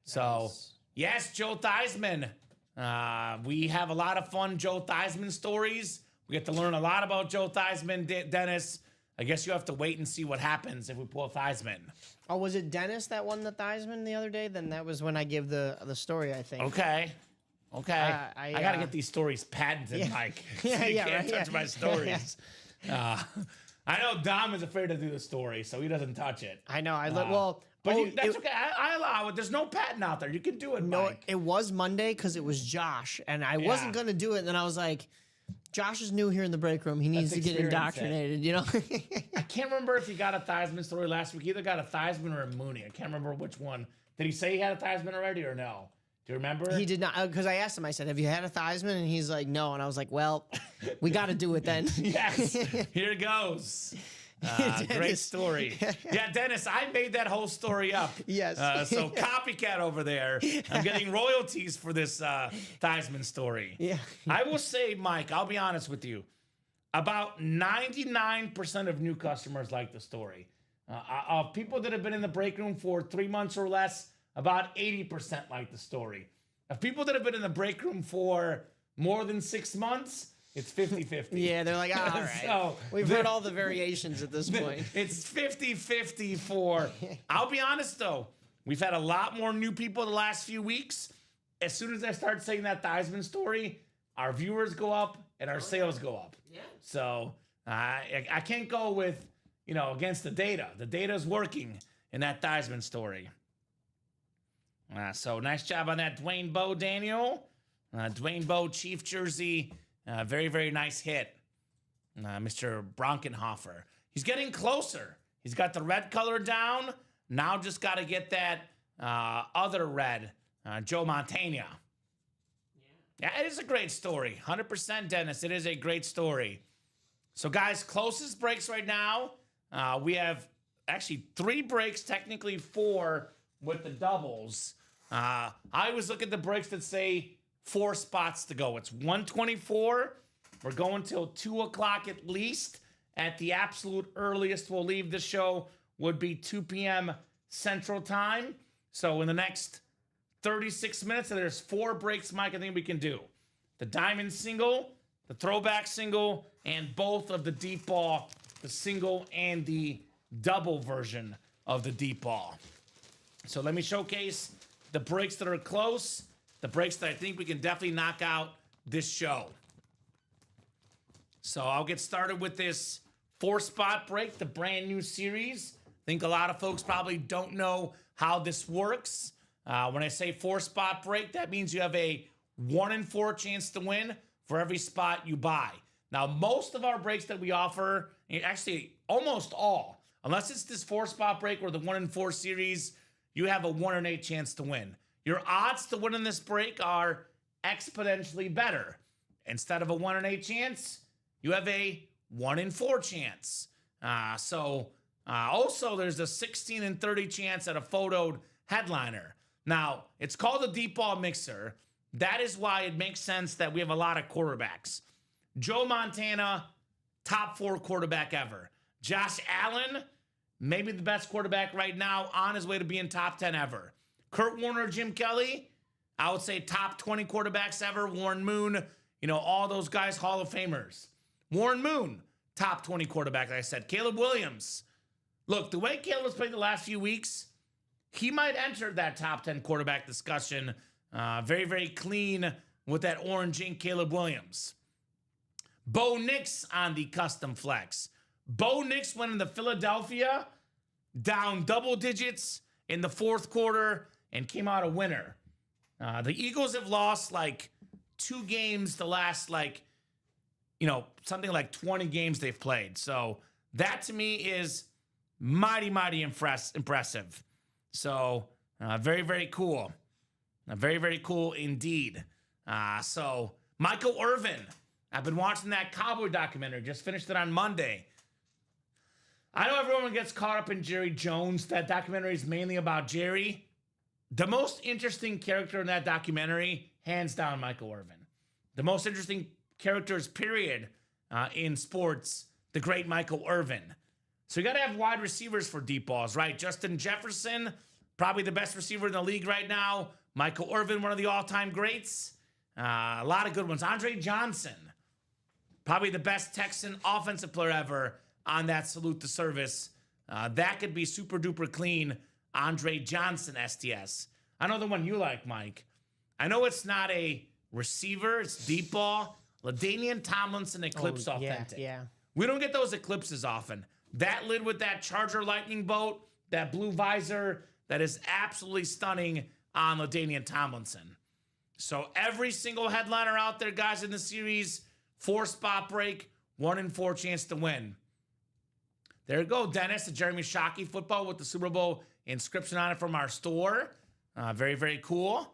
So, yes, Joe Theismann. We have a lot of fun Joe Theismann stories. We get to learn a lot about Joe Theismann, Dennis. I guess you have to wait and see what happens if we pull Theismann. Oh, was it Dennis that won the Theismann the other day? Then that was when I gave the story, I think. Okay. I got to get these stories patented, Mike. So you can't touch my stories. I know Dom is afraid to do the story, so he doesn't touch it. I know. That's okay. I allow it. There's no patent out there. You can do it, No, Mike. it was Monday because it was Josh, and I wasn't going to do it. And then I was like, Josh is new here in the break room. He needs to get indoctrinated, I can't remember if he got a Theismann story last week. He either got a Theismann or a Mooney. I can't remember which one. Did he say he had a Theismann already or no? Do you remember? He did not, because I asked him, I said, have you had a Theismann? And he's like, no. And I was like, well, we got to do it then. Yes. Here goes. Great story. Yeah, Dennis, I made that whole story up. Yes. So copycat over there. I'm getting royalties for this Theismann story. Yeah. I will say, Mike, I'll be honest with you. About 99% of new customers like the story. Of people that have been in the break room for 3 months or less, about 80% like the story. Of people that have been in the break room for more than 6 months, it's 50-50. Yeah, they're like, all right. So, we've heard all the variations at this point. It's 50-50 for, I'll be honest though, we've had a lot more new people the last few weeks. As soon as I start saying that Theismann story, our viewers go up and our sales go up. Yeah. So I can't go with, against the data. The data is working in that Theismann story. So nice job on that Dwayne Bowe, Daniel. Dwayne Bowe, Chief jersey. Very, very nice hit. Mr. Bronkenhofer. He's getting closer. He's got the red color down. Now just got to get that other red, Joe Montana. Yeah, it is a great story. 100%, Dennis. It is a great story. So, guys, closest breaks right now. We have actually 3 breaks, technically 4 with the doubles. I always look at the breaks that say 4 spots to go. It's 1:24. We're going till 2 o'clock at least. At the absolute earliest we'll leave the show would be 2 p.m. Central Time. So in the next 36 minutes, there's 4 breaks, Mike, I think we can do. The diamond single, the throwback single, and both of the deep ball, the single and the double version of the deep ball. So let me showcase the breaks that are close, the breaks that I think we can definitely knock out this show. So I'll get started with this 4-spot break, the brand new series. I think a lot of folks probably don't know how this works. When I say 4-spot break, that means you have a 1 in 4 chance to win for every spot you buy. Now, most of our breaks that we offer, actually almost all, unless it's this 4-spot break or the 1 in 4 series, you have a 1 in 8 chance to win. Your odds to win in this break are exponentially better. Instead of a 1 in 8 chance, you have a 1 in 4 chance. Also, there's a 16 in 30 chance at a photoed headliner. Now, it's called a deep ball mixer. That is why it makes sense that we have a lot of quarterbacks. Joe Montana, top 4 quarterback ever. Josh Allen, maybe the best quarterback right now, on his way to being top 10 ever. Kurt Warner, Jim Kelly, I would say top 20 quarterbacks ever. Warren Moon, all those guys, Hall of Famers. Warren Moon, top 20 quarterback, like I said. Caleb Williams. Look, the way Caleb has played the last few weeks, he might enter that top 10 quarterback discussion very, very clean with that orange ink, Caleb Williams. Bo Nix on the custom flex. Bo Nix went into Philadelphia, down double digits in the 4th quarter, and came out a winner. The Eagles have lost like 2 games the last something like 20 games they've played. So that to me is mighty, mighty impressive. So very, very cool. Very, very cool indeed. So Michael Irvin, I've been watching that Cowboy documentary. Just finished it on Monday. I know everyone gets caught up in Jerry Jones. That documentary is mainly about Jerry. The most interesting character in that documentary, hands down, Michael Irvin. The most interesting characters, period, in sports, the great Michael Irvin. So you got to have wide receivers for deep balls, right? Justin Jefferson, probably the best receiver in the league right now. Michael Irvin, one of the all-time greats. A lot of good ones. Andre Johnson, probably the best Texan offensive player ever on that salute to service. That could be super duper clean. Andre Johnson, STS. I know the one you like, Mike. I know it's not a receiver, it's deep ball. LaDainian Tomlinson Eclipse Authentic. Yeah. We don't get those eclipses often. That lid with that Charger Lightning bolt, that blue visor, that is absolutely stunning on LaDainian Tomlinson. So every single headliner out there, guys, in the series, 4-spot break, 1 in 4 chance to win. There you go, Dennis, the Jeremy Shockey football with the Super Bowl inscription on it from our store. Very, very cool.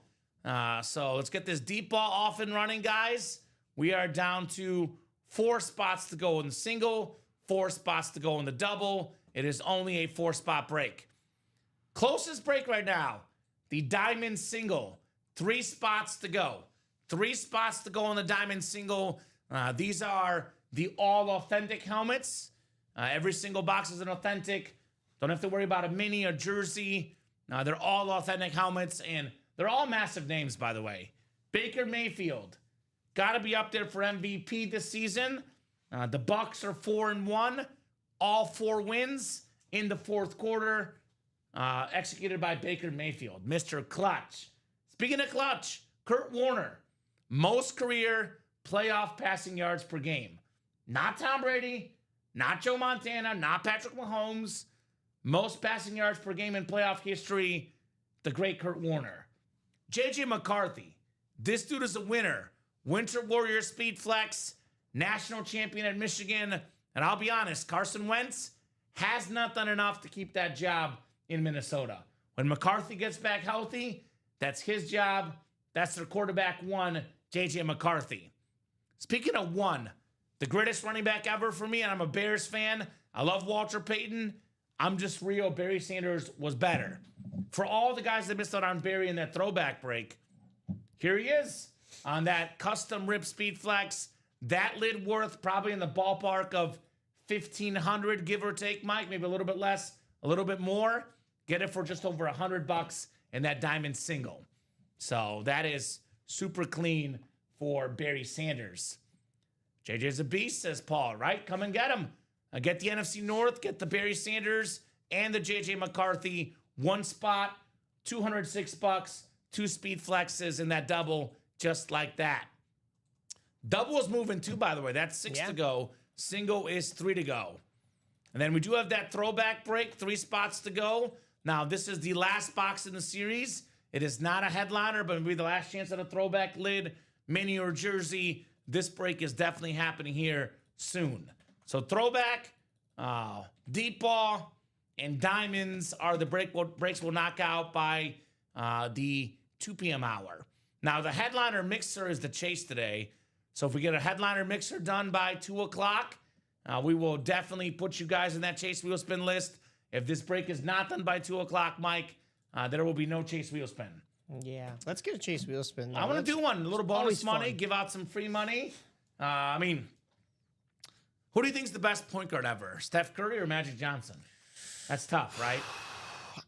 So let's get this deep ball off and running, guys. We are down to 4 spots to go in the single, 4 spots to go in the double. It is only a 4-spot break. Closest break right now, the diamond single. 3 spots to go. 3 spots to go on the diamond single. These are the all authentic helmets. Every single box is an authentic. Don't have to worry about a mini or jersey. They're all authentic helmets, and they're all massive names, by the way. Baker Mayfield, got to be up there for MVP this season. The Bucks are 4-1, all 4 wins in the fourth quarter, executed by Baker Mayfield, Mr. Clutch. Speaking of clutch, Kurt Warner, most career playoff passing yards per game. Not Tom Brady, not Joe Montana, not Patrick Mahomes. Most passing yards per game in playoff history, the great Kurt Warner. J.J. McCarthy, this dude is a winner. Winter Warrior Speed Flex, national champion at Michigan. And I'll be honest, Carson Wentz has not done enough to keep that job in Minnesota. When McCarthy gets back healthy, that's his job. That's their quarterback 1, J.J. McCarthy. Speaking of 1, the greatest running back ever for me, and I'm a Bears fan. I love Walter Payton. I'm just real. Barry Sanders was better. For all the guys that missed out on Barry in that throwback break, here he is on that custom rip Speed Flex. That lid worth probably in the ballpark of $1,500, give or take, Mike. Maybe a little bit less, a little bit more. Get it for just over $100 in that diamond single. So that is super clean for Barry Sanders. JJ's a beast, says Paul, right? Come and get him. Get the NFC North, get the Barry Sanders and the JJ McCarthy. One spot, $206, 2 Speed Flexes in that double, just like that. Double is moving too, by the way. That's 6 to go. Single is 3 to go. And then we do have that throwback break, 3 spots to go. Now, this is the last box in the series. It is not a headliner, but it'll be the last chance at a throwback lid, mini or jersey. This break is definitely happening here soon. So throwback, deep ball, and diamonds are the breaks we'll knock out by the 2 p.m. hour. Now, the headliner mixer is the chase today. So if we get a headliner mixer done by 2 o'clock, we will definitely put you guys in that Chase Wheel Spin list. If this break is not done by 2 o'clock, Mike, there will be no Chase Wheel Spin. Yeah, let's get a Chase Wheel Spin. I want to do one. A little bonus money, give out some free money. Who do you think is the best point guard ever? Steph Curry or Magic Johnson? That's tough, right?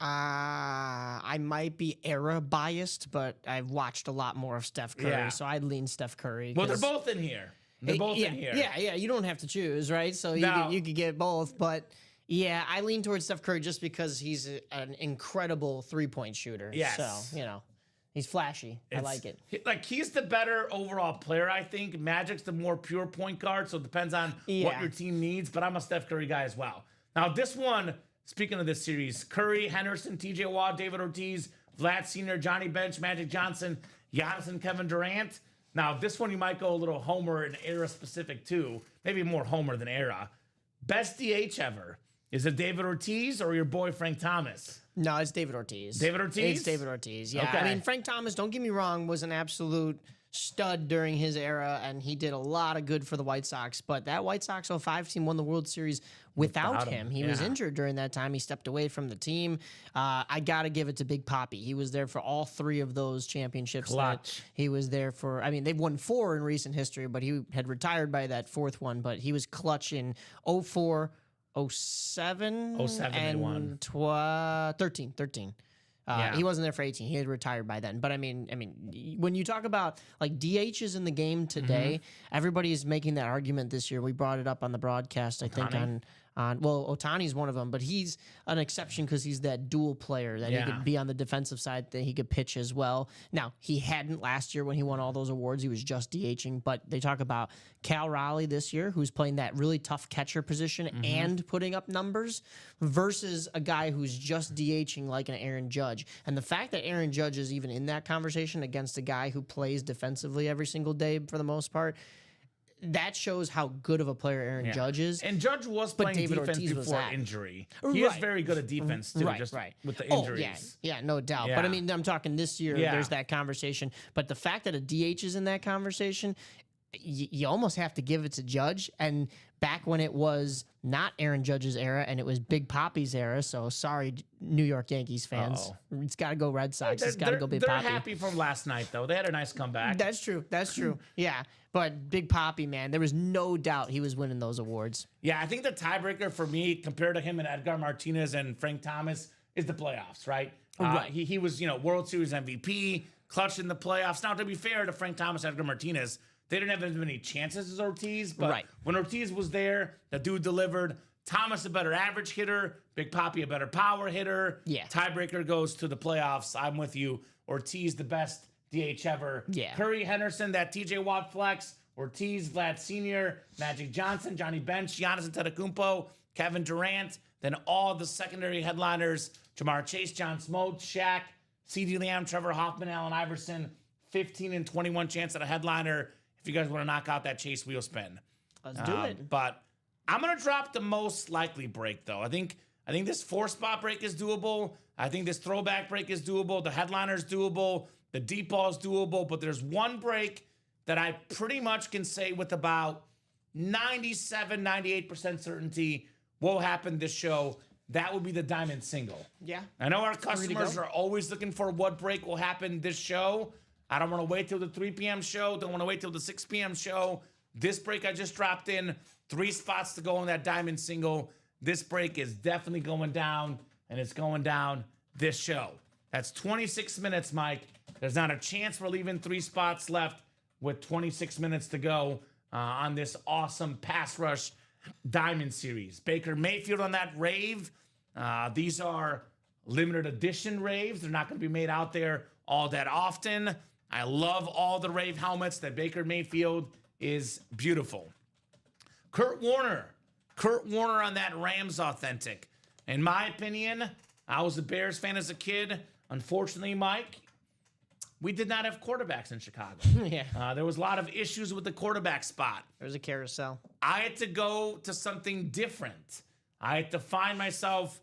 I might be era biased, but I've watched a lot more of Steph Curry, so I'd lean Steph Curry. Well, they're both in here. They're both in here. Yeah. You don't have to choose, right? So you could get both, but yeah, I lean towards Steph Curry just because he's an incredible 3-point shooter. Yes. So he's flashy. I like it. He's the better overall player, I think. Magic's the more pure point guard, so it depends on what your team needs. But I'm a Steph Curry guy as well. Now, this one. Speaking of this series, Curry, Henderson, TJ Watt, David Ortiz, Vlad Sr., Johnny Bench, Magic Johnson, Giannis, and Kevin Durant. Now, this one you might go a little Homer and era specific too. Maybe more Homer than era. Best DH ever. Is it David Ortiz or your boy Frank Thomas? No, it's David Ortiz. David Ortiz? It's David Ortiz, yeah. Okay. I mean, Frank Thomas, don't get me wrong, was an absolute stud during his era, and he did a lot of good for the White Sox. But that White Sox 05 team won the World Series without him. He was injured during that time. He stepped away from the team. I got to give it to Big Papi. He was there for all 3 of those championships. Clutch. He was there for, I mean, they've won 4 in recent history, but he had retired by that 4th one. But he was clutch in 04, 07, 07 and 13. He wasn't there for 18. He had retired by then. But I mean, when you talk about like DHs in the game today, everybody is making that argument this year. We brought it up on the broadcast, I think, on Ohtani's one of them, but he's an exception because he's that dual player that he could be on the defensive side, that he could pitch as well. Now, he hadn't last year when he won all those awards. He was just DHing, but they talk about Cal Raleigh this year, who's playing that really tough catcher position and putting up numbers, versus a guy who's just DHing like an Aaron Judge. And the fact that Aaron Judge is even in that conversation against a guy who plays defensively every single day for the most part, that shows how good of a player Aaron Judge is. And Judge was playing David defense Ortiz was before that. injury. He is very good at defense, too, with the injuries. Yeah, no doubt. But I mean, I'm talking this year, there's that conversation. But the fact that a DH is in that conversation, you almost have to give it to Judge. And back when it was not Aaron Judge's era and it was Big Papi's era, so sorry, New York Yankees fans. It's got to go Red Sox. It's got to go Big Papi. They're happy from last night, though. They had a nice comeback. That's true. That's true. Yeah. But Big Papi, man, there was no doubt he was winning those awards. Yeah, I think the tiebreaker for me, compared to him and Edgar Martinez and Frank Thomas, is the playoffs, right? Right. He was, World Series MVP, clutch in the playoffs. Now, to be fair to Frank Thomas and Edgar Martinez, they didn't have as many chances as Ortiz, but Right. when Ortiz was there, the dude delivered. Thomas, a better average hitter. Big Papi, a better power hitter. Yeah. Tiebreaker goes to the playoffs. I'm with you. Ortiz, the best DH ever. Yeah. Curry, Henderson, that TJ Watt flex. Ortiz, Vlad Sr., Magic Johnson, Johnny Bench, Giannis Antetokounmpo, Kevin Durant. Then all the secondary headliners, Jamar Chase, John Smoke, Shaq, CeeDee Lamb, Trevor Hoffman, Allen Iverson. 15 and 21 chance at a headliner if you guys want to knock out that Chase wheel spin. Let's do it. But I'm going to drop the most likely break, though. I think this 4-spot break is doable. I think this throwback break is doable. The headliner's doable. The deep ball is doable. But there's one break that I pretty much can say with about 97, 98% certainty will happen this show. That would be the Diamond Single. Yeah. I know our customers are always looking for what break will happen this show. I don't want to wait till the 3 p.m. show. Don't want to wait till the 6 p.m. show. This break I just dropped in, 3 spots to go on that Diamond Single. This break is definitely going down, and it's going down this show. That's 26 minutes, Mike. There's not a chance we're leaving 3 spots left with 26 minutes to go on this awesome pass rush Diamond Series. Baker Mayfield on that rave. These are limited edition raves. They're not going to be made out there all that often. I love all the rave helmets. That Baker Mayfield is beautiful. Kurt Warner on that Rams Authentic. In my opinion, I was a Bears fan as a kid. Unfortunately, Mike, we did not have quarterbacks in Chicago. Yeah. There was a lot of issues with the quarterback spot. There's a carousel. I had to go to something different. I had to find myself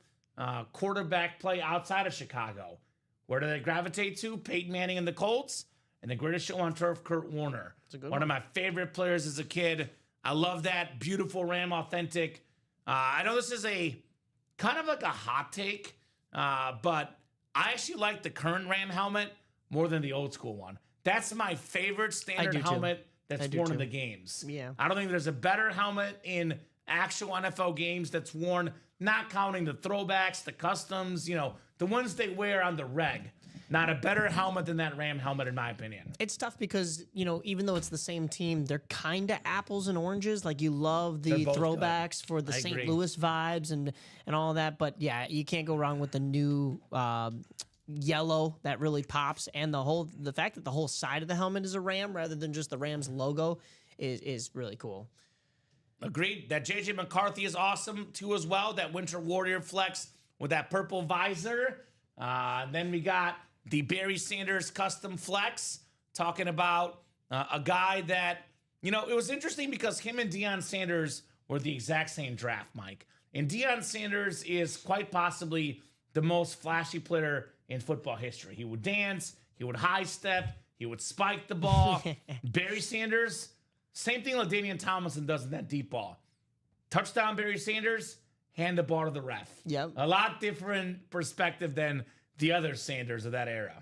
quarterback play outside of Chicago. Where did I gravitate to? Peyton Manning and the Colts, and the greatest show on turf, Kurt Warner. One of my favorite players as a kid. I love that beautiful Ram Authentic. I know this is a kind of like a hot take, but I actually like the current Ram helmet more than the old school one. That's my favorite standard helmet that's worn in the games. Yeah. I don't think there's a better helmet in actual NFL games that's worn, not counting the throwbacks, the customs, the ones they wear on the reg. Not a better helmet than that Ram helmet, in my opinion. It's tough because, even though it's the same team, they're kind of apples and oranges. Like, you love the throwbacks for the St. Louis vibes and all that. But, yeah, you can't go wrong with the new yellow that really pops. And the fact that the whole side of the helmet is a Ram rather than just the Rams logo is really cool. Agreed. That J.J. McCarthy is awesome, too, as well. That Winter Warrior flex with that purple visor. Then we got the Barry Sanders custom flex, talking about a guy that, it was interesting because him and Deion Sanders were the exact same draft, Mike. And Deion Sanders is quite possibly the most flashy player in football history. He would dance, he would high step, he would spike the ball. Barry Sanders, same thing like LaDainian Tomlinson does in that deep ball. Touchdown, Barry Sanders, hand the ball to the ref. Yep. A lot different perspective than the other Sanders of that era.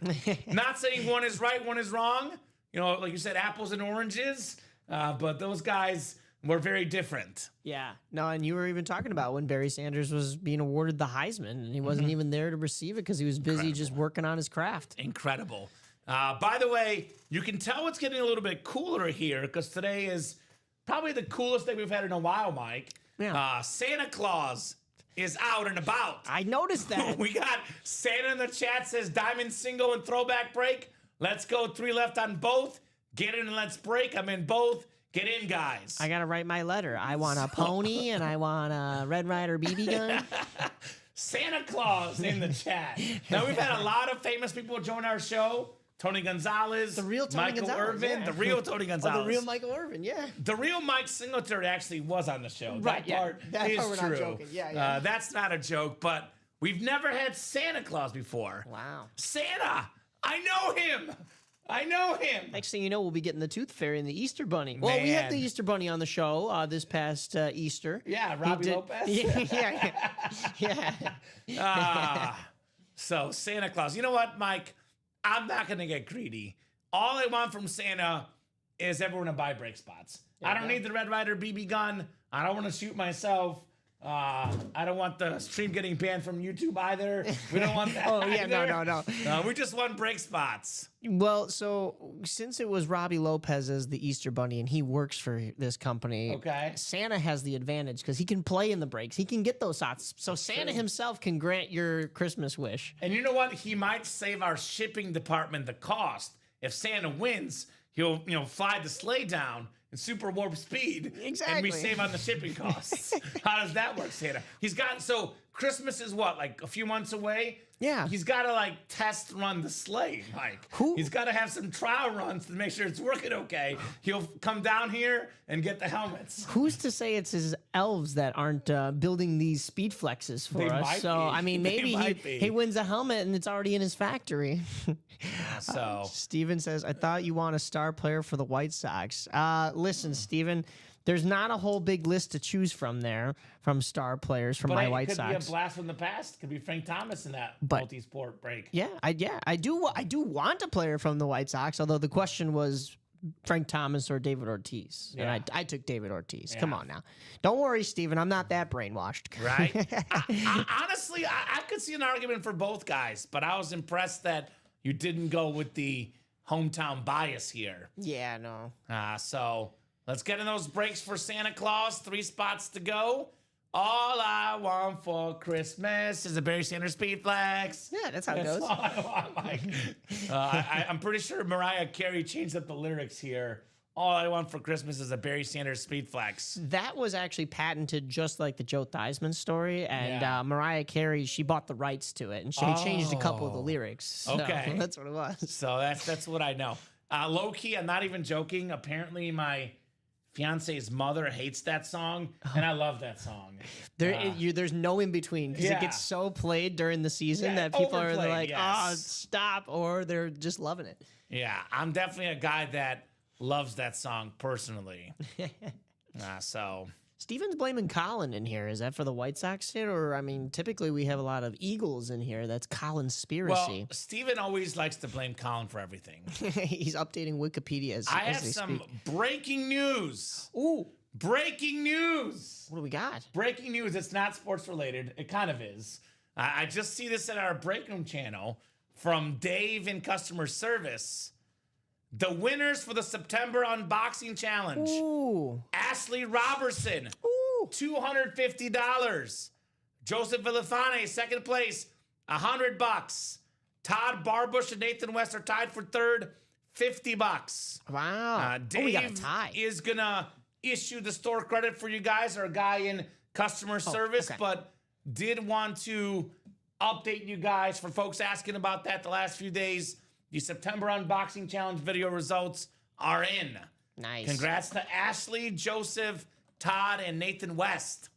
Not saying one is right, one is wrong. Like you said, apples and oranges. But those guys were very different. Yeah. No, and you were even talking about when Barry Sanders was being awarded the Heisman, and he wasn't even there to receive it because he was busy just working on his craft. Incredible. By the way, you can tell it's getting a little bit cooler here because today is probably the coolest day we've had in a while, Mike. Yeah. Santa Claus is out and about. I noticed that. We got Santa in the chat says Diamond Single and throwback break. Let's go. 3 left on both. Get in and let's break. I'm in both. Get in, guys. I got to write my letter. I want a pony and I want a Red Ryder BB gun. Santa Claus in the chat. Now, we've had a lot of famous people join our show. Tony Gonzalez, The real Tony Michael Gonzalez, Irvin, yeah. the real Tony Gonzalez. The real Michael Irvin, yeah. The real Mike Singletary actually was on the show. Right, That part is we're true. not joking. Yeah. That's not a joke, but we've never had Santa Claus before. Wow. Santa! I know him! I know him. Next thing you know, we'll be getting the Tooth Fairy and the Easter Bunny. Well, we had the Man. Easter Bunny on the show this past Easter. Yeah, He Robbie did- Lopez. Yeah. So Santa Claus. You know what, Mike? I'm not gonna get greedy. All I want from Santa is everyone to buy brake spots. I don't need the Red Ryder BB gun. I don't want to shoot myself. I don't want the stream getting banned from YouTube either. We don't want that. Oh, yeah, no, either. no. We just want brake spots. Well, so since it was Robbie Lopez as the Easter Bunny and he works for this company, Okay. Santa has the advantage because he can play in the breaks. He can get those shots. So Santa himself can grant your Christmas wish. And you know what? He might save our shipping department the cost. If Santa wins, he'll fly the sleigh down in super warp speed. And Exactly. we save on the shipping costs. How does that work, Santa? So Christmas is what, like a few months away? Yeah. He's got to like test run the sleigh, Mike. Who- He's got to have some trial runs to make sure it's working okay. He'll come down here and get the helmets. Who's to say it's his elves that aren't building these speed flexes for They us? might So, be. I mean, They maybe might be. he wins a helmet and it's already in his factory. So Steven says, I thought you want a star player for the White Sox. Listen, Steven, there's not a whole big list to choose from there from star players from but my it White could Sox. be a blast from the past. Could be Frank Thomas in that But- multi-sport break. Yeah, I do want a player from the White Sox, although the question was Frank Thomas or David Ortiz. Yeah. And I took David Ortiz. Come Yeah. on now. Don't worry, Steven, I'm not that brainwashed. Right? Honestly, I could see an argument for both guys, but I was impressed that you didn't go with the hometown bias here. Yeah, no. So let's get in those breaks for Santa Claus. 3 spots to go. All I want for Christmas is a Barry Sanders Speed Flex. Yeah, that's how it That's goes. all I want, Mike. I'm pretty sure Mariah Carey changed up the lyrics here. All I want for Christmas is a Barry Sanders Speed Flex. That was actually patented just like the Joe Theismann story. And Yeah. Mariah Carey, she bought the rights to it. And she changed a couple of the lyrics. So Okay. that's what it was. So that's what I know. Low key, I'm not even joking. Apparently, my fiance's mother hates that song, and I love that song. There's no in between because Yeah. it gets so played during the season Yeah, that people are overplayed, like, yes. stop, or they're just loving it. Yeah, I'm definitely a guy that loves that song personally. So Steven's blaming Colin in here. Is that for the White Sox hit? Or, I mean, typically we have a lot of Eagles in here. That's Colin's well, conspiracy. Steven always likes to blame Colin for everything. He's updating Wikipedia as I as have they some speak. breaking news. Ooh, Breaking news. what do we got? Breaking news. It's not sports related. It kind of is. I just see this at our break room channel from Dave in customer service. The winners for the September unboxing challenge: Ooh, Ashley Robertson, ooh. $250. Joseph Villafane, second place, $100. Todd Barbush and Nathan West are tied for third, $50. Wow. Dave we got a tie. is gonna issue the store credit for you guys, or a guy in customer service, okay. but did want to update you guys for folks asking about that the last few days. The September unboxing challenge video results are in. Nice. Congrats to Ashley, Joseph, Todd, and Nathan West.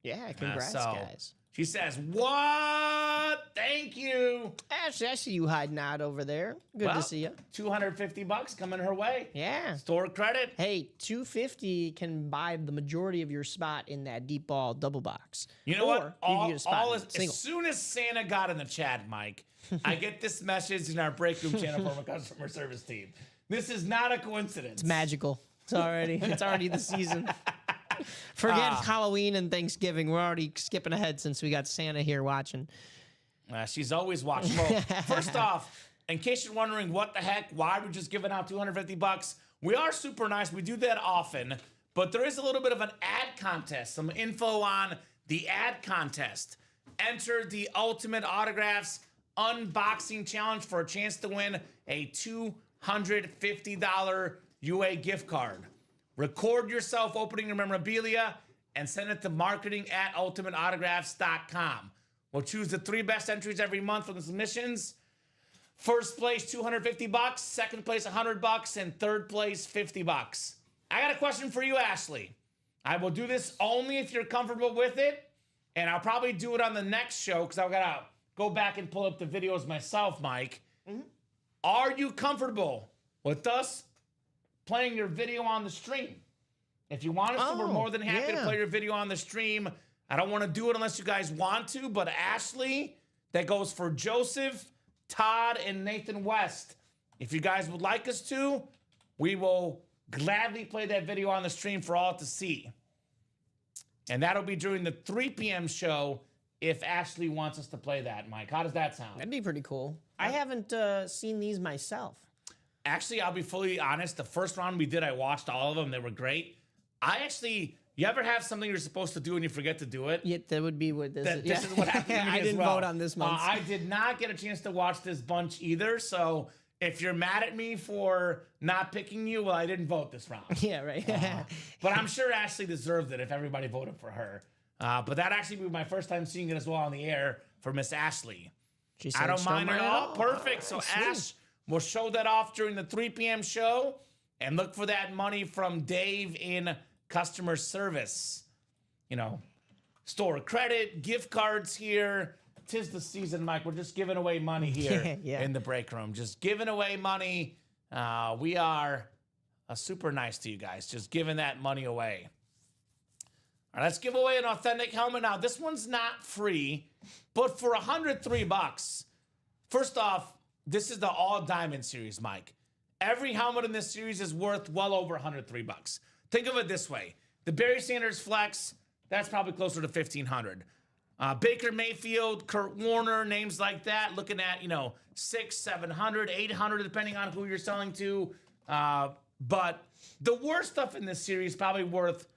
Yeah, congrats, So, guys. She says, "What? Thank you." Ashley, I see you hiding out over there. Good Well, to see you. $250 coming her way. Yeah. Store credit. Hey, $250 can buy the majority of your spot in that deep ball double box. You know Or what? you can get a spot in As single. soon as Santa got in the chat, Mike, I get this message in our break room channel from our customer service team. This is not a coincidence. It's magical. It's already the season. Forget Halloween and Thanksgiving. We're already skipping ahead since we got Santa here watching. She's always watching. Well, first off, in case you're wondering what the heck, why are we just giving out $250? We are super nice. We do that often, but there is a little bit of an ad contest. Some info on the ad contest. Enter the Ultimate Autographs Unboxing Challenge for a chance to win a $250 UA gift card. Record yourself opening your memorabilia and send it to marketing@ultimateautographs.com. We'll choose the 3 best entries every month from the submissions. First place, $250. Second place, $100. And third place, $50. I got a question for you, Ashley. I will do this only if you're comfortable with it. And I'll probably do it on the next show because I've got to go back and pull up the videos myself, Mike. Are you comfortable with us playing your video on the stream? If you want us to, we're more than happy to play your video on the stream. I don't want to do it unless you guys want to, but Ashley, that goes for Joseph, Todd, and Nathan West. If you guys would like us to, we will gladly play that video on the stream for all to see. And that'll be during the 3 p.m. show if Ashley wants us to play that, Mike. How does that sound? That'd be pretty cool. I haven't seen these myself. Actually, I'll be fully honest. The first round we did, I watched all of them. They were great. You ever have something you're supposed to do and you forget to do it? Yeah, that would be what this is. This is what happened to me I as didn't well. vote on this month. I did not get a chance to watch this bunch either. So if you're mad at me for not picking you, well, I didn't vote this round. Yeah, right. But I'm sure Ashley deserved it if everybody voted for her. But that actually would be my first time seeing it as well on the air for Miss Ashley. She said, I don't mind at all. Perfect. So Sweet. Ash will show that off during the 3 p.m. show and look for that money from Dave in customer service. You know, store credit, gift cards here. 'Tis the season, Mike. We're just giving away money here Yeah. in the break room. Just giving away money. We are super nice to you guys. Just giving that money away. All right, let's give away an authentic helmet now. This one's not free, but for $103. First off, this is the all diamond series, Mike. Every helmet in this series is worth well over $103. Think of it this way. The Barry Sanders Flex, that's probably closer to $1,500. Baker Mayfield, Kurt Warner, names like that, looking at, $600, $700, $800, depending on who you're selling to. But the worst stuff in this series probably worth,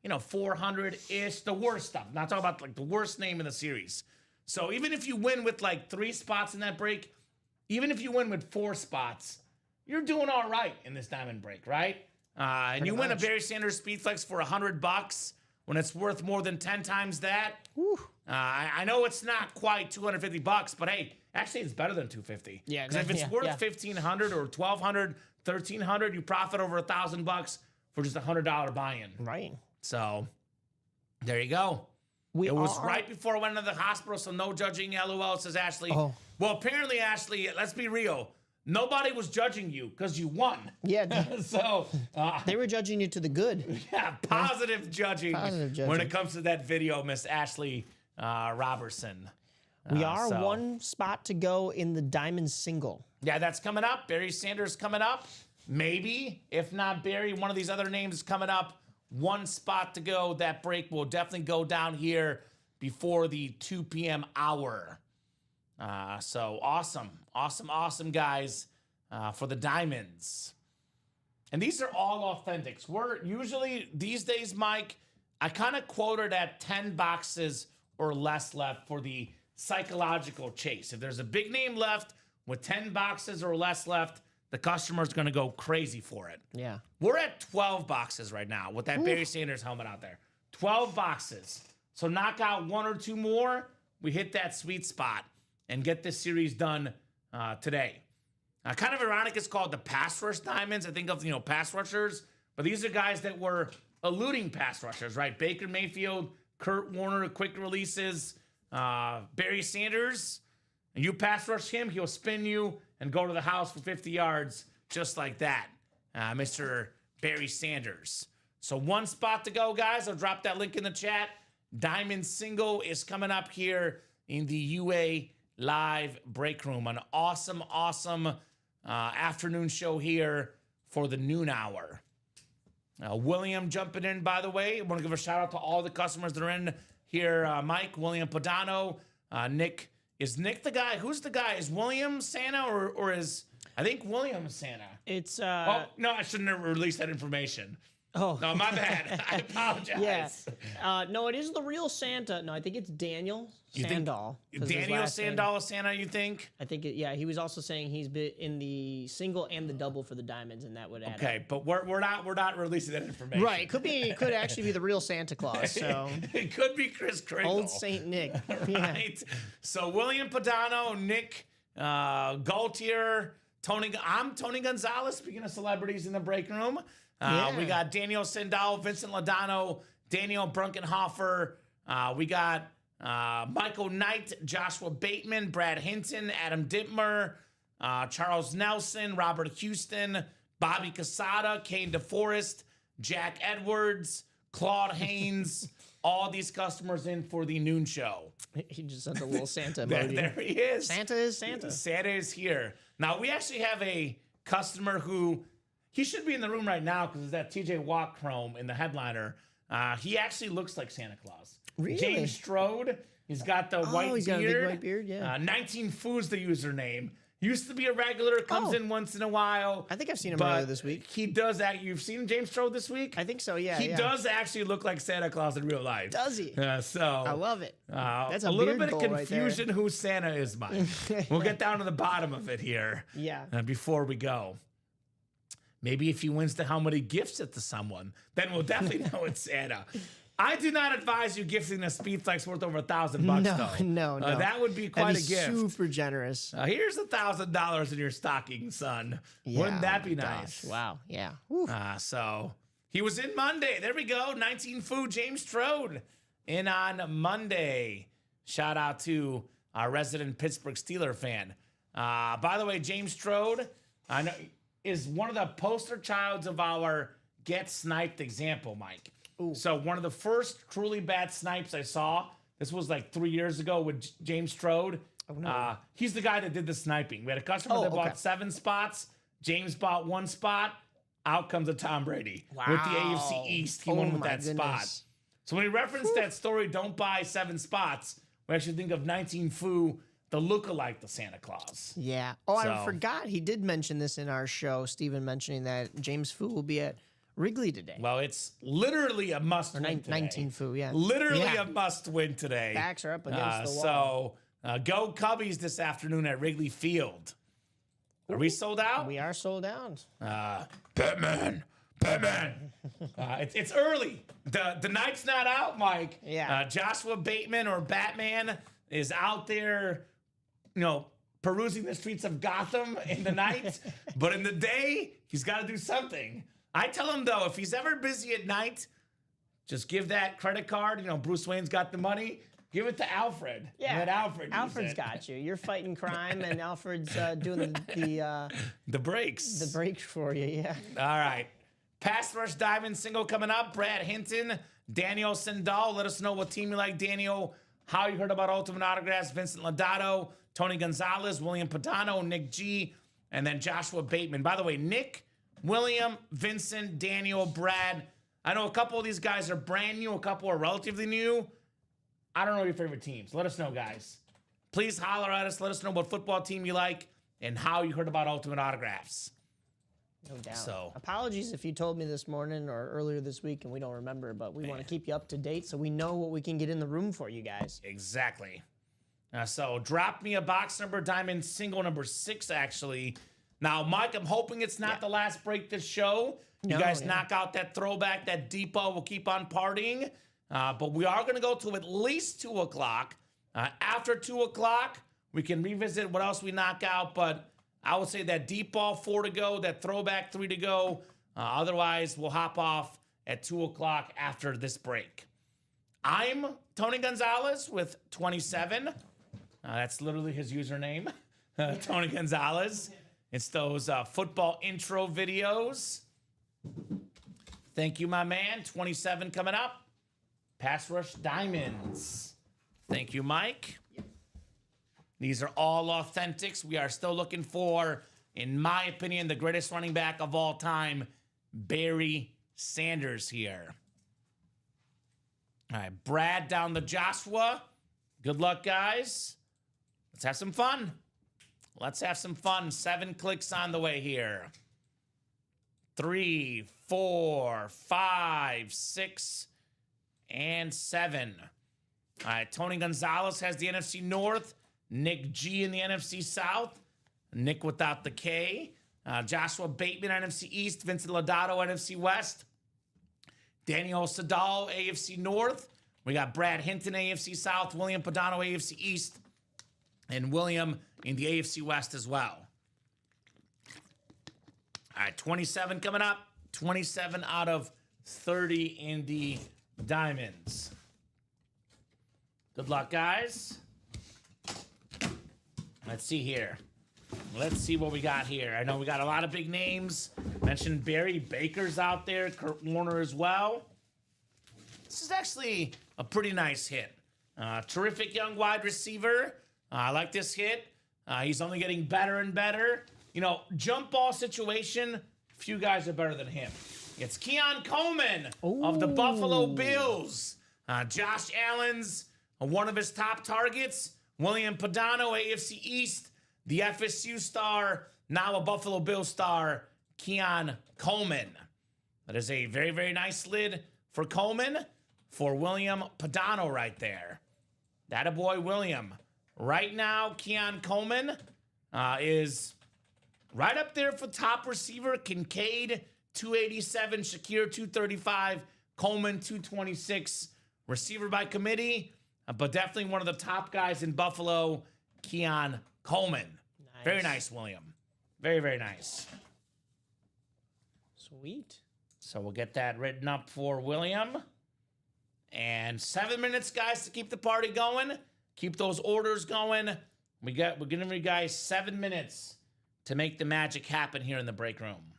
$400-ish. The worst stuff. Not talking about like the worst name in the series. So even if you win with like 3 spots in that break, even if you win with 4 spots, you're doing all right in this diamond break, right? And you win a Barry Sanders Speedflex for $100 when it's worth more than 10 times that. I know it's not quite $250, but hey, actually it's better than $250. Yeah, because if it's worth $1,500 or $1,200, $1,300, you profit over $1,000 for just a $100 buy-in. Right. So there you go. It was right before I went into the hospital, so no judging. LOL, says Ashley. Oh. Well, apparently, Ashley, let's be real. Nobody was judging you because you won. Yeah. So They were judging you to the good. yeah, positive judging Positive when judging. it comes to that video, Miss Ashley Robertson. We are so- 1 spot to go in the diamond single. Yeah, that's coming up. Barry Sanders coming up. Maybe, if not Barry, one of these other names is coming up. 1 spot to go. That break will definitely go down here before the 2 p.m. hour. So awesome, guys, for the diamonds. And these are all authentics. We're usually, these days, Mike, I kind of quoted at 10 boxes or less left for the psychological chase. If there's a big name left with 10 boxes or less left, the customer's going to go crazy for it. Yeah. We're at 12 boxes right now with that Barry Sanders helmet out there. 12 boxes. So knock out 1 or 2 more, we hit that sweet spot and get this series done today. Kind of ironic, it's called the pass rush diamonds. I think of, pass rushers, but these are guys that were eluding pass rushers, right? Baker Mayfield, Kurt Warner, quick releases, Barry Sanders, and you pass rush him, he'll spin you and go to the house for 50 yards, just like that, Mr. Barry Sanders. So 1 spot to go, guys. I'll drop that link in the chat. Diamond Single is coming up here in the UA Live Break Room. An awesome afternoon show here for the noon hour. William jumping in, by the way. I want to give a shout out to all the customers that are in here. Mike, William Padano, Nick. Is Nick the guy? Who's the guy? Is William Santa or is, I think William Santa? It's Oh, no, I shouldn't have released that information. Oh. No, my bad. I apologize. Yeah. No, it is the real Santa. No, I think it's Daniel Sandahl. 'cause his Daniel last name- Sandahl Santa, you think? I think he was also saying he's been in the single and the double for the diamonds, and that would add up. Okay, but we're not releasing that information. Right. Could actually be the real Santa Claus. So It could be Chris Kringle. old Saint Nick. Yeah. Right? So William Padano, Nick Gaultier, I'm Tony Gonzalez, speaking of celebrities in the break room. Yeah. We got Daniel Sindal, Vincent Ladano, Daniel Brunkenhofer. We got Michael Knight, Joshua Bateman, Brad Hinton, Adam Dittmer, Charles Nelson, Robert Houston, Bobby Casada, Kane DeForest, Jack Edwards, Claude Haynes, all these customers in for the noon show. He just sent a little Santa There, emoji. there he is. Santa is Santa. Santa is here. Now, we actually have a customer who, he should be in the room right now because it's that TJ Watt Chrome in the headliner. He actually looks like Santa Claus. Really? James Strode. He's got the white he's beard. got a big white beard, yeah. 19 Foo's the username. Used to be a regular, comes in once in a while. I think I've seen him but earlier this week. He does act. You've seen James Strode this week? I think so, yeah. He yeah. does actually look like Santa Claus in real life. Does he? So I love it. That's a little beard bit of goal right there. confusion who Santa is, Mike. We'll get down to the bottom of it here. Yeah. Before we go. Maybe if he wins how many gifts it to someone, then we'll definitely know it's Santa. I do not advise you gifting a Speedflex worth over $1,000 No, though. no. That would be quite That'd be a gift. super generous. Here's $1,000 in your stocking, son. Yeah, Wouldn't that be gosh, nice? Wow, yeah. Whew. So he was in Monday. There we go. 19 Food, James Strode in on Monday. Shout out to our resident Pittsburgh Steeler fan. By the way, James Strode I know is one of the poster childs of our get sniped example, Mike. Ooh. So one of the first truly bad snipes I saw, this was like 3 years ago with James Strode. Oh, no. He's the guy that did the sniping. We had a customer that bought 7 spots. James bought 1 spot. Out comes a Tom Brady. With the AFC Wow. East, he Oh won with my that spot. goodness. So when we reference that story, don't buy 7 spots, we actually think of 19 Fu, the lookalike to Santa Claus. Yeah. Oh, So- I forgot. He did mention this in our show, Steven mentioning that James Fu will be at Wrigley today. Well, it's literally a must Or win today. 19 Fu, yeah. Literally Yeah. a must win today. Backs are up against the wall. So go Cubbies this afternoon at Wrigley Field. Are we sold out? We are sold out. Batman. It's early. The night's not out, Mike. Yeah. Joshua Bateman or Batman is out there, perusing the streets of Gotham in the night. But in the day, he's got to do something. I tell him, though, if he's ever busy at night, just give that credit card. Bruce Wayne's got the money. Give it to Alfred. Yeah. Let Alfred use Alfred's it. got you. You're fighting crime, and Alfred's doing The breaks. the break for you, yeah. All right. Pass rush diamond single coming up. Brad Hinton, Daniel Sindal. Let us know what team you like, Daniel. How you heard about Ultimate Autographs. Vincent Lodato, Tony Gonzalez, William Padano, Nick G, and then Joshua Bateman. By the way, Nick, William, Vincent, Daniel, Brad. I know a couple of these guys are brand new. A couple are relatively new. I don't know your favorite teams. Let us know, guys. Please holler at us. Let us know what football team you like and how you heard about Ultimate Autographs. No doubt. So- Apologies if you told me this morning or earlier this week and we don't remember, but we want to keep you up to date so we know what we can get in the room for you guys. Exactly. So drop me a box number diamond single number 6, actually. Now, Mike, I'm hoping it's not the last break this show. You No, guys yeah. knock out that throwback, that depot. We'll keep on partying. But we are going to go to at least 2 o'clock. After 2 o'clock, we can revisit what else we knock out. But I would say that deep ball 4 to go, that throwback 3 to go. Otherwise, we'll hop off at 2 o'clock after this break. I'm Tony Gonzalez with 27. That's literally his username, Tony Gonzalez. It's those football intro videos. Thank you, my man. 27 coming up. Pass rush diamonds. Thank you, Mike. These are all authentics. We are still looking for, in my opinion, the greatest running back of all time, Barry Sanders here. All right, Brad down the Joshua. Good luck, guys. Let's have some fun. Let's have some fun. 7 clicks on the way here. 3, 4, 5, 6, and 7. All right, Tony Gonzalez has the NFC North. Nick G in the NFC South. Nick without the K. Joshua Bateman, NFC East. Vincent Lodato, NFC West. Daniel Sadal, AFC North. We got Brad Hinton, AFC South. William Padano, AFC East. And William in the AFC West as well. All right, 27 coming up. 27 out of 30 in the diamonds. Good luck, guys. Let's see here. Let's see what we got here. I know we got a lot of big names. Mentioned Barry Baker's out there, Kurt Warner as well. This is actually a pretty nice hit. Terrific young wide receiver. I like this hit. He's only getting better and better. You know, jump ball situation, few guys are better than him. It's Keon Coleman of the Buffalo Bills. Josh Allen's one of his top targets. William Padano, AFC East, the FSU star, now a Buffalo Bills star, Keon Coleman. That is a very, very nice lid for Coleman, for William Padano right there. That a boy, William. Right now, Keon Coleman is right up there for top receiver. Kincaid, 287. Shakir, 235. Coleman, 226. Receiver by committee, but definitely one of the top guys in Buffalo, Keon Coleman. Nice. Very nice, William. Very, very nice. Sweet. So we'll get that written up for William. And 7 minutes, guys, to keep the party going. Keep those orders going. We're giving you guys 7 minutes to make the magic happen here in the break room.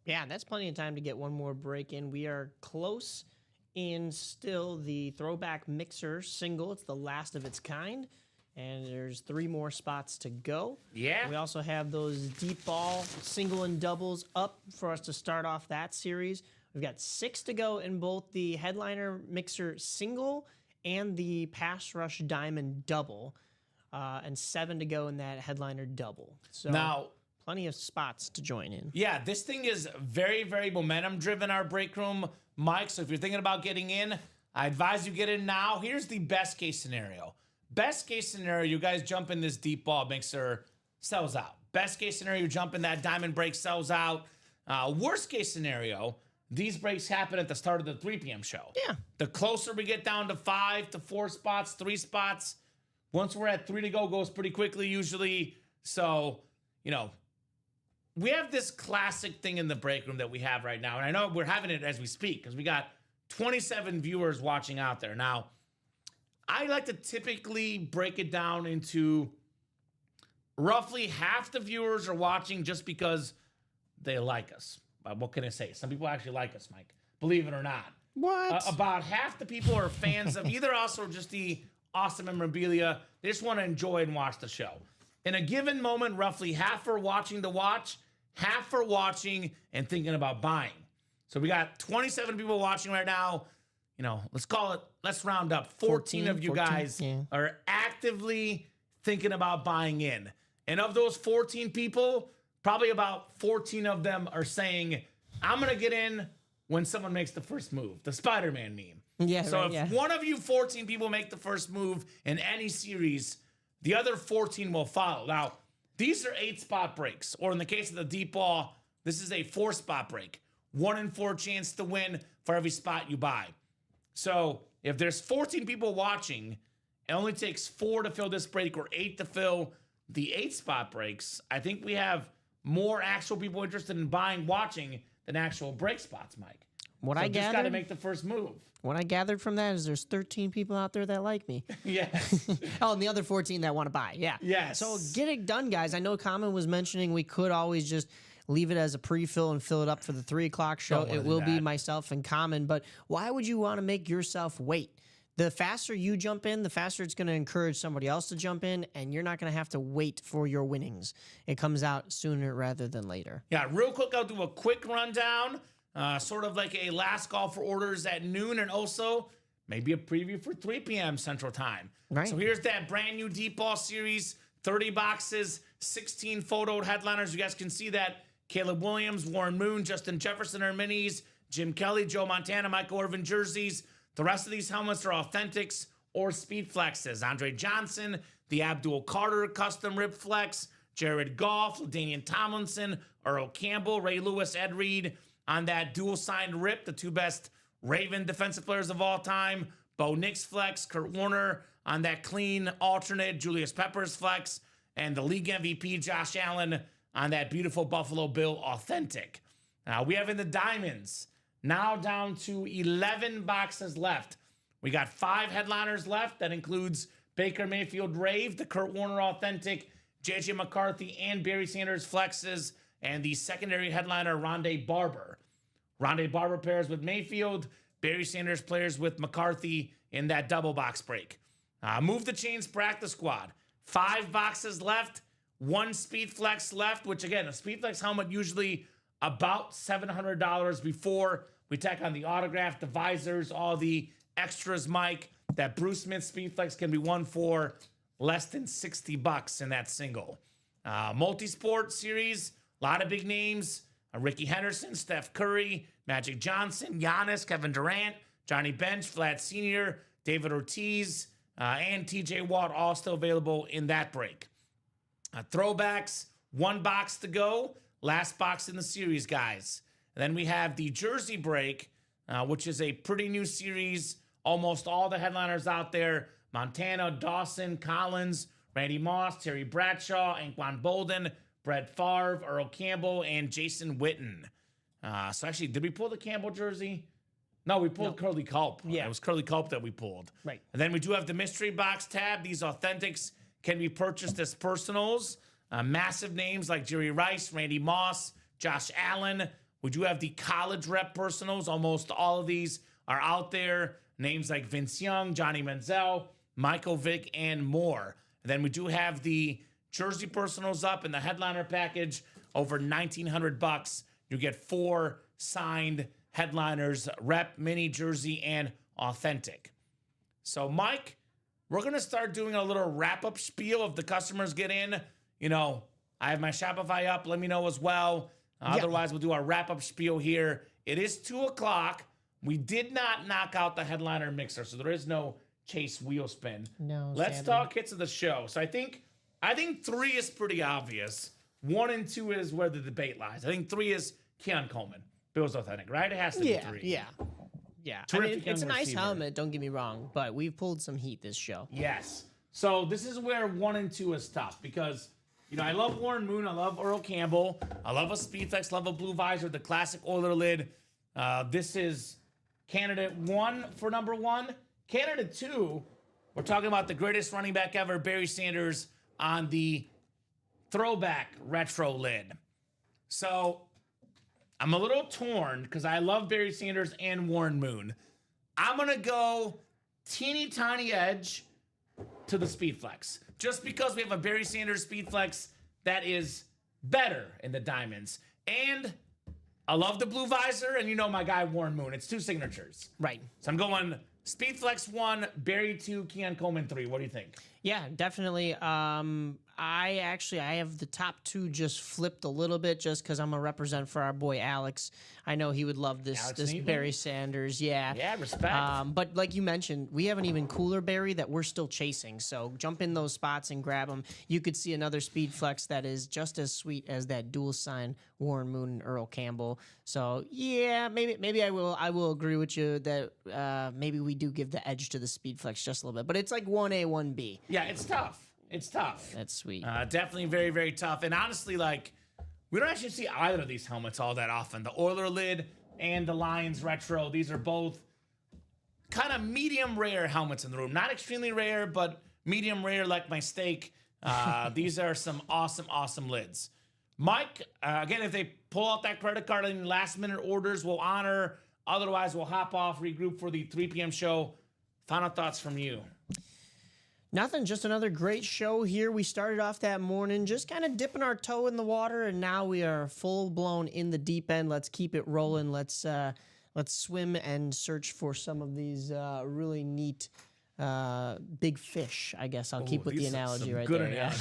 Yeah, that's plenty of time to get one more break in. We are close in still the Throwback Mixer single. It's the last of its kind, and there's 3 more spots to go. Yeah. We also have those deep ball single and doubles up for us to start off that series. We've got 6 to go in both the Headliner Mixer single and the Pass Rush Diamond double, and 7 to go in that Headliner double. So Now, plenty of spots to join in. yeah, this thing is very, very momentum driven, our break room, Mike. So if you're thinking about getting in, I advise you get in now. Here's the best case scenario. Best case scenario, you guys jump in this deep ball mixer, sells out. Best case scenario, you jump in that diamond break, sells out. Worst case scenario, these breaks happen at the start of the 3 p.m. show. Yeah. The closer we get down to 5 to 4 spots, 3 spots, once we're at 3 to go, goes pretty quickly usually. So, you know, we have this classic thing in the break room that we have right now. And I know we're having it as we speak because we got 27 viewers watching out there. Now, I like to typically break it down into roughly half the viewers are watching just because they like us. What can I say? Some people actually like us, Mike. Believe it or not. What? About half the people are fans of either us or just the awesome memorabilia. They just want to enjoy and watch the show. In a given moment, roughly half are watching to watch, half are watching and thinking about buying. So we got 27 people watching right now. You know, let's round up. 14 of you guys are actively thinking about buying in. And of those 14 people, probably about 14 of them are saying, I'm going to get in when someone makes the first move. The Spider-Man meme. Yeah. So right, if one of you 14 people make the first move in any series, the other 14 will follow. Now, these are 8-spot breaks, or in the case of the deep ball, this is a 4-spot break. 1 in 4 chance to win for every spot you buy. So if there's 14 people watching, it only takes 4 to fill this break or 8 to fill the 8-spot breaks. I think we have more actual people interested in buying, watching than actual break spots, Mike. What So I just got to gathered, make the first move. what I gathered from that is there's 13 people out there that like me. Yes. Oh, and the other 14 that want to buy. Yeah. Yes. So get it done, guys. I know Common was mentioning we could always just leave it as a pre-fill and fill it up for the 3 o'clock show. Don't wanna It do will be that. myself and Common, but why would you want to make yourself wait? The faster you jump in, the faster it's going to encourage somebody else to jump in, and you're not going to have to wait for your winnings. It comes out sooner rather than later. Yeah, real quick, I'll do a quick rundown, sort of like a last call for orders at noon, and also maybe a preview for 3 p.m. Central Time. Right. So here's that brand new Deep Ball series, 30 boxes, 16 photoed headliners. You guys can see that. Caleb Williams, Warren Moon, Justin Jefferson are minis, Jim Kelly, Joe Montana, Michael Irvin jerseys. The rest of these helmets are authentics or speed flexes. Andre Johnson, the Abdul Carter custom rip flex, Jared Goff, LaDainian Tomlinson, Earl Campbell, Ray Lewis, Ed Reed on that dual signed rip, the 2 best Raven defensive players of all time. Bo Nix flex, Kurt Warner on that clean alternate, Julius Peppers flex, and the league MVP Josh Allen on that beautiful Buffalo Bill authentic. We have in the diamonds, now down to 11 boxes left. We got 5 headliners left. That includes Baker Mayfield Rave, the Kurt Warner authentic, JJ McCarthy and Barry Sanders flexes, and the secondary headliner, Rondé Barber. Rondé Barber pairs with Mayfield. Barry Sanders players with McCarthy in that double box break. Move the chains practice squad. 5 boxes left, 1 speed flex left, which again, a speed flex helmet usually about $700 before we tack on the autograph, the visors, all the extras, Mike. That Bruce Smith speed flex can be won for less than $60 in that single. Multi-sport series, a lot of big names. Ricky Henderson, Steph Curry, Magic Johnson, Giannis, Kevin Durant, Johnny Bench, Vlad Sr., David Ortiz, and TJ Watt all still available in that break. Throwbacks, 1 box to go. Last box in the series, guys. And then we have the jersey break, which is a pretty new series. Almost all the headliners out there: Montana, Dawson, Collins, Randy Moss, Terry Bradshaw, Anquan Bolden, Brett Favre, Earl Campbell, and Jason Witten. So actually, did we pull the Campbell jersey? No, we pulled Curly Culp. Yeah. It was Curly Culp that we pulled. Right. And then we do have the mystery box tab. These authentics can be purchased as personals. Massive names like Jerry Rice, Randy Moss, Josh Allen. We do have the college rep personals. Almost all of these are out there. Names like Vince Young, Johnny Manziel, Michael Vick, and more. And then we do have the jersey personals up in the headliner package, over $1,900. You get 4 signed headliners, rep, mini, jersey, and authentic. So, Mike, we're going to start doing a little wrap-up spiel if the customers get in. You know, I have my Shopify up. Let me know as well. Otherwise, we'll do our wrap-up spiel here. It is 2 o'clock. We did not knock out the headliner mixer, so there is no Chase wheel spin. No, Let's sadly. talk hits of the show. So I think 3 is pretty obvious. 1 and 2 is where the debate lies. I think 3 is Keon Coleman. Bill's authentic, right? It has to be 3. Yeah. I Terrific mean, it's a young nice receiver. helmet, don't get me wrong, but we've pulled some heat this show. Yes. So this is where 1 and 2 is tough because, you know, I love Warren Moon. I love Earl Campbell. I love a Speedflex, love a blue visor, the classic Oiler lid. This is candidate 1 for number 1. Candidate 2, we're talking about the greatest running back ever, Barry Sanders, on the throwback retro lid. So I'm a little torn because I love Barry Sanders and Warren Moon. I'm going to go teeny tiny edge to the Speedflex. Just because we have a Barry Sanders Speedflex that is better in the diamonds. And I love the blue visor, and you know my guy Warren Moon. It's 2 signatures. Right. So I'm going Speedflex 1, Barry 2, Keon Coleman 3. What do you think? Yeah, definitely. I have the top 2 just flipped a little bit just because I'm a represent for our boy Alex. I know he would love this Alex this Neatman? Barry Sanders. Yeah. Yeah, respect. But like you mentioned, we have an even cooler Barry that we're still chasing. So jump in those spots and grab them. You could see another speed flex that is just as sweet as that dual sign Warren Moon and Earl Campbell. So yeah, maybe I will agree with you that maybe we do give the edge to the speed flex just a little bit. But it's like 1A, 1B. Yeah, it's tough. It's tough. That's sweet. Definitely very, very tough. And honestly, like, we don't actually see either of these helmets all that often. The Oiler lid and the Lions retro. These are both kind of medium rare helmets in the room. Not extremely rare, but medium rare like my steak. These are some awesome, awesome lids. Mike, again, if they pull out that credit card in last minute orders, we'll honor. Otherwise, we'll hop off, regroup for the 3 p.m. show. Final thoughts from you. Nothing, just another great show here. We started off that morning just kind of dipping our toe in the water, and now we are full blown in the deep end. Let's keep it rolling. Let's swim and search for some of these really neat big fish. I guess I'll keep with the These are analogy some right good there. Yeah.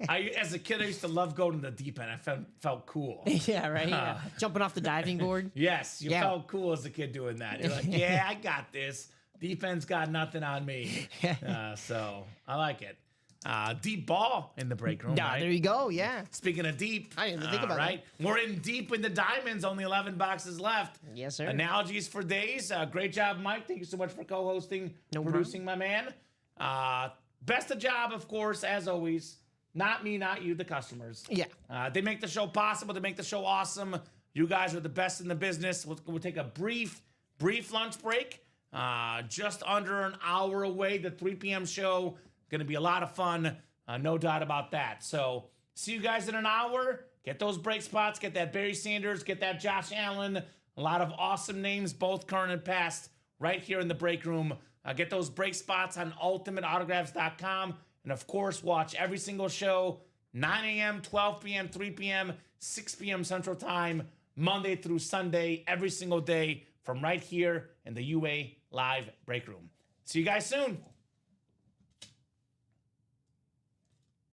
analogies. As a kid, I used to love going to the deep end. I felt cool. Yeah, right. Yeah. Jumping off the diving board. Yes, you Yeah. felt cool as a kid doing that. You're like, yeah, I got this. Defense got nothing on me. So I like it. Deep ball in the break room. Yeah, right? there you go. Yeah. Speaking of deep, I didn't even think about right? We're in deep in the diamonds. Only 11 boxes left. Yes, sir. Analogies for days. Great job, Mike. Thank you so much for co-hosting, No producing, my man. Best of job, of course, as always. Not me, not you, the customers. Yeah. They make the show possible. They make the show awesome. You guys are the best in the business. We'll take a brief lunch break. Just under an hour away. The 3 p.m. show going to be a lot of fun. No doubt about that. So see you guys in an hour. Get those break spots. Get that Barry Sanders. Get that Josh Allen. A lot of awesome names, both current and past, right here in the break room. Get those break spots on ultimateautographs.com. And of course, watch every single show, 9 a.m., 12 p.m., 3 p.m., 6 p.m. Central Time, Monday through Sunday, every single day from right here in the UA Live Break Room. See you guys soon.